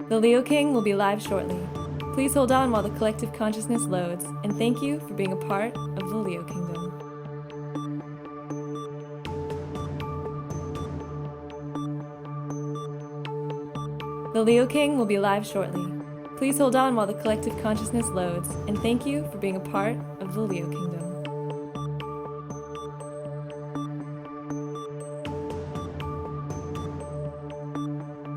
The Leo King will be live shortly. Please hold on while the collective consciousness loads, and thank you for being a part of the Leo Kingdom. The Leo King will be live shortly. Please hold on while the collective consciousness loads, and thank you for being a part of the Leo Kingdom.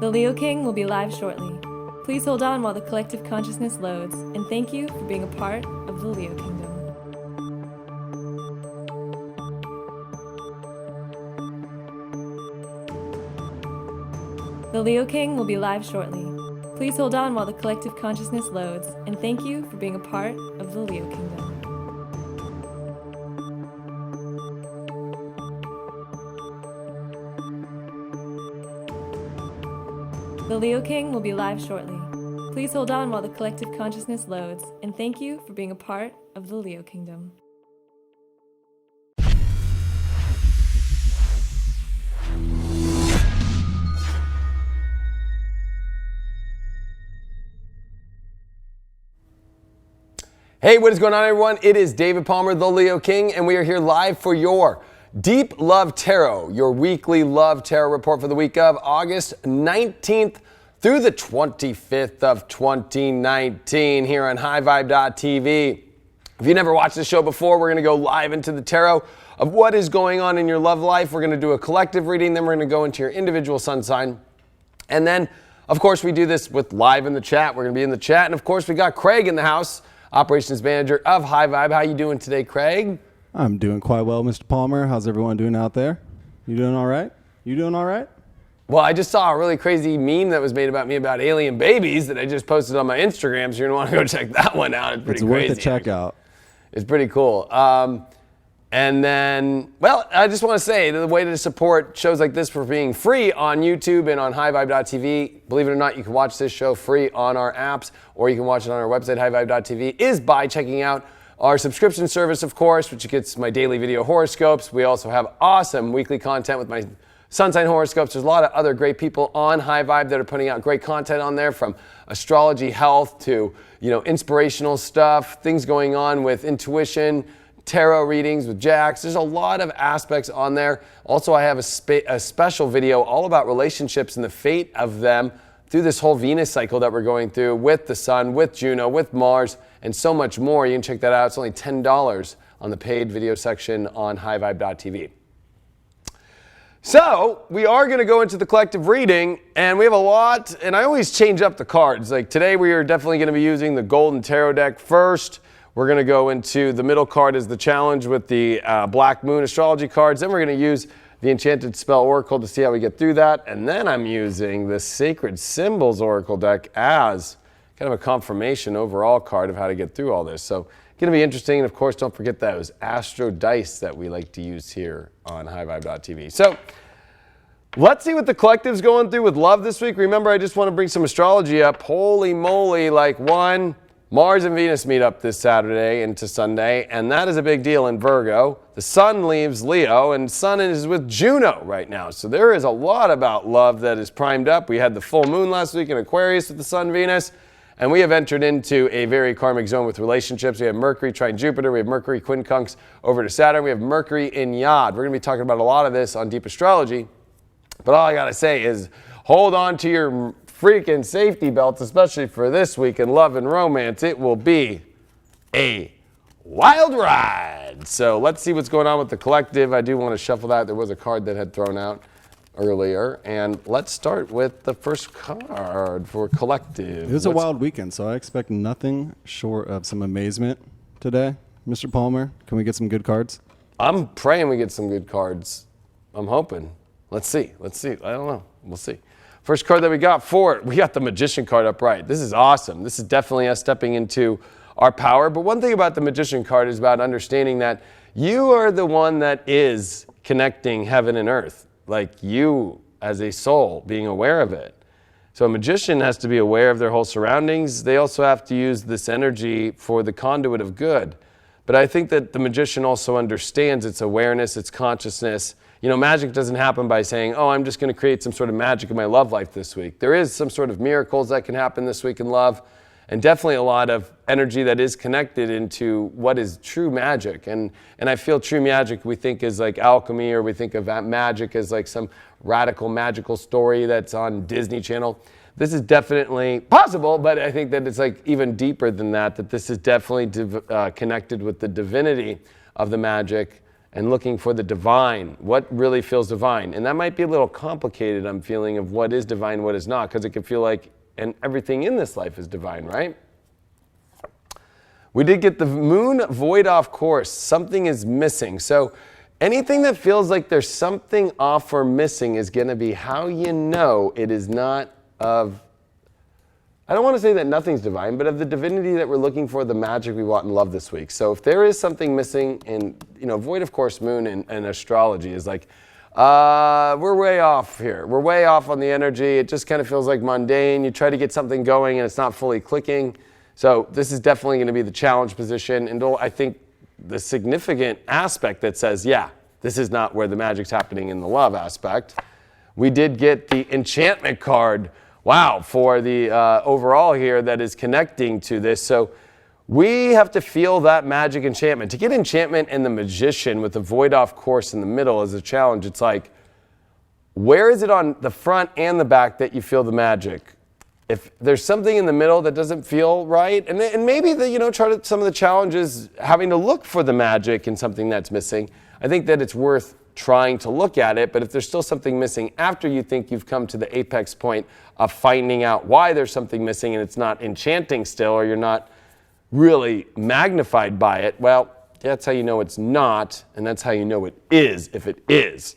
The Leo King will be live shortly. Please hold on while the collective consciousness loads, and thank you for being a part of the Leo Kingdom. The Leo King will be live shortly. Please hold on while the collective consciousness loads, and thank you for being a part of the Leo Kingdom. The Leo King will be live shortly. Please hold on while the collective consciousness loads, and thank you for being a part of the Leo Kingdom. Hey, what is going on, everyone? It is David Palmer, the Leo King, and we are here live for your Deep Love Tarot, your weekly love tarot report for the week of August 19th through the 25th of 2019 here on highvibe.tv. If you never watched the show before, we're going to go live into the tarot of what is going on in your love life. We're going to do a collective reading, then we're going to go into your individual sun sign. And then, of course, we do this with live in the chat. We're going to be in the chat. And, of course, we got Craig in the house, operations manager of High Vibe. How you doing today, Craig? I'm doing quite well, Mr. Palmer. How's everyone doing out there? You doing all right? You doing all right? Well, I just saw a really crazy meme that was made about me about alien babies that I just posted on my Instagram, so you're going to want to go check that one out. It's pretty crazy. It's worth a check out. It's pretty cool. And then, well, I just want to say the way to support shows like this for being free on YouTube and on highvibe.tv. Believe it or not, you can watch this show free on our apps, or you can watch it on our website, highvibe.tv, is by checking out our subscription service, of course, which gets my daily video horoscopes. We also have awesome weekly content with my sun sign horoscopes. There's a lot of other great people on High Vibe that are putting out great content on there, from astrology, health, to inspirational stuff, things going on with intuition, tarot readings with Jax. There's a lot of aspects on there. Also, I have a special video all about relationships and the fate of them through this whole Venus cycle that we're going through with the Sun, with Juno, with Mars, and so much more. You can check that out. It's only $10 on the paid video section on highvibe.tv. So we are going to go into the collective reading, and we have a lot, and I always change up the cards. Like today we are definitely going to be using the Golden Tarot deck first. We're going to go into the middle card as the challenge with the Black Moon Astrology cards. Then we're going to use the Enchanted Spell Oracle to see how we get through that. And then I'm using the Sacred Symbols Oracle deck as kind of a confirmation overall card of how to get through all this. So going to be interesting. And of course, don't forget those Astro Dice that we like to use here on highvibe.tv. So let's see what the collective's going through with love this week. Remember, I just want to bring some astrology up. Holy moly, Mars and Venus meet up this Saturday into Sunday, and that is a big deal in Virgo. The Sun leaves Leo, and Sun is with Juno right now. So there is a lot about love that is primed up. We had the full moon last week in Aquarius with the Sun, Venus, and we have entered into a very karmic zone with relationships. We have Mercury trine Jupiter. We have Mercury quincunx over to Saturn. We have Mercury in Yod. We're going to be talking about a lot of this on Deep Astrology, but all I got to say is hold on to your freaking safety belts, especially for this week in love and romance. It will be a wild ride. So let's see what's going on with the collective. I do want to shuffle that. There was a card that had thrown out earlier. And let's start with the first card for collective. It was a wild weekend, so I expect nothing short of some amazement today. Mr. Palmer, can we get some good cards? I'm praying we get some good cards. I'm hoping. Let's see. I don't know. We'll see. First card that we got we got the Magician card upright. This is awesome. This is definitely us stepping into our power. But one thing about the Magician card is about understanding that you are the one that is connecting heaven and earth. Like you as a soul being aware of it. So a magician has to be aware of their whole surroundings. They also have to use this energy for the conduit of good. But I think that the magician also understands its awareness, its consciousness, Magic doesn't happen by saying, oh, I'm just going to create some sort of magic in my love life this week. There is some sort of miracles that can happen this week in love, and definitely a lot of energy that is connected into what is true magic. And I feel true magic we think is like alchemy, or we think of that magic as like some radical magical story that's on Disney Channel. This is definitely possible, but I think that it's like even deeper than that, that this is definitely connected with the divinity of the magic and looking for the divine, what really feels divine. And that might be a little complicated, I'm feeling, of what is divine, what is not, because it can feel like, and everything in this life is divine, right? We did get the moon void off course. Something is missing. So anything that feels like there's something off or missing is going to be how you know it is not of, I don't want to say that nothing's divine, but of the divinity that we're looking for, the magic we want in love this week. So if there is something missing in, void of course moon and astrology is like, we're way off here. We're way off on the energy. It just kind of feels like mundane. You try to get something going and it's not fully clicking. So this is definitely going to be the challenge position. And I think the significant aspect that says, yeah, this is not where the magic's happening in the love aspect. We did get the enchantment card. Wow, for the overall here that is connecting to this. So we have to feel that magic enchantment. To get enchantment and the magician with the void off course in the middle is a challenge. It's like, where is it on the front and the back that you feel the magic? If there's something in the middle that doesn't feel right, and maybe some of the challenges having to look for the magic in something that's missing, I think that it's worth trying to look at it. But if there's still something missing after you think you've come to the apex point of finding out why there's something missing and it's not enchanting still, or you're not really magnified by it, well, that's how you know it's not, and that's how you know it is if it is.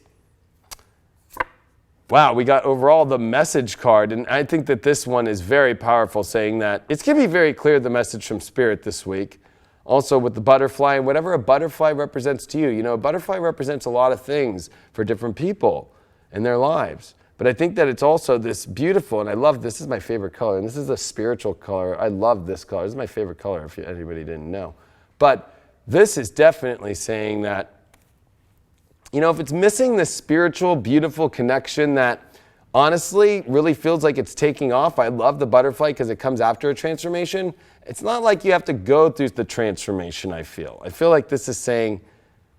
Wow, we got overall the message card, and I think that this one is very powerful, saying that it's going to be very clear, the message from Spirit this week. Also with the butterfly, whatever a butterfly represents to you. A butterfly represents a lot of things for different people in their lives. But I think that it's also this beautiful, and I love this is my favorite color, and this is a spiritual color. I love this color. This is my favorite color, if anybody didn't know. But this is definitely saying that, if it's missing the spiritual, beautiful connection that honestly really feels like it's taking off. I love the butterfly because it comes after a transformation. It's not like you have to go through the transformation, I feel. I feel like this is saying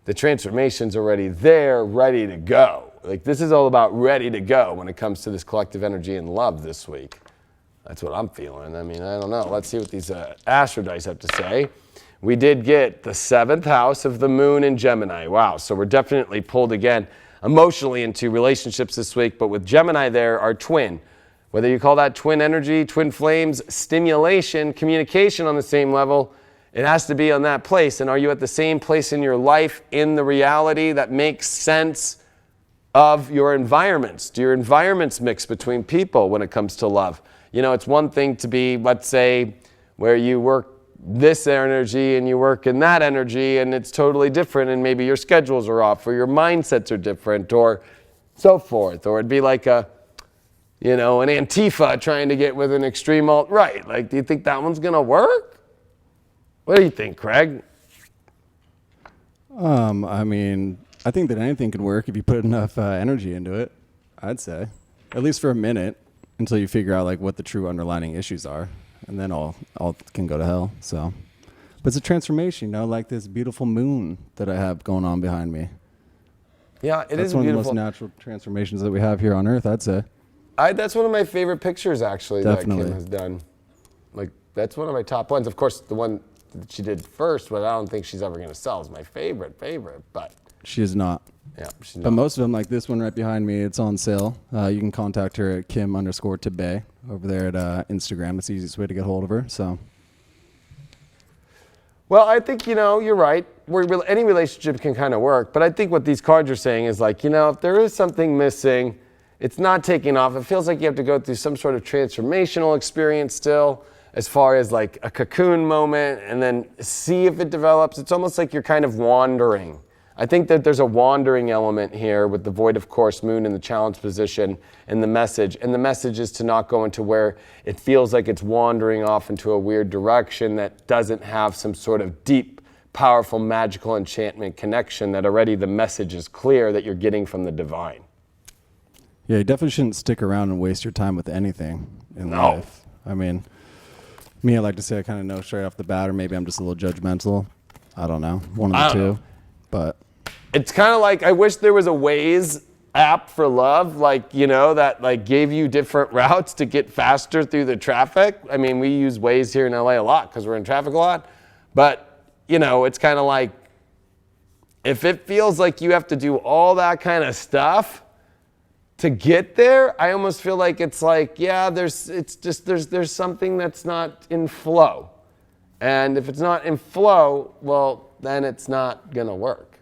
the transformation's already there, ready to go. Like this is all about ready to go when it comes to this collective energy and love this week. That's what I'm feeling. I don't know. Let's see what these Astro Dice have to say. We did get the 7th house of the moon in Gemini. Wow, so we're definitely pulled again emotionally into relationships this week, but with Gemini there, our twin. Whether you call that twin energy, twin flames, stimulation, communication on the same level, it has to be on that place. And are you at the same place in your life, in the reality that makes sense of your environments? Do your environments mix between people when it comes to love? It's one thing to be, let's say, where you work this energy and you work in that energy, and it's totally different, and maybe your schedules are off, or your mindsets are different, or so forth. Or it'd be like an Antifa trying to get with an extreme alt-right. Like, do you think that one's going to work? What do you think, Craig? I think that anything could work if you put enough energy into it, I'd say. At least for a minute, until you figure out, what the true underlying issues are. And then all can go to hell, so. But it's a transformation, like this beautiful moon that I have going on behind me. Yeah, it is beautiful. That's one of the most natural transformations that we have here on Earth, I'd say. That's one of my favorite pictures, actually, Definitely. that Kim has done. That's one of my top ones. Of course, the one that she did first, but I don't think she's ever going to sell, is my favorite, but. She is not. Yeah, she's not. But most of them, like this one right behind me, it's on sale. You can contact her at Kim_Tebay over there at Instagram. It's the easiest way to get hold of her, so. Well, I think, you're right. Any relationship can kind of work, but I think what these cards are saying is if there is something missing, it's not taking off. It feels like you have to go through some sort of transformational experience still, as far as a cocoon moment, and then see if it develops. It's almost like you're kind of wandering. I think that there's a wandering element here with the void of course moon in the challenge position and the message. And the message is to not go into where it feels like it's wandering off into a weird direction that doesn't have some sort of deep powerful, magical enchantment connection that already the message is clear that you're getting from the divine. Yeah, you definitely shouldn't stick around and waste your time with anything in life. I mean, me, I like to say I kind of know straight off the bat, or maybe I'm just a little judgmental. I don't know. One of the two. But it's kind of like, I wish there was a Waze app for love, like, you know, that like gave you different routes to get faster through the traffic. I mean, we use Waze here in LA a lot because we're in traffic a lot. But, you know, it's kind of like, if it feels like you have to do all that kind of stuff to get there, I almost feel like it's like, yeah, there's something that's not in flow. And if it's not in flow, well, then it's not gonna work.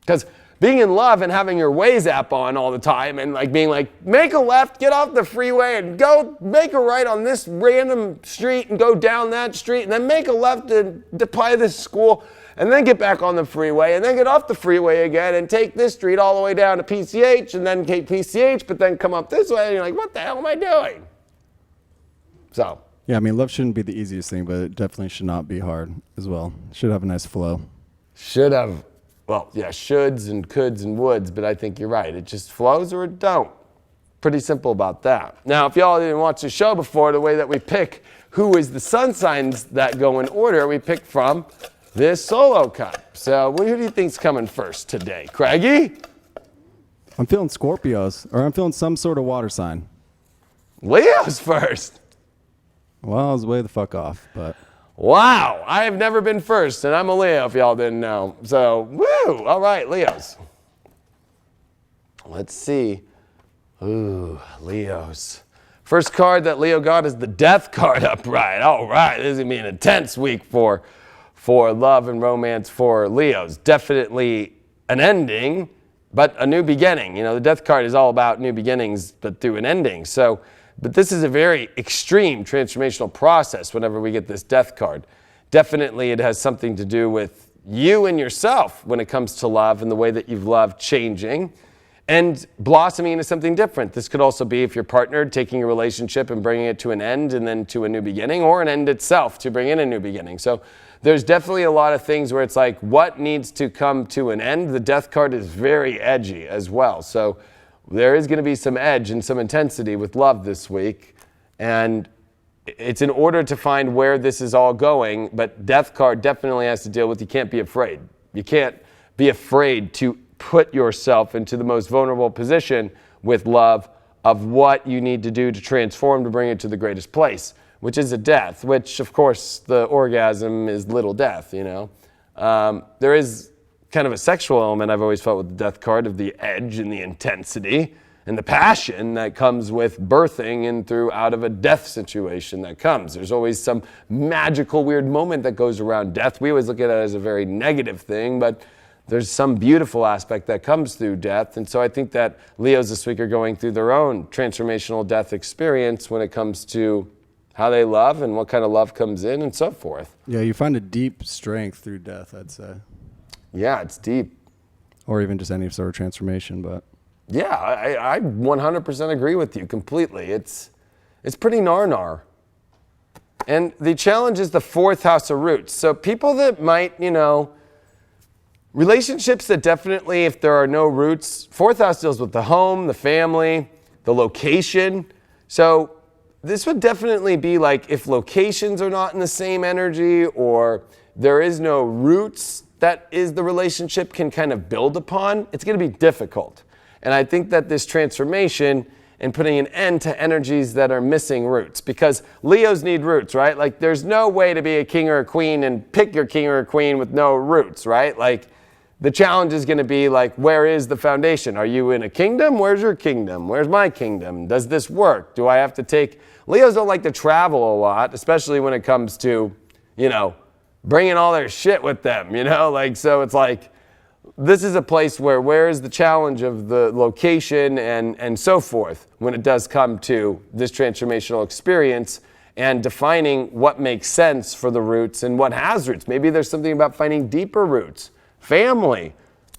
Because being in love and having your Waze app on all the time and like being like, make a left, get off the freeway and go make a right on this random street and go down that street and then make a left and apply this school and then get back on the freeway and then get off the freeway again and take this street all the way down to PCH and then take PCH, but then come up this way and you're like, what the hell am I doing? So. yeah, I mean, love shouldn't be the easiest thing, but it definitely should not be hard as well. Should have a nice flow. Should have, well, yeah, shoulds and coulds and woulds, but I think you're right. It just flows or it don't. Pretty simple about that. Now, if y'all didn't watch the show before, the way that we pick who is the sun signs that go in order, we pick from this solo cup. So who do you think's coming first today? Craigie? I'm feeling Scorpios, or I'm feeling some sort of water sign. Leo's first. Well, I was way the fuck off, but. Wow, I have never been first, and I'm a Leo if y'all didn't know. So, woo, all right, Leos. Let's see. Ooh, Leos. First card that Leo got is the Death card upright. All right, this is going to be an intense week for love and romance for Leos. Definitely an ending, but a new beginning. You know, the Death card is all about new beginnings, but through an ending. So, but this is a very extreme transformational process whenever we get this Death card. Definitely it has something to do with you and yourself when it comes to love and the way that you've loved changing and blossoming into something different. This could also be if you're partnered, taking a relationship and bringing it to an end and then to a new beginning, or an end itself to bring in a new beginning. So there's definitely a lot of things where it's like, what needs to come to an end? The Death card is very edgy as well. So there is going to be some edge and some intensity with love this week. And it's in order to find where this is all going, but Death card definitely has to deal with, you can't be afraid. You can't be afraid to put yourself into the most vulnerable position with love of what you need to do to transform to bring it to the greatest place, which is a death, which of course the orgasm is little death, you know. There is kind of a sexual element I've always felt with the Death card, of the edge and the intensity and the passion that comes with birthing and through out of a death situation that comes. There's always some magical weird moment that goes around death. We always look at it as a very negative thing, but there's some beautiful aspect that comes through death. And so I think that Leos this week are going through their own transformational death experience when it comes to how they love and what kind of love comes in and so forth. Yeah, you find a deep strength through death, I'd say. Yeah, it's deep. Or even just any sort of transformation, but. Yeah, I 100% agree with you completely. It's pretty nar. And the challenge is the fourth house of roots. So people that might, you know, relationships that definitely, if there are no roots, fourth house deals with the home, the family, the location. So this would definitely be like if locations are not in the same energy, or there is no roots that is the relationship can kind of build upon, it's going to be difficult. And I think that this transformation and putting an end to energies that are missing roots, because Leos need roots, right? Like there's no way to be a king or a queen and pick your king or a queen with no roots, right? Like the challenge is going to be like, where is the foundation? Are you in a kingdom? Where's your kingdom? Where's my kingdom? Does this work? Do I have to take... Leos don't like to travel a lot, especially when it comes to, you know, bringing all their shit with them, you know? Like, so it's like, this is a place where is the challenge of the location and so forth when it does come to this transformational experience and defining what makes sense for the roots and what has roots. Maybe there's something about finding deeper roots, family,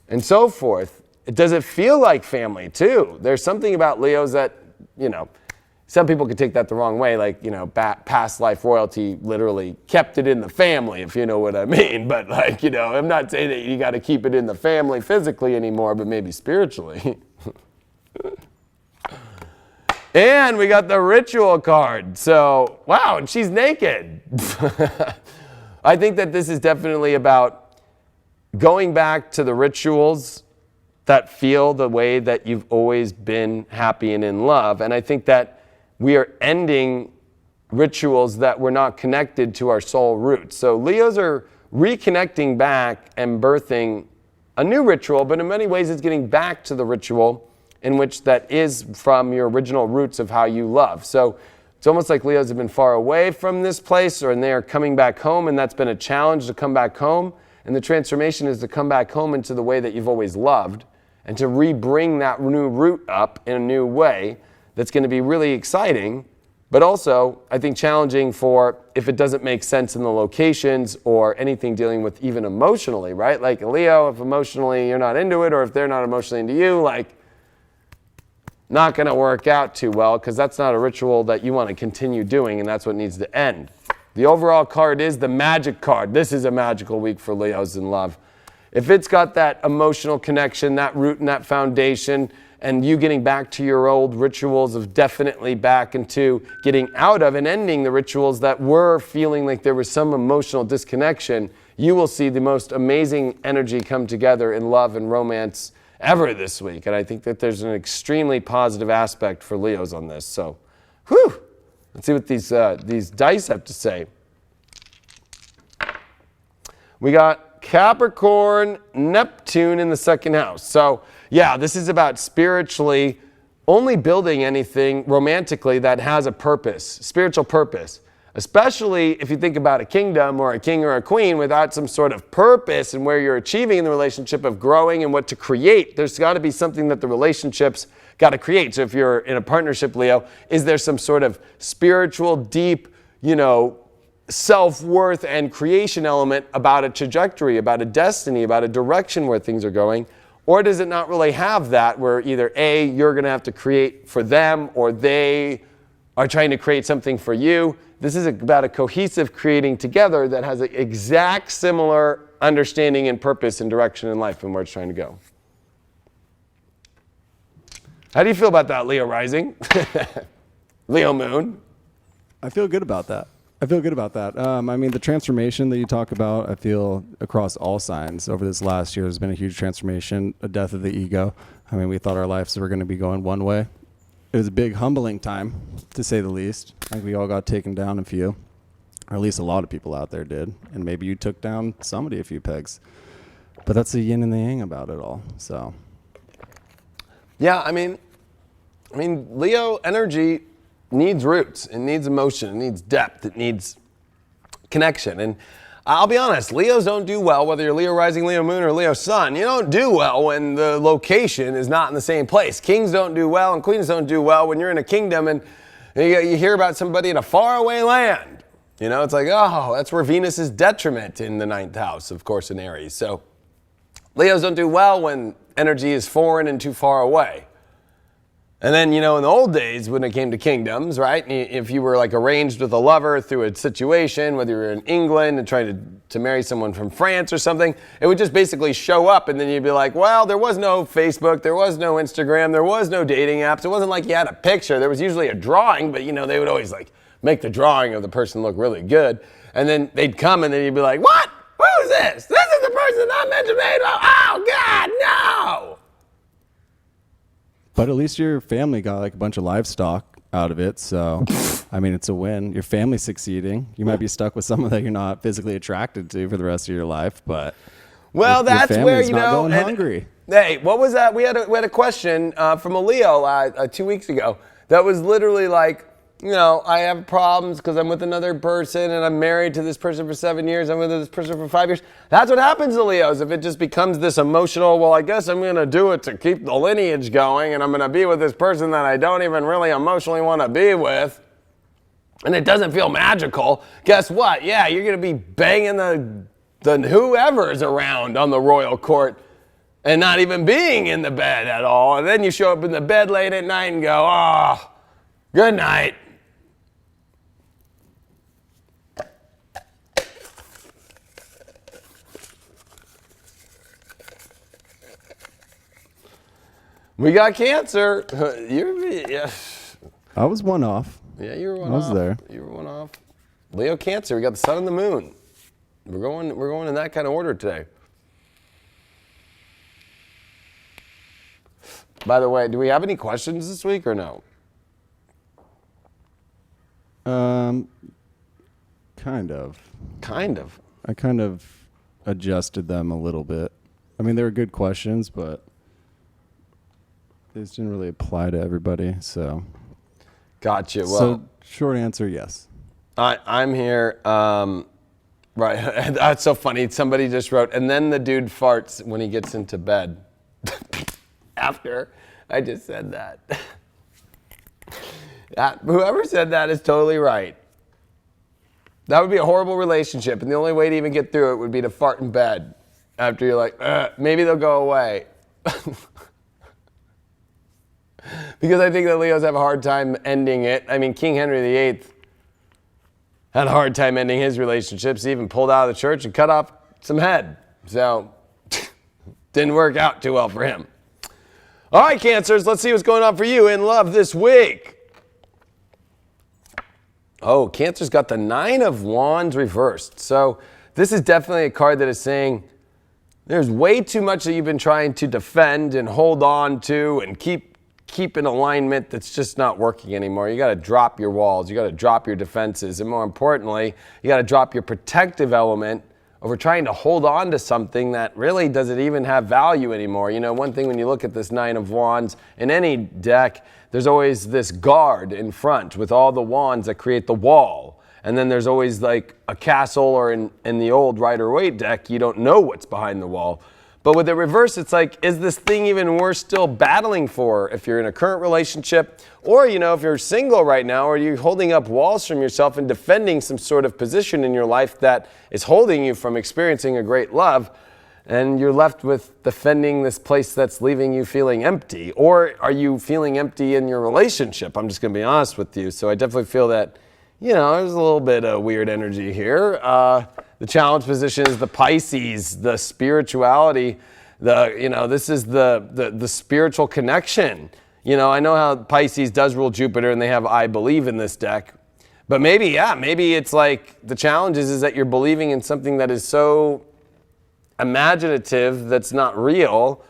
and so forth. Does it feel like family too? There's something about Leos that, you know, some people could take that the wrong way, like, you know, past life royalty literally kept it in the family, if you know what I mean. But like, you know, I'm not saying that you got to keep it in the family physically anymore, but maybe spiritually. And we got the ritual card. So, wow, and she's naked. I think that this is definitely about going back to the rituals that feel the way that you've always been happy and in love. And I think that we are ending rituals that were not connected to our soul roots. So Leos are reconnecting back and birthing a new ritual, but in many ways it's getting back to the ritual in which that is from your original roots of how you love. So it's almost like Leos have been far away from this place, and they are coming back home, and that's been a challenge to come back home. And the transformation is to come back home into the way that you've always loved and to re-bring that new root up in a new way. That's going to be really exciting, but also, I think, challenging for if it doesn't make sense in the locations or anything dealing with even emotionally, right? Like Leo, if emotionally you're not into it, or if they're not emotionally into you, like, not going to work out too well, because that's not a ritual that you want to continue doing, and that's what needs to end. The overall card is the magic card. This is a magical week for Leos in love. If it's got that emotional connection, that root and that foundation, and you getting back to your old rituals of definitely back into getting out of and ending the rituals that were feeling like there was some emotional disconnection, you will see the most amazing energy come together in love and romance ever this week. And I think that there's an extremely positive aspect for Leos on this. So, whew, let's see what these dice have to say. We got Capricorn, Neptune in the second house. So, yeah, this is about spiritually only building anything romantically that has a purpose, spiritual purpose. Especially if you think about a kingdom or a king or a queen without some sort of purpose and where you're achieving in the relationship of growing and what to create. There's got to be something that the relationship's got to create. So if you're in a partnership, Leo, is there some sort of spiritual, deep, you know, self-worth and creation element about a trajectory, about a destiny, about a direction where things are going? Or does it not really have that, where either A, you're going to have to create for them, or they are trying to create something for you? This is about a cohesive creating together that has an exact similar understanding and purpose and direction in life and where it's trying to go. How do you feel about that, Leo rising? Leo moon? I feel good about that. I mean, the transformation that you talk about, I feel across all signs over this last year has been a huge transformation, a death of the ego. I mean, we thought our lives were going to be going one way. It was a big humbling time, to say the least. I think we all got taken down a few, or at least a lot of people out there did. And maybe you took down somebody a few pegs. But that's the yin and the yang about it all. So, yeah, I mean, Leo energy needs roots, it needs emotion, it needs depth, it needs connection. And I'll be honest, Leos don't do well, whether you're Leo rising, Leo moon, or Leo sun. You don't do well when the location is not in the same place. Kings don't do well and queens don't do well when you're in a kingdom and you hear about somebody in a faraway land. You know, it's like, oh, that's where Venus is detriment in the 9th house, of course, in Aries. So Leos don't do well when energy is foreign and too far away. And then, you know, in the old days when it came to kingdoms, right, if you were like arranged with a lover through a situation, whether you were in England and trying to marry someone from France or something, it would just basically show up and then you'd be like, well, there was no Facebook, there was no Instagram, there was no dating apps. It wasn't like you had a picture. There was usually a drawing, but, you know, they would always like make the drawing of the person look really good. And then they'd come and then you'd be like, what? Who's this? This is the person I'm meant to marry. Oh, God, no. but at least your family got like a bunch of livestock out of it. So, I mean, it's a win. Your family's succeeding. You might be stuck with someone that you're not physically attracted to for the rest of your life, but well, that's where, you know, going hungry. Hey, what was that? We had a question from a Leo 2 weeks ago that was literally like, you know, I have problems because I'm with another person and I'm married to this person for 7 years. I'm with this person for 5 years. That's what happens to Leos. If it just becomes this emotional, well, I guess I'm going to do it to keep the lineage going and I'm going to be with this person that I don't even really emotionally want to be with, and it doesn't feel magical, guess what? Yeah, you're going to be banging the whoever's around on the royal court and not even being in the bed at all. And then you show up in the bed late at night and go, oh, Good night. We got Cancer. Yeah. I was one off. Yeah, you were one off. I was there. You were one off. Leo, Cancer. We got the sun and the moon. We're going in that kind of order today. By the way, do we have any questions this week or no? Kind of. Kind of. I kind of adjusted them a little bit. I mean, they were good questions, but these didn't really apply to everybody, so. Gotcha. Well, So, short answer, yes. I'm here. Right. That's so funny. Somebody just wrote, and then the dude farts when he gets into bed. After I just said that. Whoever said that is totally right. That would be a horrible relationship, and the only way to even get through it would be to fart in bed after you're like, maybe they'll go away. Because I think that Leos have a hard time ending it. I mean, King Henry VIII had a hard time ending his relationships. He even pulled out of the church and cut off some head. So, didn't work out too well for him. All right, Cancers, let's see what's going on for you in love this week. Oh, Cancer's got the 9 of Wands reversed. So this is definitely a card that is saying there's way too much that you've been trying to defend and hold on to and keep in alignment that's just not working anymore. You got to drop your walls. You got to drop your defenses. And more importantly, you got to drop your protective element over trying to hold on to something that really doesn't even have value anymore. You know, one thing when you look at this 9 of Wands in any deck, there's always this guard in front with all the wands that create the wall. And then there's always like a castle, or in the old Rider-Waite deck, you don't know what's behind the wall. But with the reverse, it's like, is this thing even worth still battling for if you're in a current relationship? Or, you know, if you're single right now, are you holding up walls from yourself and defending some sort of position in your life that is holding you from experiencing a great love? And you're left with defending this place that's leaving you feeling empty. Or are you feeling empty in your relationship? I'm just going to be honest with you. So I definitely feel that, you know, there's a little bit of weird energy here. The challenge position is the Pisces, the spirituality, this is the spiritual connection. You know, I know how Pisces does rule Jupiter and they have I believe in this deck. But maybe it's like the challenge is that you're believing in something that is so imaginative that's not real,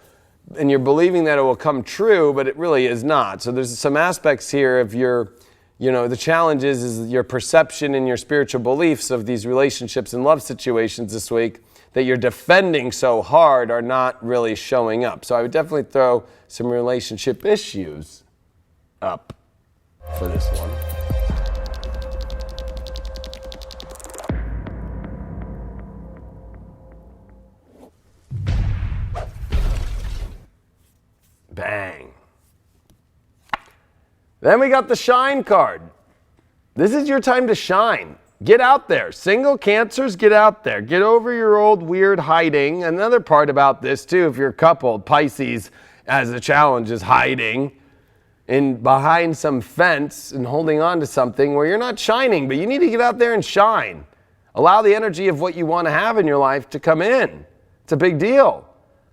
and you're believing that it will come true, but it really is not. So there's some aspects here of your, you know, the challenge is your perception and your spiritual beliefs of these relationships and love situations this week that you're defending so hard are not really showing up. So I would definitely throw some relationship issues up for this one. Bang. Then we got the shine card. This is your time to shine. Get out there. Single Cancers, get out there. Get over your old weird hiding. Another part about this too, if you're coupled, Pisces as a challenge is hiding in behind some fence and holding on to something where you're not shining, but you need to get out there and shine. Allow the energy of what you want to have in your life to come in. It's a big deal.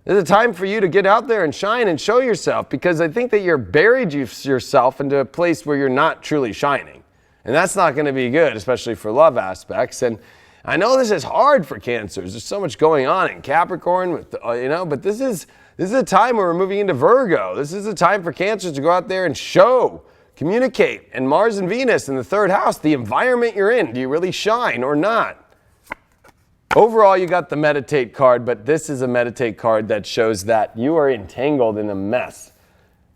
There's a time for you to get out there and shine and show yourself, because I think that you're buried yourself into a place where you're not truly shining. And that's not going to be good, especially for love aspects. And I know this is hard for Cancers. There's so much going on in Capricorn, with but this is a time where we're moving into Virgo. This is a time for Cancers to go out there and show, communicate. And Mars and Venus in the 3rd house, the environment you're in, do you really shine or not? Overall, you got the meditate card, but this is a meditate card that shows that you are entangled in a mess.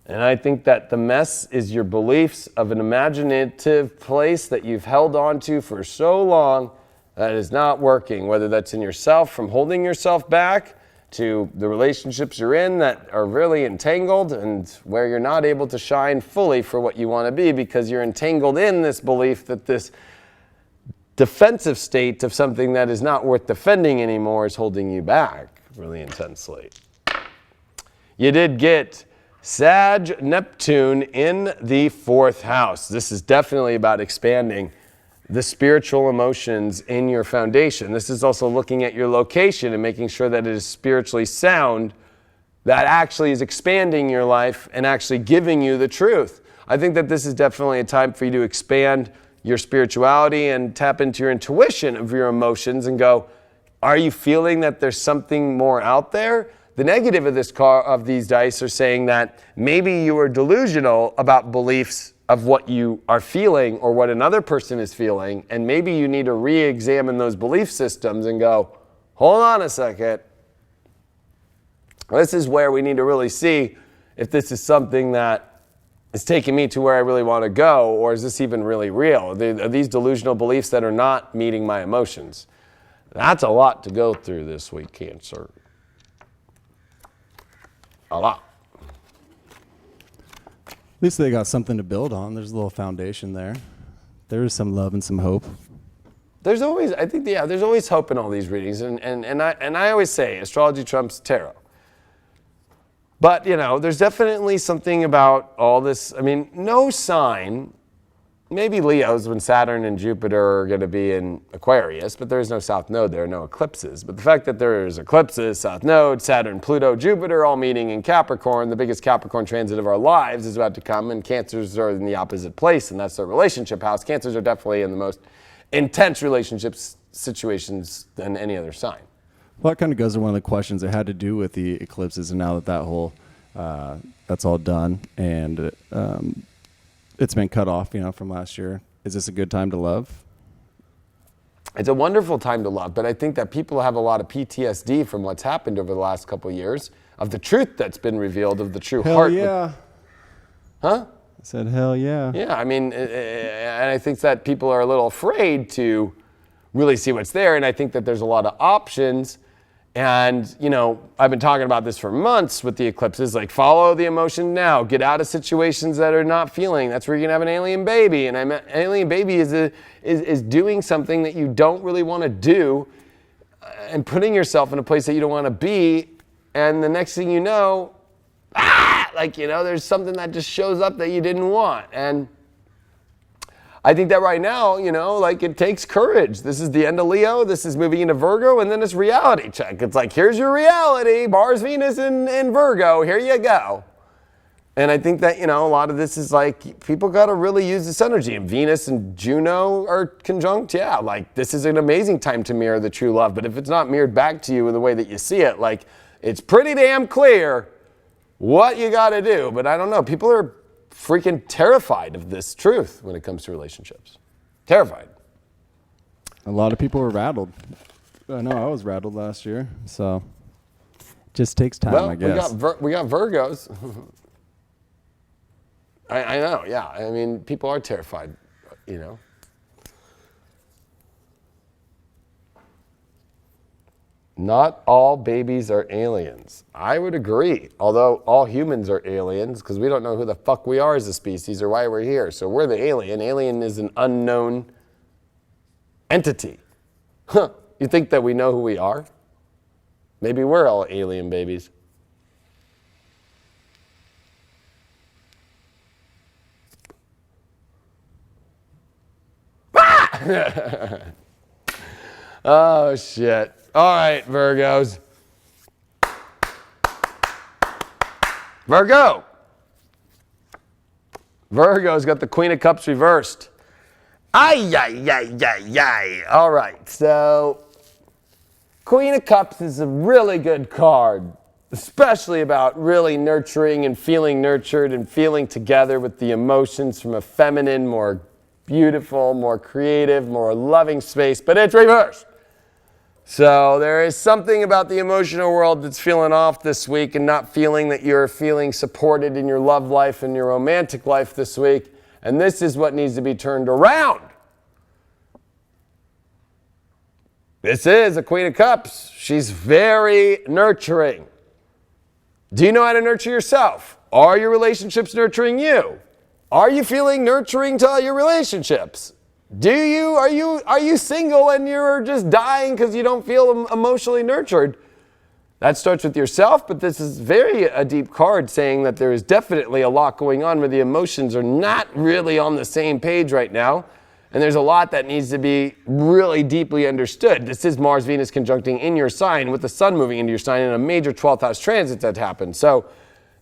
And I think that the mess is your beliefs of an imaginative place that you've held on to for so long that is not working, whether that's in yourself from holding yourself back to the relationships you're in that are really entangled and where you're not able to shine fully for what you want to be because you're entangled in this belief that this defensive state of something that is not worth defending anymore is holding you back really intensely. You did get Sag Neptune in the 4th house. This is definitely about expanding the spiritual emotions in your foundation. This is also looking at your location and making sure that it is spiritually sound, that actually is expanding your life and actually giving you the truth. I think that this is definitely a time for you to expand your spirituality and tap into your intuition of your emotions and go, are you feeling that there's something more out there? The negative of these dice are saying that maybe you are delusional about beliefs of what you are feeling or what another person is feeling, and maybe you need to re-examine those belief systems and go, hold on a second. This is where we need to really see if this is something that is taking me to where I really want to go, or is this even really real? Are these delusional beliefs that are not meeting my emotions? That's a lot to go through this week, Cancer. A lot. At least they got something to build on. There's a little foundation there. There is some love and some hope. There's always, I think, yeah, there's always hope in all these readings. And I always say astrology trumps tarot. But, you know, there's definitely something about all this. I mean, no sign, maybe Leo's when Saturn and Jupiter are going to be in Aquarius, but there is no south node, there are no eclipses. But the fact that there's eclipses, south node, Saturn, Pluto, Jupiter all meeting in Capricorn, the biggest Capricorn transit of our lives is about to come, and Cancers are in the opposite place, and that's their relationship house. Cancers are definitely in the most intense relationships situations than any other sign. Well, that kind of goes to one of the questions that had to do with the eclipses, and now that whole, that's all done, and it's been cut off, you know, from last year. Is this a good time to love? It's a wonderful time to love, but I think that people have a lot of PTSD from what's happened over the last couple of years, of the truth that's been revealed, of the true heart. Hell yeah. Huh? I said, hell yeah. Yeah, I mean, and I think that people are a little afraid to really see what's there, and I think that there's a lot of options. And, you know, I've been talking about this for months with the eclipses, like follow the emotion now, get out of situations that are not feeling. That's where you're gonna have an alien baby. And alien baby is doing something that you don't really wanna do and putting yourself in a place that you don't wanna be. And the next thing you know, like, you know, there's something that just shows up that you didn't want. And I think that right now, you know, like it takes courage. This is the end of Leo. This is moving into Virgo, and then it's reality check. It's like, here's your reality. Mars, Venus, in Virgo. Here you go. And I think that, you know, a lot of this is like, people got to really use this energy. And Venus and Juno are conjunct. Yeah, like this is an amazing time to mirror the true love. But if it's not mirrored back to you in the way that you see it, like it's pretty damn clear what you got to do. But I don't know. People are freaking terrified of this truth when it comes to relationships. Terrified. A lot of people were rattled. I know I was rattled last year, so it just takes time, I guess. We got Virgos. I know, yeah. I mean, people are terrified, you know. Not all babies are aliens. I would agree. Although all humans are aliens because we don't know who the fuck we are as a species or why we're here. So we're the alien. Alien is an unknown entity. Huh. You think that we know who we are? Maybe we're all alien babies. Oh, shit. All right, Virgos. Virgo. Virgo's got the Queen of Cups reversed. Ay, ay, ay, ay, ay. All right, so Queen of Cups is a really good card, especially about really nurturing and feeling nurtured and feeling together with the emotions from a feminine, more beautiful, more creative, more loving space, but it's reversed. So there is something about the emotional world that's feeling off this week and not feeling that you're feeling supported in your love life and your romantic life this week. And this is what needs to be turned around. This is a Queen of Cups. She's very nurturing. Do you know how to nurture yourself? Are your relationships nurturing you? Are you feeling nurturing to all your relationships? Are you single and you're just dying because you don't feel emotionally nurtured? That starts with yourself, but this is a deep card saying that there is definitely a lot going on where the emotions are not really on the same page right now. And there's a lot that needs to be really deeply understood. This is Mars-Venus conjuncting in your sign with the sun moving into your sign in a major 12th house transit that happened. So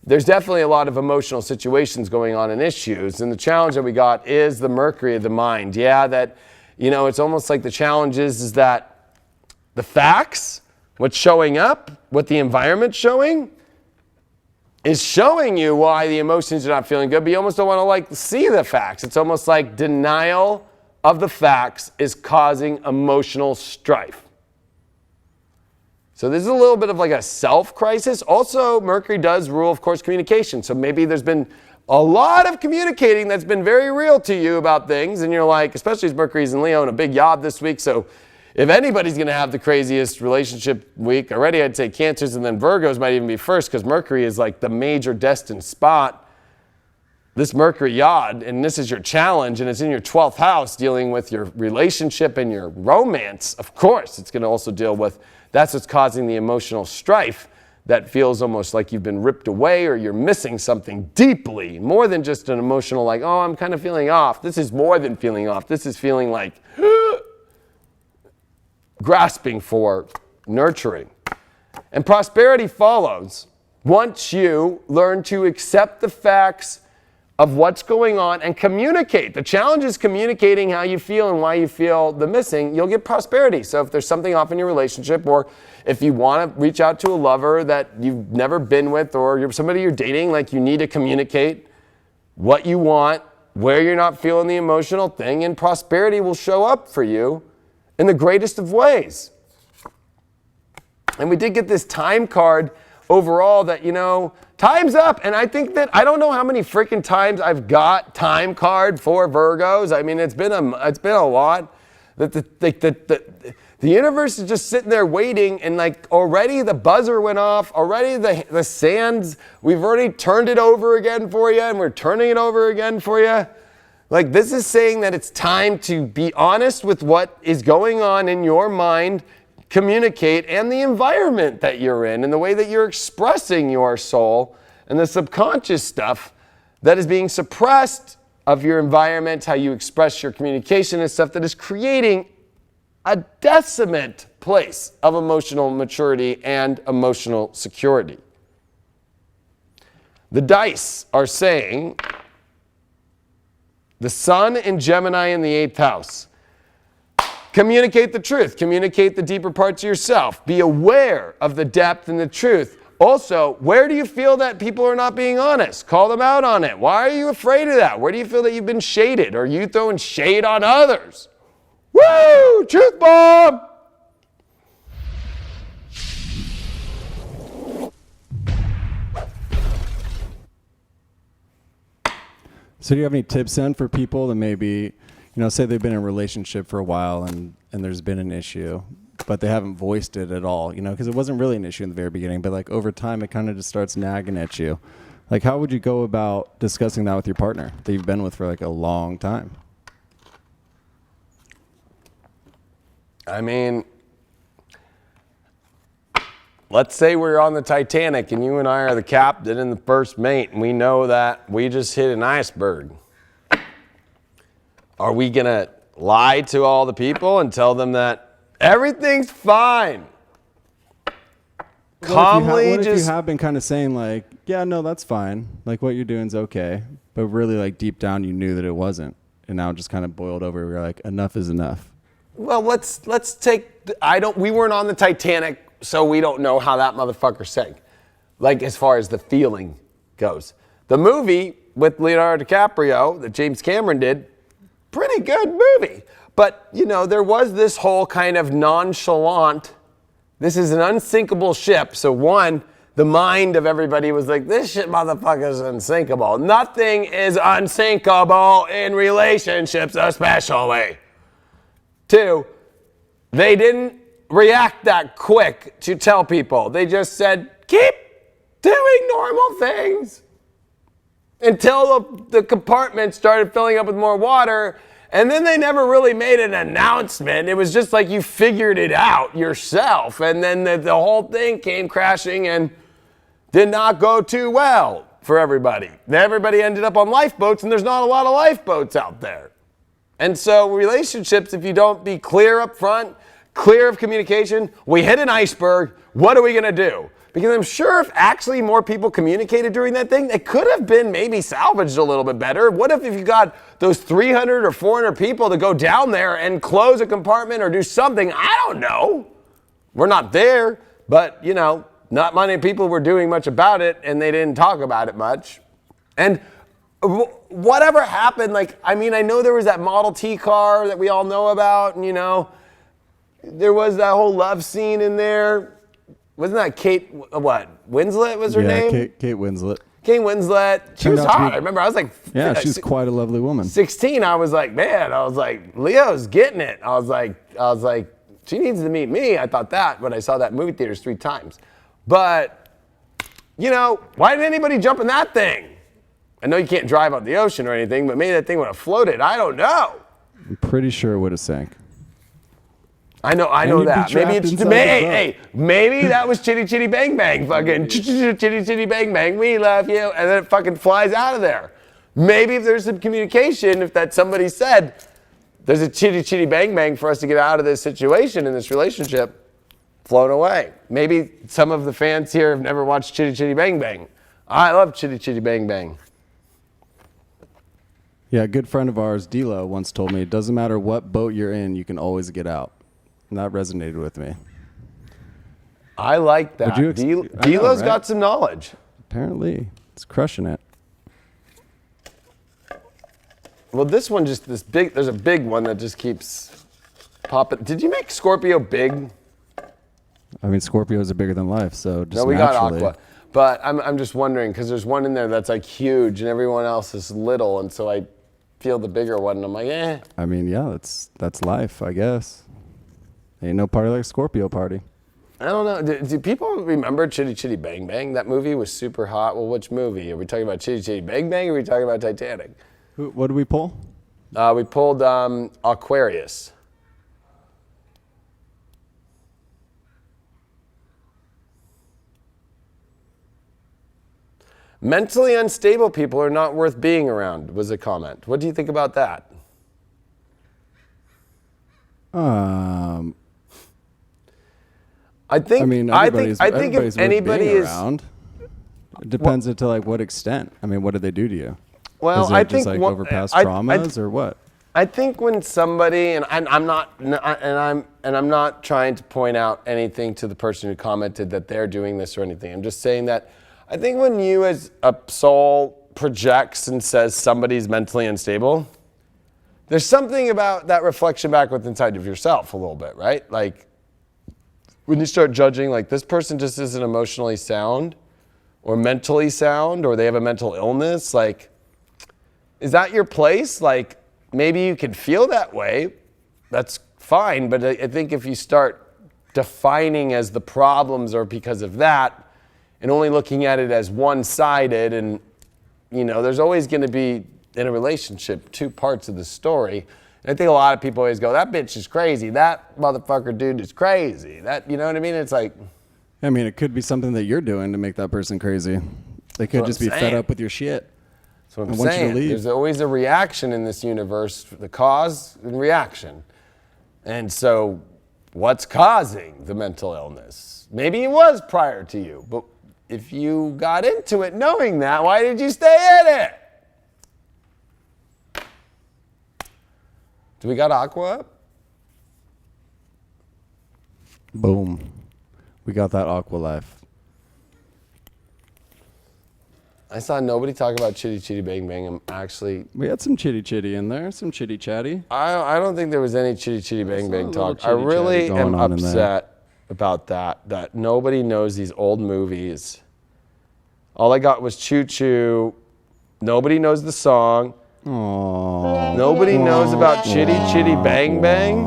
there's definitely a lot of emotional situations going on and issues. And the challenge that we got is the Mercury of the mind. Yeah, that, it's almost like the challenge is that the facts, what's showing up, what the environment's showing, is showing you why the emotions are not feeling good, but you almost don't want to see the facts. It's almost like denial of the facts is causing emotional strife. So this is a little bit of like a self-crisis. Also, Mercury does rule, of course, communication. So maybe there's been a lot of communicating that's been very real to you about things, and you're like, especially as Mercury's in Leo and a big yob this week, so if anybody's going to have the craziest relationship week, already I'd say Cancers, and then Virgos might even be first because Mercury is like the major destined spot. This Mercury yod, and this is your challenge, and it's in your 12th house dealing with your relationship and your romance. Of course, it's going to also deal with, that's what's causing the emotional strife that feels almost like you've been ripped away or you're missing something deeply, more than just an emotional like, oh, I'm kind of feeling off. This is more than feeling off. This is feeling like grasping for nurturing. And prosperity follows once you learn to accept the facts of what's going on and communicate. The challenge is communicating how you feel and why you feel the missing. You'll get prosperity. So if there's something off in your relationship, or if you want to reach out to a lover that you've never been with, or you're somebody you're dating, like you need to communicate what you want, where you're not feeling the emotional thing, and prosperity will show up for you in the greatest of ways. And we did get this time card overall that, time's up. And I think that, I don't know how many freaking times I've got time card for Virgos. I mean, it's been a lot. The universe is just sitting there waiting, and like already the buzzer went off, already the sands, we've already turned it over again for you, and we're turning it over again for you. Like, this is saying that it's time to be honest with what is going on in your mind, communicate, and the environment that you're in, and the way that you're expressing your soul, and the subconscious stuff that is being suppressed of your environment, how you express your communication and stuff that is creating a decimate place of emotional maturity and emotional security. The dice are saying the sun in Gemini in the 8th house. Communicate the truth. Communicate the deeper parts of yourself. Be aware of the depth and the truth. Also, where do you feel that people are not being honest? Call them out on it. Why are you afraid of that? Where do you feel that you've been shaded? Are you throwing shade on others? Woo! Truth bomb! So do you have any tips then for people that maybe, say they've been in a relationship for a while and there's been an issue, but they haven't voiced it at all, because it wasn't really an issue in the very beginning, but like over time it kind of just starts nagging at you. Like, how would you go about discussing that with your partner that you've been with for like a long time? I mean, let's say we're on the Titanic and you and I are the captain and the first mate, and we know that we just hit an iceberg. Are we going to lie to all the people and tell them that everything's fine? Calmly what if you have been kind of saying like, yeah, no, that's fine. Like, what you're doing's okay. But really, like, deep down, you knew that it wasn't. And now it just kind of boiled over. We're like, enough is enough. Well, let's take, we weren't on the Titanic, so we don't know how that motherfucker sank. Like, as far as the feeling goes. The movie with Leonardo DiCaprio that James Cameron did, pretty good movie. But, there was this whole kind of nonchalant, this is an unsinkable ship. So one, the mind of everybody was like, this shit motherfucker's unsinkable. Nothing is unsinkable in relationships especially. Two, they didn't react that quick to tell people. They just said, keep doing normal things. Until the compartment started filling up with more water, And then they never really made an announcement. It was just like you figured it out yourself. And then the whole thing came crashing and did not go too well for everybody. Everybody ended up on lifeboats, and there's not a lot of lifeboats out there. And so relationships, if you don't be clear up front, clear of communication, we hit an iceberg, what are we going to do? Because I'm sure if actually more people communicated during that thing, it could have been maybe salvaged a little bit better. What if you got those 300 or 400 people to go down there and close a compartment or do something? I don't know. We're not there, but, you know, not many people were doing much about it, and they didn't talk about it much. And whatever happened, like, I mean, I know there was that Model T car that we all know about, and, you know, there was that whole love scene in there. Wasn't that Kate, Winslet was her name? Kate Winslet. Kate Winslet. She was hot. I remember I was like... Yeah, she's quite a lovely woman. 16, I was like, Leo's getting it. I was like, she needs to meet me. I thought that when I saw that movie theaters 3 times. But, you know, why didn't anybody jump in that thing? I know you can't drive on the ocean or anything, but maybe that thing would have floated. I don't know. I'm pretty sure it would have sank. I know that. Maybe that was Chitty Chitty Bang Bang, fucking Chitty Chitty Bang Bang, we love you, and then it fucking flies out of there. Maybe if there's some communication, if that somebody said, there's a Chitty Chitty Bang Bang for us to get out of this situation in this relationship, flown away. Maybe some of the fans here have never watched Chitty Chitty Bang Bang. I love Chitty Chitty Bang Bang. Yeah, a good friend of ours, D'Lo, once told me, it doesn't matter what boat you're in, you can always get out. And that resonated with me. I like that. D'Lo's got some knowledge. Apparently. It's crushing it. Well, this one just, there's a big one that just keeps popping. Did you make Scorpio big? I mean, Scorpios are bigger than life, so just no, we naturally. got Aqua. But I'm just wondering, because there's one in there that's like huge and everyone else is little, and so I feel the bigger one and I'm like, eh. I mean, yeah, that's life, I guess. Ain't no party like a Scorpio party. I don't know. Do people remember Chitty Chitty Bang Bang? That movie was super hot. Well, which movie? Are we talking about Chitty Chitty Bang Bang or are we talking about Titanic? What did we pull? We pulled Aquarius. Mentally unstable people are not worth being around, was a comment. What do you think about that? I think if anybody is around, it depends to like what extent. I mean, what did they do to you? Well, is it just like overpass traumas or what? I think when somebody, and I'm not trying to point out anything to the person who commented that they're doing this or anything. I'm just saying that I think when you as a soul projects and says somebody's mentally unstable, there's something about that reflection back within inside of yourself a little bit, right? Like when you start judging, like this person just isn't emotionally sound or mentally sound, or they have a mental illness, like, is that your place? Like, maybe you can feel that way. That's fine. But I think if you start defining as the problems are because of that and only looking at it as one-sided, and, you know, there's always going to be in a relationship 2 parts of the story. And I think a lot of people always go, that bitch is crazy. That motherfucker dude is crazy. That, you know what I mean? It's like, I mean, it could be something that you're doing to make that person crazy. They could just be fed up with your shit. That's what I'm saying. There's always a reaction in this universe, the cause and reaction. And so what's causing the mental illness? Maybe it was prior to you, but if you got into it knowing that, why did you stay in it? Do we got Aqua up? Boom. We got that Aqua life. I saw nobody talk about Chitty Chitty Bang Bang. We had some chitty chitty in there, some chitty chatty. I don't think there was any Chitty Chitty Bang Bang talk. I really am upset about that nobody knows these old movies. All I got was Choo Choo. Nobody knows the song. Aww. Nobody knows about Chitty Chitty Bang Bang.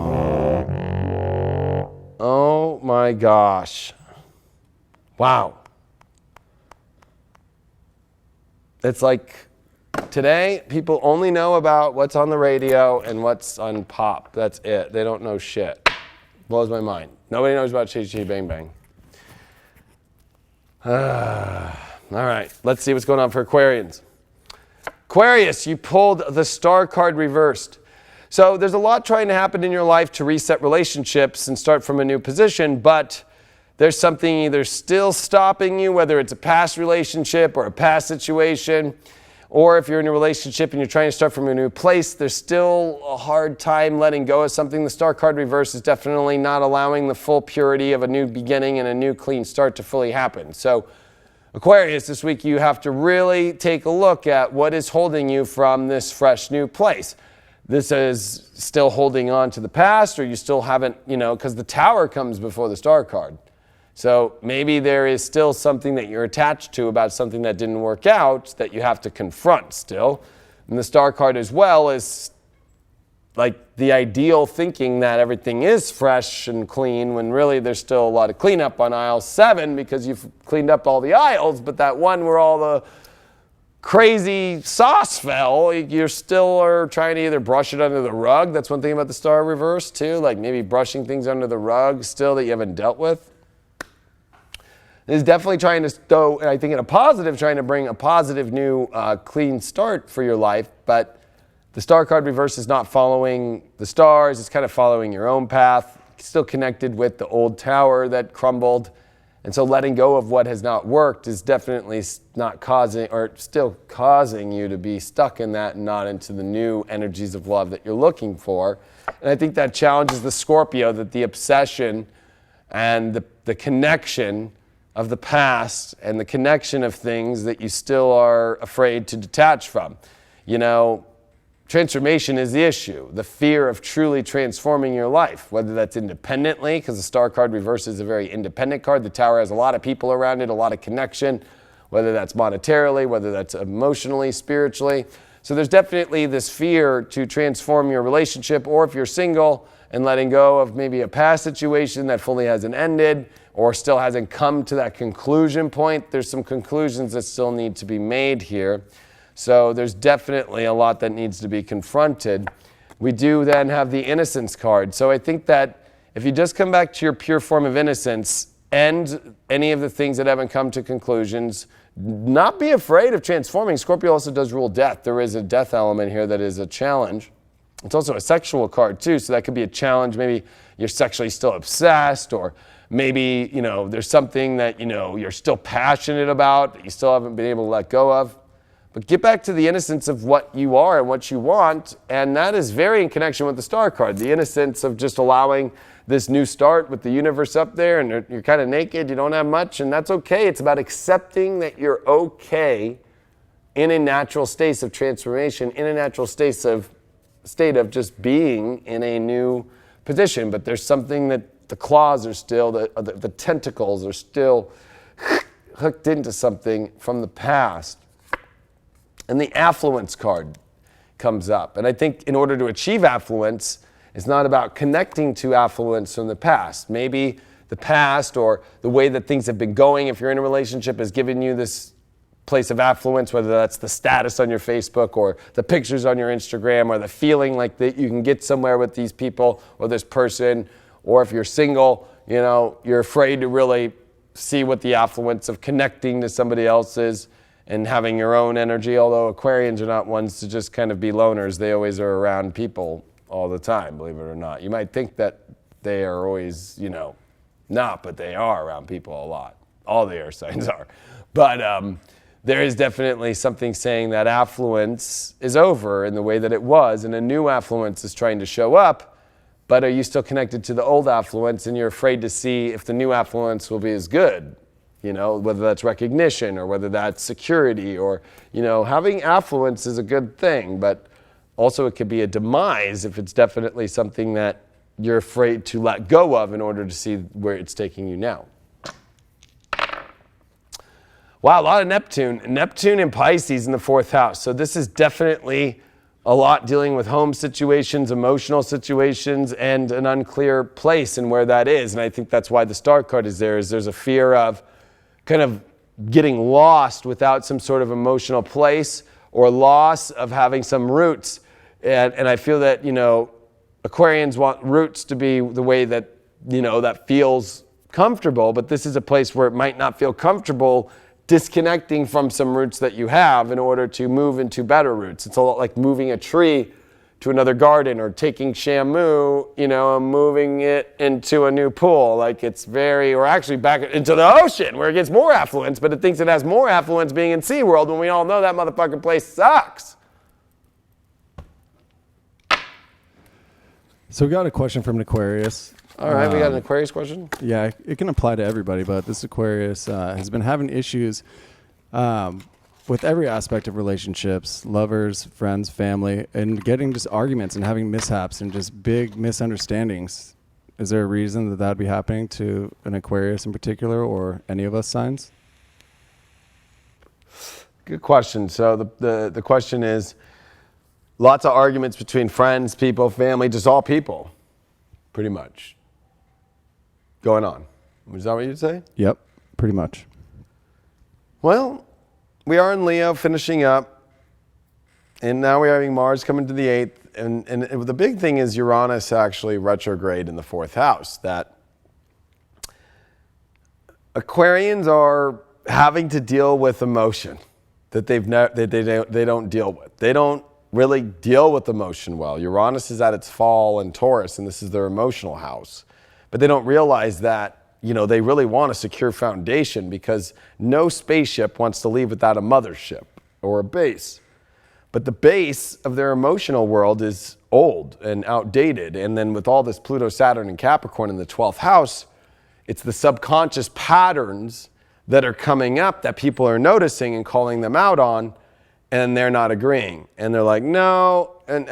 Oh my gosh. Wow. It's like Today, people only know about what's on the radio and what's on pop. That's it. They don't know shit. Blows my mind. Nobody knows about Chitty Chitty Bang Bang. All right, let's see what's going on for Aquarians. Aquarius, you pulled the Star card reversed. So there's a lot trying to happen in your life to reset relationships and start from a new position, but there's something either still stopping you, whether it's a past relationship or a past situation, or if you're in a relationship and you're trying to start from a new place, there's still a hard time letting go of something. The Star card reverse is definitely not allowing the full purity of a new beginning and a new clean start to fully happen. So Aquarius, this week you have to really take a look at what is holding you from this fresh new place. This is still holding on to the past, or you still haven't, because the Tower comes before the Star card. So maybe there is still something that you're attached to about something that didn't work out that you have to confront still. And the Star card as well is like the ideal thinking that everything is fresh and clean when really there's still a lot of cleanup on aisle 7 because you've cleaned up all the aisles, but that one where all the crazy sauce fell, you still are trying to either brush it under the rug. That's one thing about the Star reverse too, like maybe brushing things under the rug still that you haven't dealt with. Is definitely trying to, and I think in a positive, trying to bring a positive new clean start for your life, but the Star card reverse is not following the stars, it's kind of following your own path, still connected with the old Tower that crumbled, and so letting go of what has not worked is definitely not causing, or still causing you to be stuck in that and not into the new energies of love that you're looking for. And I think that challenges the Scorpio, that the obsession and the connection of the past and the connection of things that you still are afraid to detach from. Transformation is the issue. The fear of truly transforming your life, whether that's independently, because the Star card reverse is a very independent card. The Tower has a lot of people around it, a lot of connection, whether that's monetarily, whether that's emotionally, spiritually. So there's definitely this fear to transform your relationship, or if you're single and letting go of maybe a past situation that fully hasn't ended or still hasn't come to that conclusion point. There's some conclusions that still need to be made here. So there's definitely a lot that needs to be confronted. We do then have the Innocence card. So I think that if you just come back to your pure form of innocence, and any of the things that haven't come to conclusions, not be afraid of transforming. Scorpio also does rule death. There is a death element here that is a challenge. It's also a sexual card too, so that could be a challenge. Maybe you're sexually still obsessed, or maybe, there's something that, you're still passionate about that you still haven't been able to let go of. But get back to the innocence of what you are and what you want, and that is very in connection with the Star card. The innocence of just allowing this new start with the universe up there, and you're kind of naked, you don't have much, and that's okay. It's about accepting that you're okay in a natural state of transformation, in a natural state of just being in a new position. But there's something that the claws are still, the tentacles are still hooked into something from the past. And the affluence card comes up. And I think in order to achieve affluence, it's not about connecting to affluence from the past. Maybe the past or the way that things have been going, if you're in a relationship, has given you this place of affluence, whether that's the status on your Facebook or the pictures on your Instagram or the feeling like that you can get somewhere with these people or this person. Or if you're single, you're afraid to really see what the affluence of connecting to somebody else is and having your own energy. Although Aquarians are not ones to just kind of be loners. They always are around people all the time, believe it or not. You might think that they are always, not, but they are around people a lot. All the air signs are. But there is definitely something saying that affluence is over in the way that it was, and a new affluence is trying to show up. But are you still connected to the old affluence, and you're afraid to see if the new affluence will be as good? Whether that's recognition or whether that's security or, having affluence is a good thing, but also it could be a demise if it's definitely something that you're afraid to let go of in order to see where it's taking you now. Wow, a lot of Neptune. Neptune and Pisces in the 4th house. So this is definitely a lot dealing with home situations, emotional situations, and an unclear place and where that is. And I think that's why the Star card is there, is there's a fear of kind of getting lost without some sort of emotional place, or loss of having some roots. And I feel that, Aquarians want roots to be the way that, that feels comfortable, but this is a place where it might not feel comfortable disconnecting from some roots that you have in order to move into better roots. It's a lot like moving a tree to another garden, or taking Shamu, and moving it into a new pool. Like or actually back into the ocean where it gets more affluence, but it thinks it has more affluence being in SeaWorld when we all know that motherfucking place sucks. So we got a question from an Aquarius. All right, we got an Aquarius question? Yeah, it can apply to everybody, but this Aquarius has been having issues with every aspect of relationships, lovers, friends, family, and getting just arguments and having mishaps and just big misunderstandings. Is there a reason that would be happening to an Aquarius in particular, or any of us signs? Good question. So the question is, lots of arguments between friends, people, family, just all people, pretty much, going on. Is that what you'd say? Yep, pretty much. Well, we are in Leo finishing up, and now we're having Mars coming to the 8th, and the big thing is Uranus actually retrograde in the 4th house, that Aquarians are having to deal with emotion that they don't deal with. They don't really deal with emotion well. Uranus is at its fall in Taurus, and this is their emotional house. But they don't realize that, they really want a secure foundation, because no spaceship wants to leave without a mothership or a base. But the base of their emotional world is old and outdated. And then with all this Pluto, Saturn, and Capricorn in the 12th house, it's the subconscious patterns that are coming up that people are noticing and calling them out on, and they're not agreeing. And they're like, no. And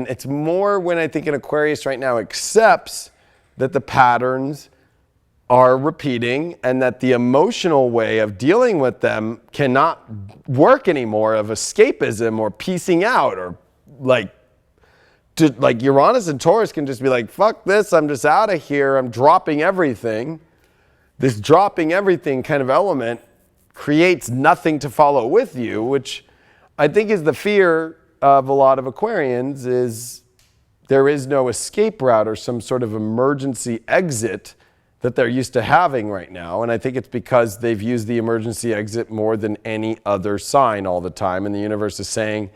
it's more when I think an Aquarius right now accepts that the patterns are repeating and that the emotional way of dealing with them cannot work anymore, of escapism or piecing out, or like Uranus and Taurus can just be like, fuck this, I'm just out of here, I'm dropping everything. This dropping everything kind of element creates nothing to follow with you, which I think is the fear of a lot of Aquarians, is there is no escape route or some sort of emergency exit that they're used to having right now. And I think it's because they've used the emergency exit more than any other sign all the time. And the universe is saying,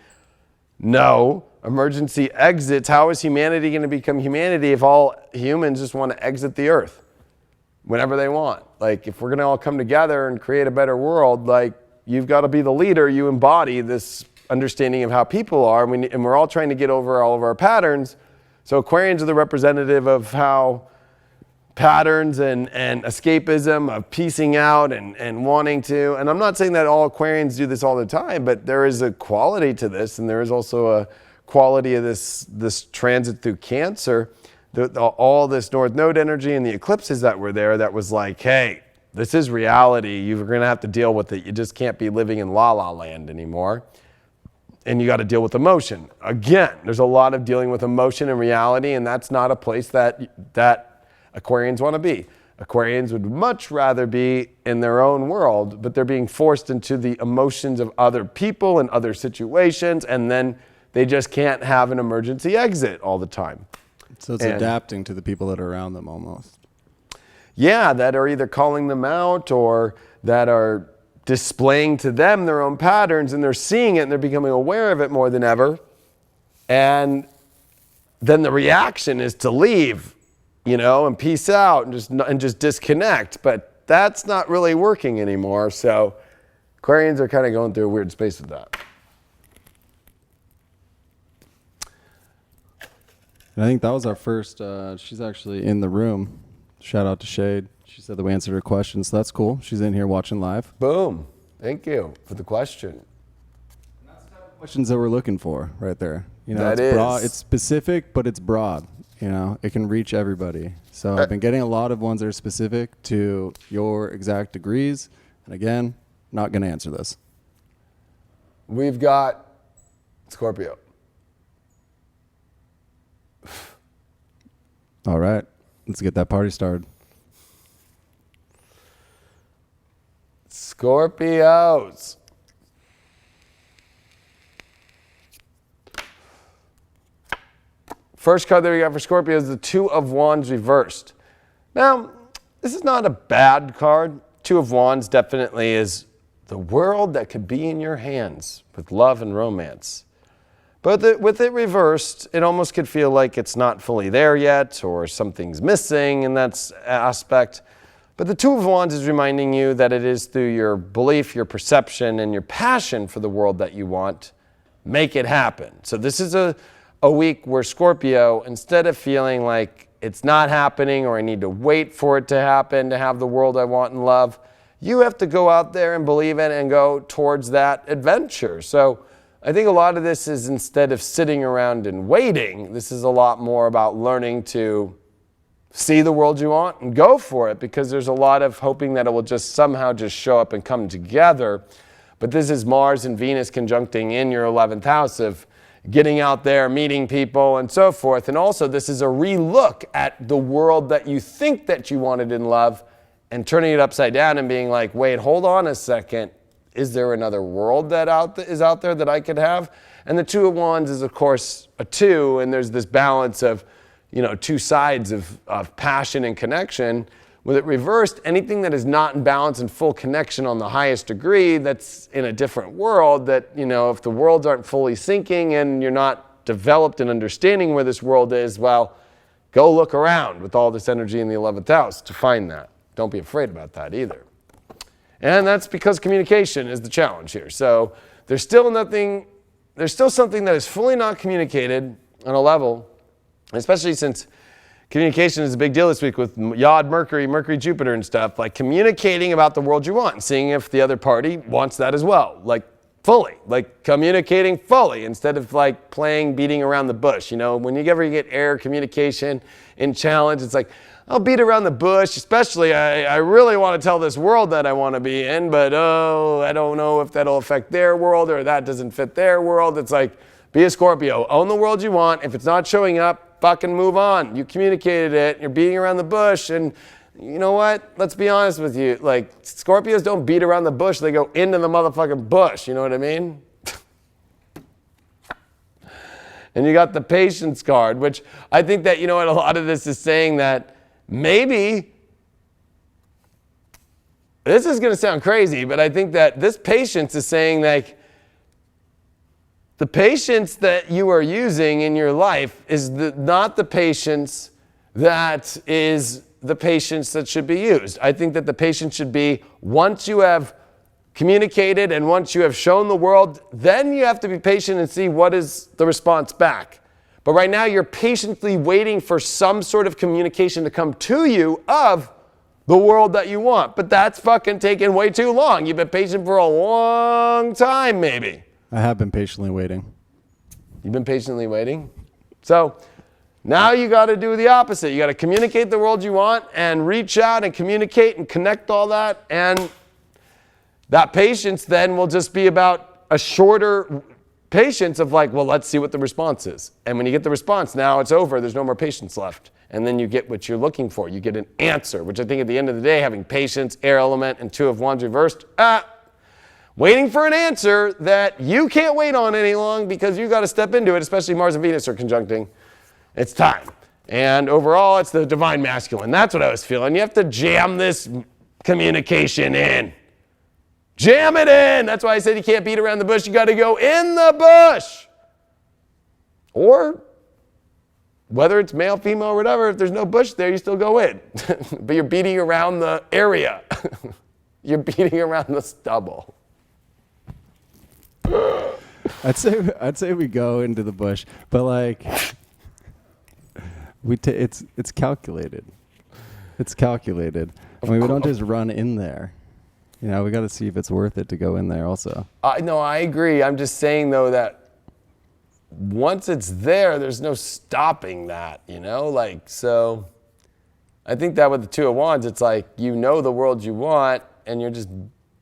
no, emergency exits. How is humanity going to become humanity if all humans just want to exit the earth whenever they want? Like, if we're going to all come together and create a better world, like, you've got to be the leader. You embody this understanding of how people are. And we're all trying to get over all of our patterns. So Aquarians are the representative of how patterns and escapism, of piecing out and wanting to. And I'm not saying that all Aquarians do this all the time, but there is a quality to this. And there is also a quality of this transit through Cancer. All this North Node energy and the eclipses that were there, that was like, hey, this is reality. You're going to have to deal with it. You just can't be living in la la land anymore. And you got to deal with emotion. Again, there's a lot of dealing with emotion and reality, and that's not a place that Aquarians want to be. Aquarians would much rather be in their own world, but they're being forced into the emotions of other people and other situations, and then they just can't have an emergency exit all the time. So it's adapting to the people that are around them almost. Yeah, that are either calling them out or that are displaying to them their own patterns, and they're seeing it and they're becoming aware of it more than ever. And then the reaction is to leave, and peace out and just disconnect. But that's not really working anymore. So Aquarians are kind of going through a weird space with that. And I think that was our first, she's actually in the room. Shout out to Shade. She said that we answered her question, so that's cool. She's in here watching live. Boom. Thank you for the question. And that's the type of questions that we're looking for right there. That it's is. broad, it's specific, but it's broad. It can reach everybody. So I've been getting a lot of ones that are specific to your exact degrees. And again, not going to answer this. We've got Scorpio. All right. Let's get that party started. Scorpios. First card that we got for Scorpio is the Two of Wands reversed. Now, this is not a bad card. Two of Wands definitely is the world that could be in your hands with love and romance. But with it reversed, it almost could feel like it's not fully there yet or something's missing in that aspect. But the Two of Wands is reminding you that it is through your belief, your perception, and your passion for the world that you want, make it happen. So this is a week where Scorpio, instead of feeling like it's not happening or I need to wait for it to happen to have the world I want and love, you have to go out there and believe in and go towards that adventure. So I think a lot of this is, instead of sitting around and waiting, this is a lot more about learning to see the world you want and go for it, because there's a lot of hoping that it will just somehow just show up and come together. But this is Mars and Venus conjuncting in your 11th house of getting out there, meeting people, and so forth. And also, this is a re-look at the world that you think that you wanted in love and turning it upside down and being like, wait, hold on a second. Is there another world that is out there that I could have? And the Two of Wands is, of course, a two, and there's this balance of, two sides of passion and connection. With it reversed, anything that is not in balance and full connection on the highest degree, that's in a different world, that, if the worlds aren't fully syncing and you're not developed in understanding where this world is, well, go look around with all this energy in the 11th house to find that. Don't be afraid about that either. And that's because communication is the challenge here. So there's still something that is fully not communicated on a level, especially since communication is a big deal this week with Yod, Mercury, Jupiter and stuff, like communicating about the world you want and seeing if the other party wants that as well, like fully, like communicating fully instead of like beating around the bush. Whenever you get air communication in challenge, it's like, I'll beat around the bush, especially I really want to tell this world that I want to be in, but I don't know if that'll affect their world or that doesn't fit their world. It's like, be a Scorpio, own the world you want. If it's not showing up, fucking move on. You communicated it, you're beating around the bush, and you know what? Let's be honest with you. Like, Scorpios don't beat around the bush, they go into the motherfucking bush, you know what I mean? And you got the patience card, which I think that, a lot of this is saying that maybe, this is going to sound crazy, but I think that this patience is saying like, the patience that you are using in your life is not the patience that is the patience that should be used. I think that the patience should be, once you have communicated and once you have shown the world, then you have to be patient and see what is the response back. But right now you're patiently waiting for some sort of communication to come to you of the world that you want. But that's fucking taking way too long. You've been patient for a long time, maybe. I have been patiently waiting. You've been patiently waiting? So now you got to do the opposite. You got to communicate the world you want and reach out and communicate and connect all that. And that patience then will just be about a shorter patience of like, well, let's see what the response is. And when you get the response, now it's over. There's no more patience left. And then you get what you're looking for. You get an answer, which I think at the end of the day, having patience, air element, and Two of Wands reversed, waiting for an answer that you can't wait on any long because you got to step into it, especially Mars and Venus are conjuncting. It's time. And overall, it's the divine masculine. That's what I was feeling. You have to jam this communication in. Jam it in. That's why I said you can't beat around the bush. You got to go in the bush. Or whether it's male, female, or whatever, if there's no bush there, you still go in. But you're beating around the area. You're beating around the stubble. I'd say we go into the bush, but like it's calculated. It's calculated. I mean, we don't just run in there. We got to see if it's worth it to go in there also. No, I agree. I'm just saying though that once it's there, there's no stopping that, so I think that with the Two of Wands, it's like, the world you want and you're just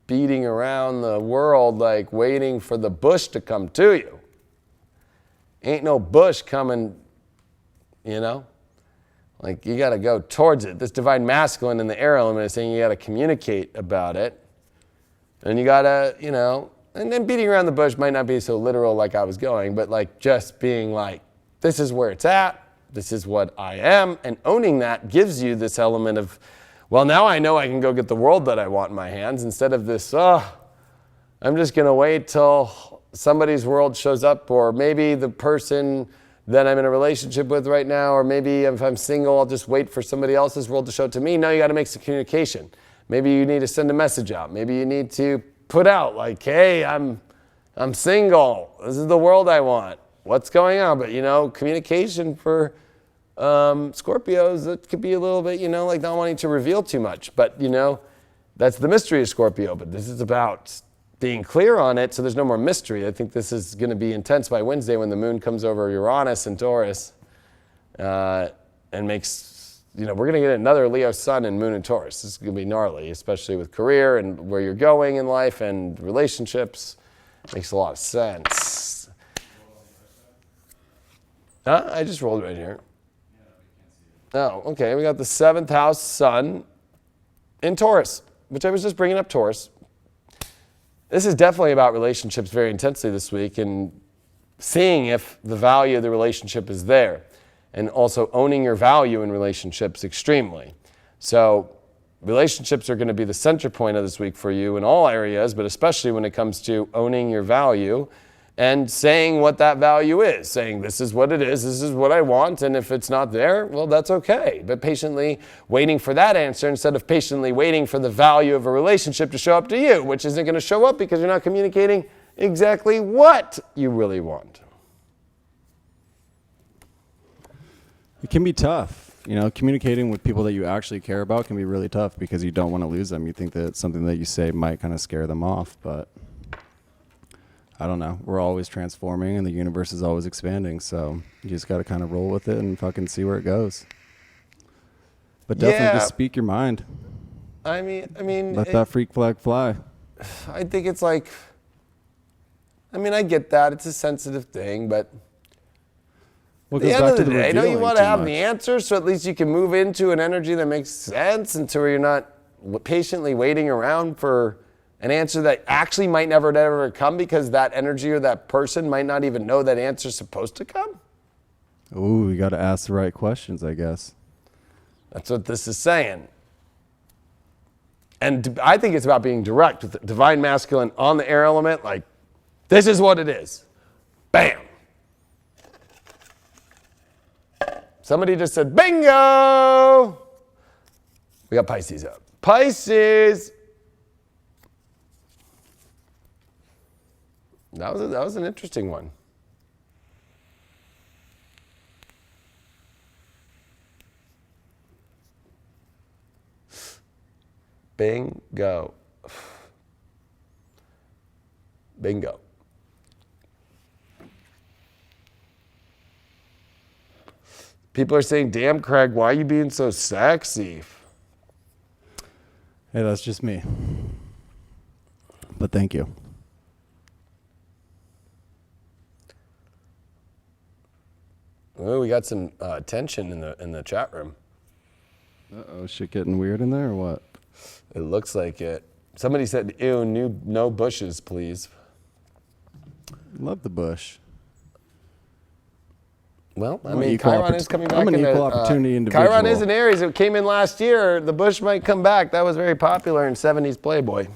beating around the world, like waiting for the bush to come to you. Ain't no bush coming, like you got to go towards it. This divine masculine in the air element is saying you got to communicate about it. And you got to, and then beating around the bush might not be so literal like I was going, but like just being like, this is where it's at. This is what I am. And owning that gives you this element of, well, now I know I can go get the world that I want in my hands instead of this, I'm just going to wait till somebody's world shows up, or maybe the person that I'm in a relationship with right now, or maybe if I'm single, I'll just wait for somebody else's world to show to me. No, you got to make some communication. Maybe you need to send a message out. Maybe you need to put out like, hey, I'm single. This is the world I want. What's going on? But, communication for Scorpios, it could be a little bit, like not wanting to reveal too much. But, that's the mystery of Scorpio. But this is about being clear on it so there's no more mystery. I think this is going to be intense by Wednesday when the moon comes over Uranus and Taurus and makes, we're going to get another Leo sun and moon in Taurus. This is going to be gnarly, especially with career and where you're going in life and relationships. Makes a lot of sense. I just rolled right here. Oh, okay. We got the 7th house sun in Taurus, which I was just bringing up Taurus. This is definitely about relationships very intensely this week and seeing if the value of the relationship is there and also owning your value in relationships extremely. So relationships are going to be the center point of this week for you in all areas, but especially when it comes to owning your value and saying what that value is, saying this is what it is, this is what I want, and if it's not there, well, that's okay. But patiently waiting for that answer instead of patiently waiting for the value of a relationship to show up to you, which isn't going to show up because you're not communicating exactly what you really want. It can be tough. Communicating with people that you actually care about can be really tough because you don't want to lose them. You think that something that you say might kind of scare them off, but I don't know. We're always transforming and the universe is always expanding. So you just got to kind of roll with it and fucking see where it goes. But definitely just speak your mind. I mean, let that freak flag fly. I think it's like, I get that. It's a sensitive thing, but at the end of the day, don't you want to have the answer so at least you can move into an energy that makes sense and to where you're not patiently waiting around for an answer that actually might never come because that energy or that person might not even know that answer is supposed to come? Ooh, you got to ask the right questions, I guess. That's what this is saying. And I think it's about being direct with the divine masculine on the air element, like, this is what it is. Bam. Somebody just said, bingo! We got Pisces up. Pisces! That was an interesting one. Bingo. Bingo. People are saying, damn, Craig, why are you being so sexy? Hey, that's just me. But thank you. Oh, we got some tension in the chat room. Uh-oh, shit getting weird in there or what? It looks like it. Somebody said, ew, no bushes, please. Love the bush. Well, Chiron is coming back. I'm an equal opportunity individual. Chiron is an Aries. It came in last year. The bush might come back. That was very popular in 70s Playboy.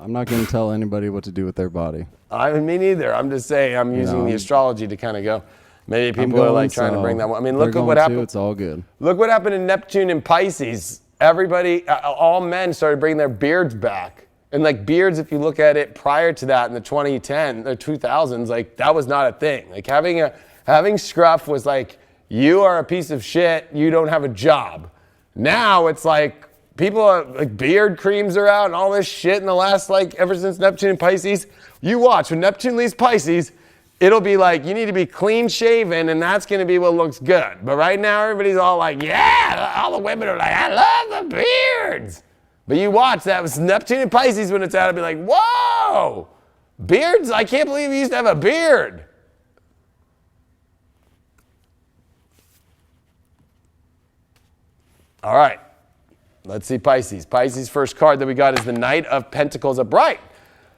I'm not going to tell anybody what to do with their body. Me neither. I'm just saying I'm using the astrology to kind of go. Maybe people are like trying to bring that one. Look at what happened. It's all good. Look what happened in Neptune and Pisces. Everybody, all men started bringing their beards back. And like beards, if you look at it prior to that in the 2010 or 2000s, like that was not a thing. Like having scruff was like, you are a piece of shit. You don't have a job. Now it's like people are like beard creams are out and all this shit in the last ever since Neptune and Pisces. You watch when Neptune leaves Pisces, it'll be like you need to be clean shaven and that's going to be what looks good. But right now everybody's all like, yeah, all the women are like, I love the beards. But you watch, that was Neptune and Pisces when it's out, I'd be like, whoa, beards? I can't believe you used to have a beard. All right, let's see Pisces. Pisces' first card that we got is the Knight of Pentacles upright.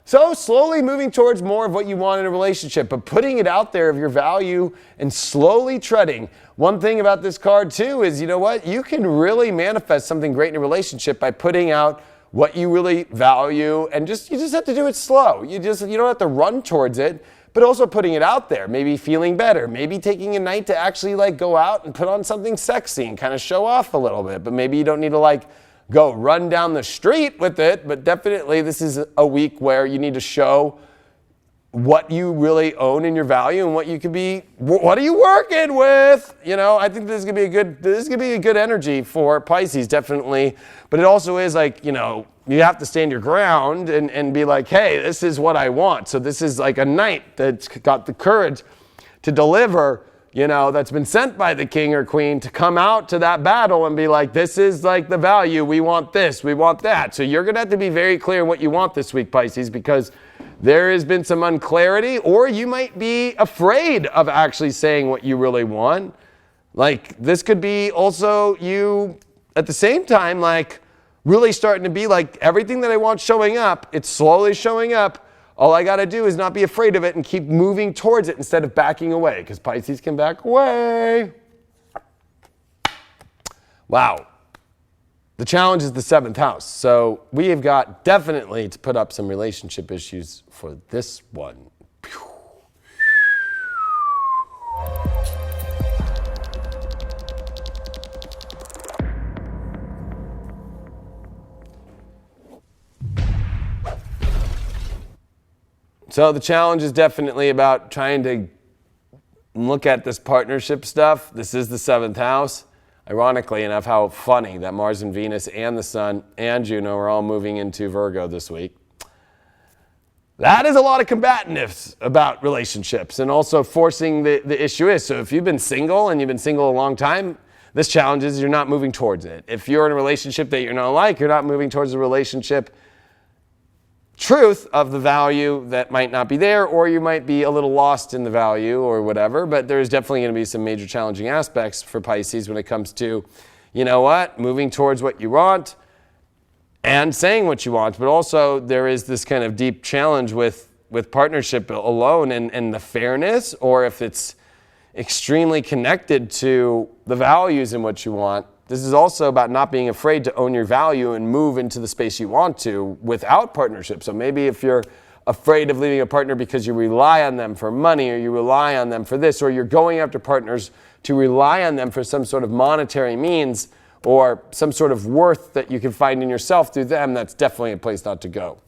So slowly moving towards more of what you want in a relationship, but putting it out there of your value and slowly treading. One thing about this card too is, you know what? You can really manifest something great in a relationship by putting out what you really value, and you just have to do it slow. You don't have to run towards it, but also putting it out there, maybe feeling better, maybe taking a night to actually like go out and put on something sexy and kind of show off a little bit, but maybe you don't need to like go run down the street with it, but definitely this is a week where you need to show what you really own in your value and what you could be, what are you working with? You know, I think this is gonna be a good energy for Pisces, definitely. But it also is like, you know, you have to stand your ground and be like, hey, this is what I want. So this is like a knight that's got the courage to deliver, you know, that's been sent by the king or queen to come out to that battle and be like, this is like the value, we want this, we want that. So you're gonna have to be very clear what you want this week, Pisces, because there has been some unclarity, or you might be afraid of actually saying what you really want. Like this could be also you at the same time, like really starting to be like, everything that I want showing up, it's slowly showing up. All I got to do is not be afraid of it and keep moving towards it instead of backing away, because Pisces can back away. Wow. The challenge is the 7th house. So we have got definitely to put up some relationship issues for this one. So the challenge is definitely about trying to look at this partnership stuff. This is the 7th house. Ironically enough, how funny that Mars and Venus and the Sun and Juno are all moving into Virgo this week. That is a lot of combativeness about relationships, and also forcing the issue is. So if you've been single and you've been single a long time, this challenge is you're not moving towards it. If you're in a relationship that you're not like, you're not moving towards the relationship truth of the value that might not be there, or you might be a little lost in the value or whatever, but there's definitely going to be some major challenging aspects for Pisces when it comes to, you know what, moving towards what you want and saying what you want. But also there is this kind of deep challenge with partnership alone and the fairness, or if it's extremely connected to the values and what you want. This is also about not being afraid to own your value and move into the space you want to without partnership. So maybe if you're afraid of leaving a partner because you rely on them for money, or you rely on them for this, or you're going after partners to rely on them for some sort of monetary means or some sort of worth that you can find in yourself through them, that's definitely a place not to go.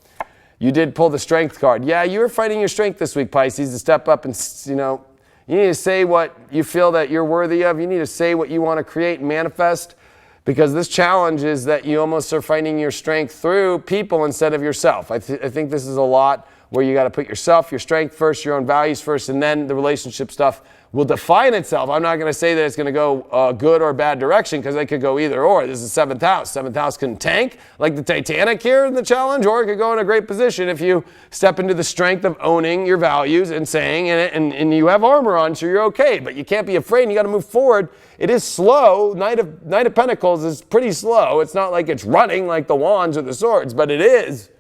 You did pull the strength card. Yeah, you were fighting your strength this week, Pisces, to step up and, you know, you need to say what you feel that you're worthy of. You need to say what you want to create and manifest, because this challenge is that you almost are finding your strength through people instead of yourself. I think this is a lot where you got to put yourself, your strength first, your own values first, and then the relationship stuff will define itself. I'm not going to say that it's going to go a good or bad direction, because it could go either or. This is 7th house. 7th house can tank like the Titanic here in the challenge, or it could go in a great position if you step into the strength of owning your values and saying it, and you have armor on, so you're okay. But you can't be afraid, and you got to move forward. It is slow. Knight of Pentacles is pretty slow. It's not like it's running like the wands or the swords, but it is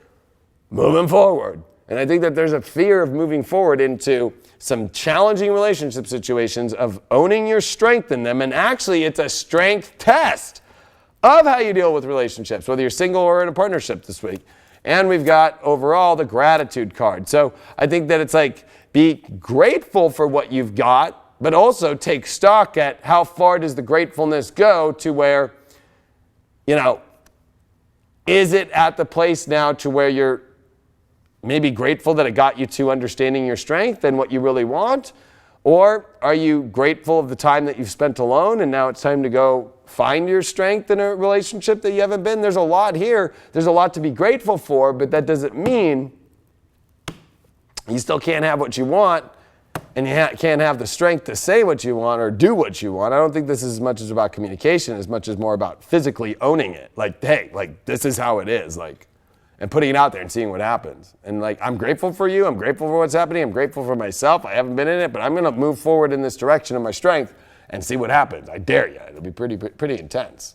moving forward. And I think that there's a fear of moving forward into some challenging relationship situations, of owning your strength in them. And actually, it's a strength test of how you deal with relationships, whether you're single or in a partnership this week. And we've got overall the gratitude card. So I think that it's like, be grateful for what you've got, but also take stock at how far does the gratefulness go to where, you know, is it at the place now to where you're maybe grateful that it got you to understanding your strength and what you really want? Or are you grateful of the time that you've spent alone and now it's time to go find your strength in a relationship that you haven't been? There's a lot here. There's a lot to be grateful for, but that doesn't mean you still can't have what you want, and you can't have the strength to say what you want or do what you want. I don't think this is as much as about communication as much as more about physically owning it. Like, hey, like this is how it is. Like, and putting it out there and seeing what happens. And like, I'm grateful for you. I'm grateful for what's happening. I'm grateful for myself. I haven't been in it, but I'm going to move forward in this direction of my strength and see what happens. I dare you. It'll be pretty intense.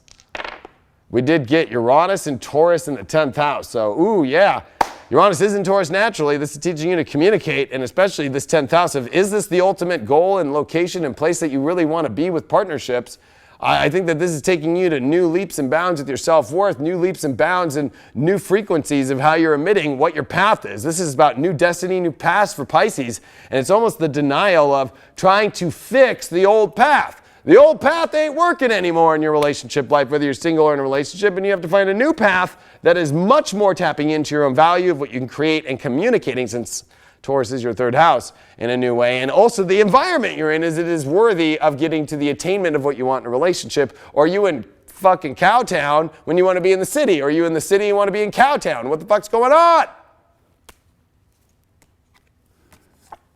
We did get Uranus and Taurus in the 10th house. So, ooh, yeah. Uranus is in Taurus naturally. This is teaching you to communicate, and especially this 10th house of, is this the ultimate goal and location and place that you really want to be with partnerships? I think that this is taking you to new leaps and bounds with your self-worth, new leaps and bounds and new frequencies of how you're emitting what your path is. This is about new destiny, new paths for Pisces, and it's almost the denial of trying to fix the old path. The old path ain't working anymore in your relationship life, whether you're single or in a relationship, and you have to find a new path that is much more tapping into your own value of what you can create and communicating, since Taurus is your 3rd house, in a new way. And also the environment you're in is it is worthy of getting to the attainment of what you want in a relationship. Or are you in fucking Cowtown when you want to be in the city? Or are you in the city and you want to be in Cowtown? What the fuck's going on?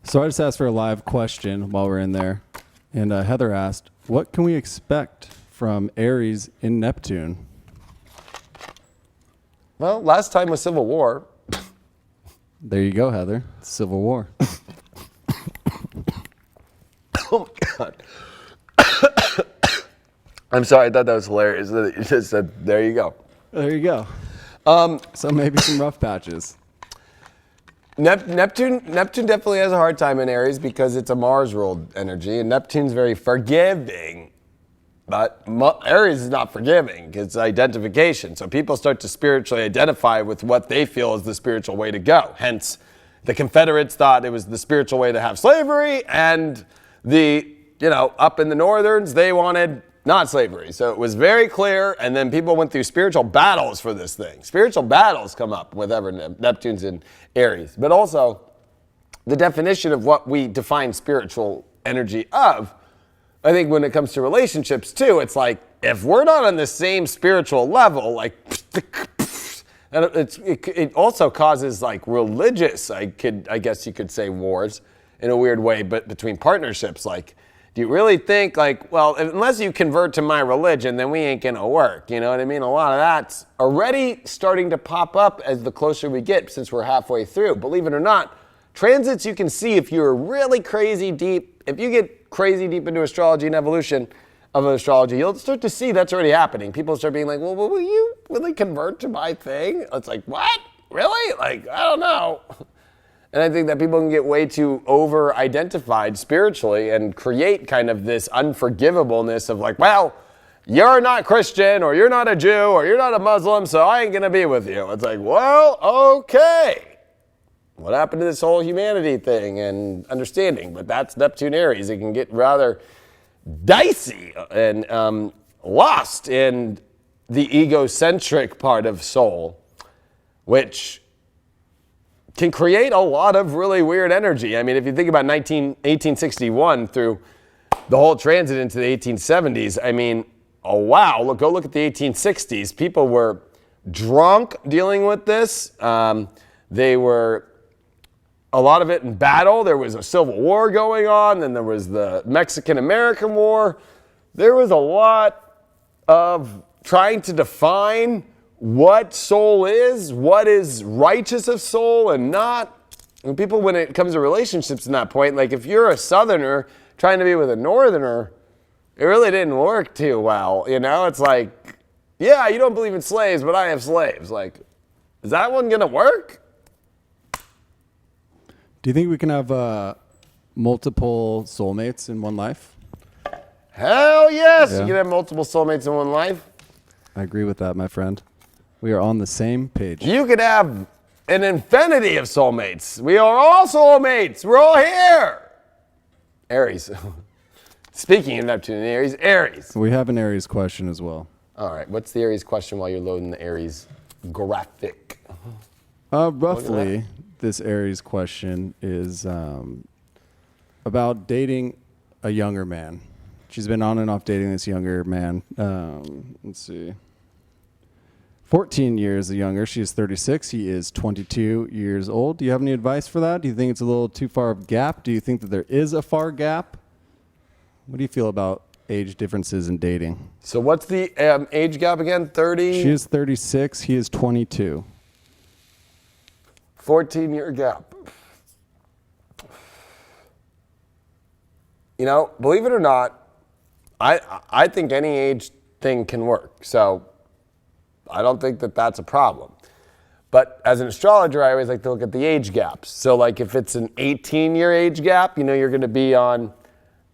So I just asked for a live question while we're in there. And Heather asked, what can we expect from Aries in Neptune? Well, last time was Civil War. There you go, Heather. Civil War. Oh my God. I'm sorry, I thought that was hilarious. You just said, there you go. There you go. So maybe some rough patches. Neptune definitely has a hard time in Aries because it's a Mars-ruled energy, and Neptune's very forgiving. But Aries is not forgiving. It's identification. So people start to spiritually identify with what they feel is the spiritual way to go. Hence, the Confederates thought it was the spiritual way to have slavery, and up in the Northerns, they wanted not slavery. So it was very clear, and then people went through spiritual battles for this thing. Spiritual battles come up whenever Neptune's in Aries. But also, the definition of what we define spiritual energy of, I think when it comes to relationships too, it's like, if we're not on the same spiritual level, like, it also causes like religious, I guess you could say, wars in a weird way, but between partnerships. Like, do you really think like, well, unless you convert to my religion, then we ain't gonna work, you know what I mean? A lot of that's already starting to pop up as the closer we get, since we're halfway through. Believe it or not, transits you can see if you're really crazy deep. If you get crazy deep into astrology and evolution of astrology, you'll start to see that's already happening. People start being like, well, will you really convert to my thing? It's like, what? Really? Like, I don't know. And I think that people can get way too over-identified spiritually and create kind of this unforgivableness of like, well, you're not Christian, or you're not a Jew, or you're not a Muslim, so I ain't gonna be with you. It's like, well, okay. What happened to this whole humanity thing and understanding? But that's Neptune Aries. It can get rather dicey and lost in the egocentric part of soul, which can create a lot of really weird energy. I mean, if you think about 1861 through the whole transit into the 1870s, I mean, oh wow, go look at the 1860s. People were drunk dealing with this. They were, a lot of it in battle. There was a civil war going on, then there was the Mexican-American War. There was a lot of trying to define what soul is, what is righteous of soul and not. And people, when it comes to relationships in that point, like if you're a Southerner trying to be with a Northerner, it really didn't work too well. You know, it's like, yeah, you don't believe in slaves, but I have slaves. Like, is that one gonna work? Do you think we can have multiple soulmates in one life? Hell yes, Yeah. you can have multiple soulmates in one life. I agree with that, my friend. We are on the same page. You could have an infinity of soulmates. We are all soulmates. We're all here. Aries. Speaking of Neptune and Aries, Aries. We have an Aries question as well. All right, what's the Aries question while you're loading the Aries graphic? Roughly, this Aries question is about dating a younger man. She's been on and off dating this younger man. Let's see. 14 years younger. She is 36. He is 22 years old. Do you have any advice for that? Do you think it's a little too far of a gap? Do you think that there is a far gap? What do you feel about age differences in dating? So what's the age gap again? 30? She is 36. He is 22. 14-year gap. You know, believe it or not, I think any age thing can work. So I don't think that that's a problem. But as an astrologer, I always like to look at the age gaps. So like if it's an 18-year age gap, you're going to be on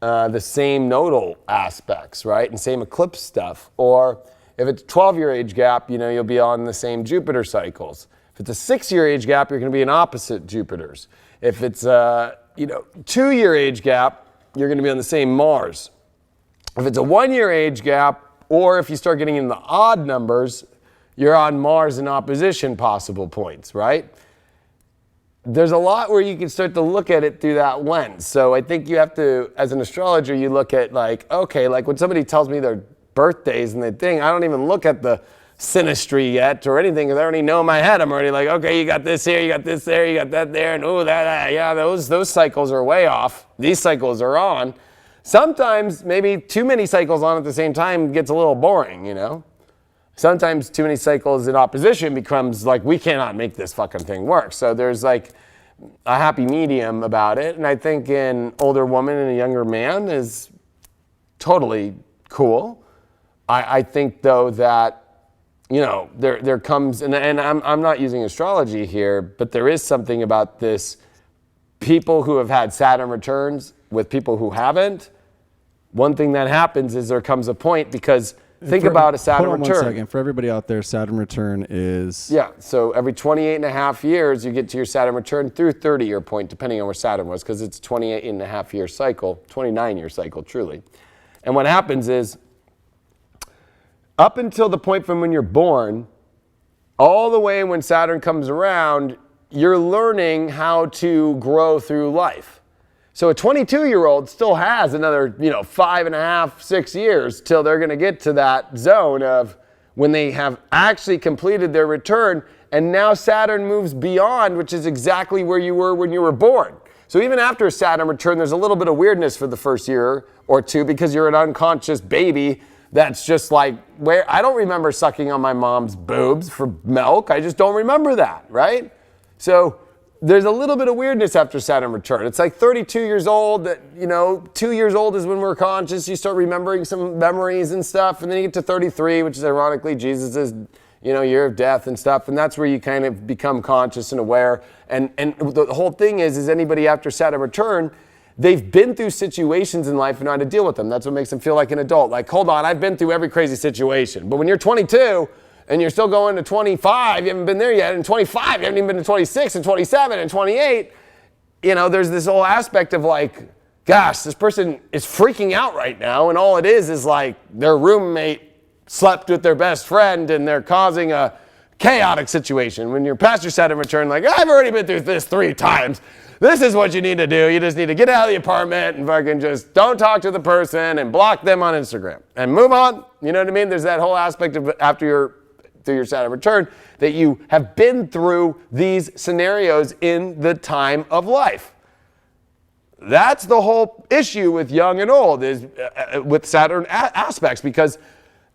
the same nodal aspects, right? And same eclipse stuff. Or if it's a 12-year age gap, you'll be on the same Jupiter cycles. If it's a 6-year age gap, you're going to be in opposite Jupiters. If it's a 2-year age gap, you're going to be on the same Mars. If it's a 1-year age gap, or if you start getting in the odd numbers, you're on Mars in opposition possible points, right? There's a lot where you can start to look at it through that lens. So I think you have to, as an astrologer, you look at like, okay, like when somebody tells me their birthdays and the thing, I don't even look at the synastry yet or anything, because I already know in my head. I'm already like, okay, you got this here, you got this there, you got that there, and those cycles are way off. These cycles are on. Sometimes maybe too many cycles on at the same time gets a little boring, Sometimes too many cycles in opposition becomes like, we cannot make this fucking thing work. So there's like a happy medium about it. And I think an older woman and a younger man is totally cool. I think though that, there comes, and I'm not using astrology here, but there is something about this. People who have had Saturn returns with people who haven't, one thing that happens is there comes a point, because think about a Saturn return. Hold on 1 second. For everybody out there, Saturn return is... Yeah, so every 28 and a half years, you get to your Saturn return through 30-year point, depending on where Saturn was, because it's a 28 and a half year cycle, 29-year cycle, truly. And what happens is, up until the point from when you're born, all the way when Saturn comes around, you're learning how to grow through life. So a 22-year-old still has another, 5.5, 6 years till they're going to get to that zone of when they have actually completed their return, and now Saturn moves beyond, which is exactly where you were when you were born. So even after a Saturn return, there's a little bit of weirdness for the first year or two, because you're an unconscious baby that's just like, where I don't remember sucking on my mom's boobs for milk. I just don't remember that, right? So there's a little bit of weirdness after Saturn return. It's like 32 years old, that, 2 years old is when we're conscious. You start remembering some memories and stuff. And then you get to 33, which is ironically Jesus' year of death and stuff. And that's where you kind of become conscious and aware. And the whole thing is anybody after Saturn return, they've been through situations in life and know how to deal with them. That's what makes them feel like an adult. Like, hold on, I've been through every crazy situation. But when you're 22, and you're still going to 25, you haven't been there yet, and 25, you haven't even been to 26, and 27, and 28, there's this whole aspect of like, gosh, this person is freaking out right now, and all it is like their roommate slept with their best friend, and they're causing a chaotic situation. When you're past your Saturn return, like, I've already been through this 3 times. This is what you need to do. You just need to get out of the apartment and fucking just don't talk to the person and block them on Instagram and move on. You know what I mean? There's that whole aspect of through your Saturn return, that you have been through these scenarios in the time of life. That's the whole issue with young and old, is with Saturn aspects, because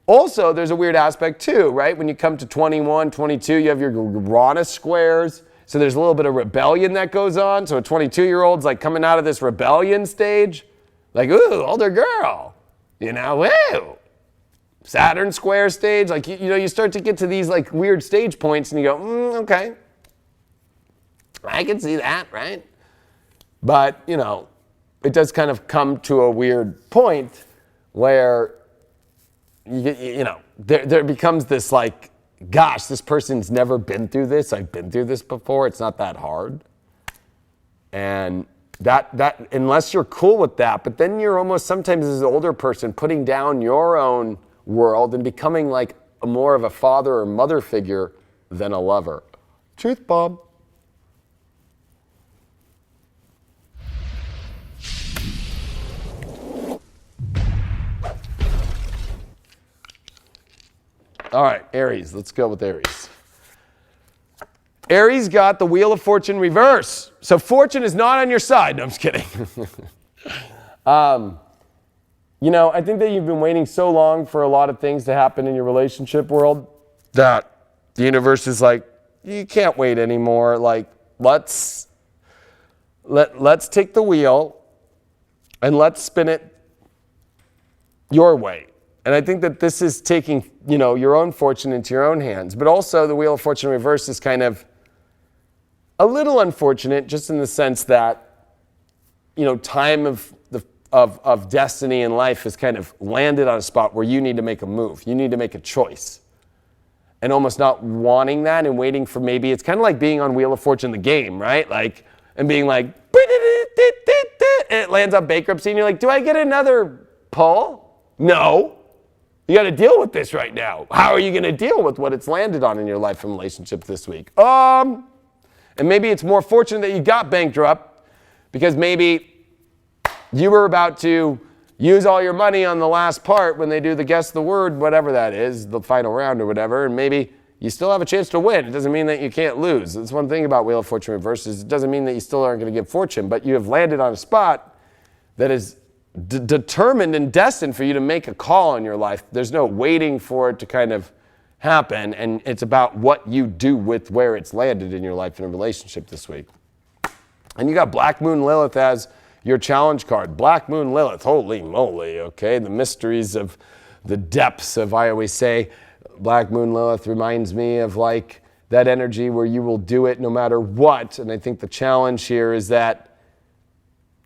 also there's a weird aspect too, right? When you come to 21, 22, you have your Uranus squares. So there's a little bit of rebellion that goes on. So a 22-year-old's like coming out of this rebellion stage, like, ooh, older girl, woo. Saturn square stage, like, you start to get to these like weird stage points and you go, okay, I can see that, right? But, it does kind of come to a weird point where, there becomes this like, gosh, this person's never been through this. I've been through this before. It's not that hard. And that unless you're cool with that, but then you're almost sometimes as an older person putting down your own world and becoming like more of a father or mother figure than a lover. Truth, Bob. All right, Aries. Let's go with Aries. Aries got the Wheel of Fortune reverse. So fortune is not on your side. No, I'm just kidding. I think that you've been waiting so long for a lot of things to happen in your relationship world that the universe is like, you can't wait anymore. Like, let's take the wheel and let's spin it your way. And I think that this is taking, your own fortune into your own hands. But also the Wheel of Fortune reverse is kind of a little unfortunate, just in the sense that, time of destiny in life has kind of landed on a spot where you need to make a move. You need to make a choice. And almost not wanting that and waiting for maybe, it's kind of like being on Wheel of Fortune, the game, right? And being like, it lands on bankruptcy, and you're like, do I get another pull? No. You got to deal with this right now. How are you going to deal with what it's landed on in your life and relationships this week? And maybe it's more fortunate that you got bankrupt, because maybe you were about to use all your money on the last part when they do the guess the word, whatever that is, the final round or whatever, and maybe you still have a chance to win. It doesn't mean that you can't lose. That's one thing about Wheel of Fortune reverse, is it doesn't mean that you still aren't going to get fortune, but you have landed on a spot that is determined and destined for you to make a call in your life. There's no waiting for it to kind of happen, and it's about what you do with where it's landed in your life in a relationship this week. And you got Black Moon Lilith as your challenge card. Black Moon Lilith, holy moly, okay? The mysteries of the depths of, I always say, Black Moon Lilith reminds me of like that energy where you will do it no matter what. And I think the challenge here is that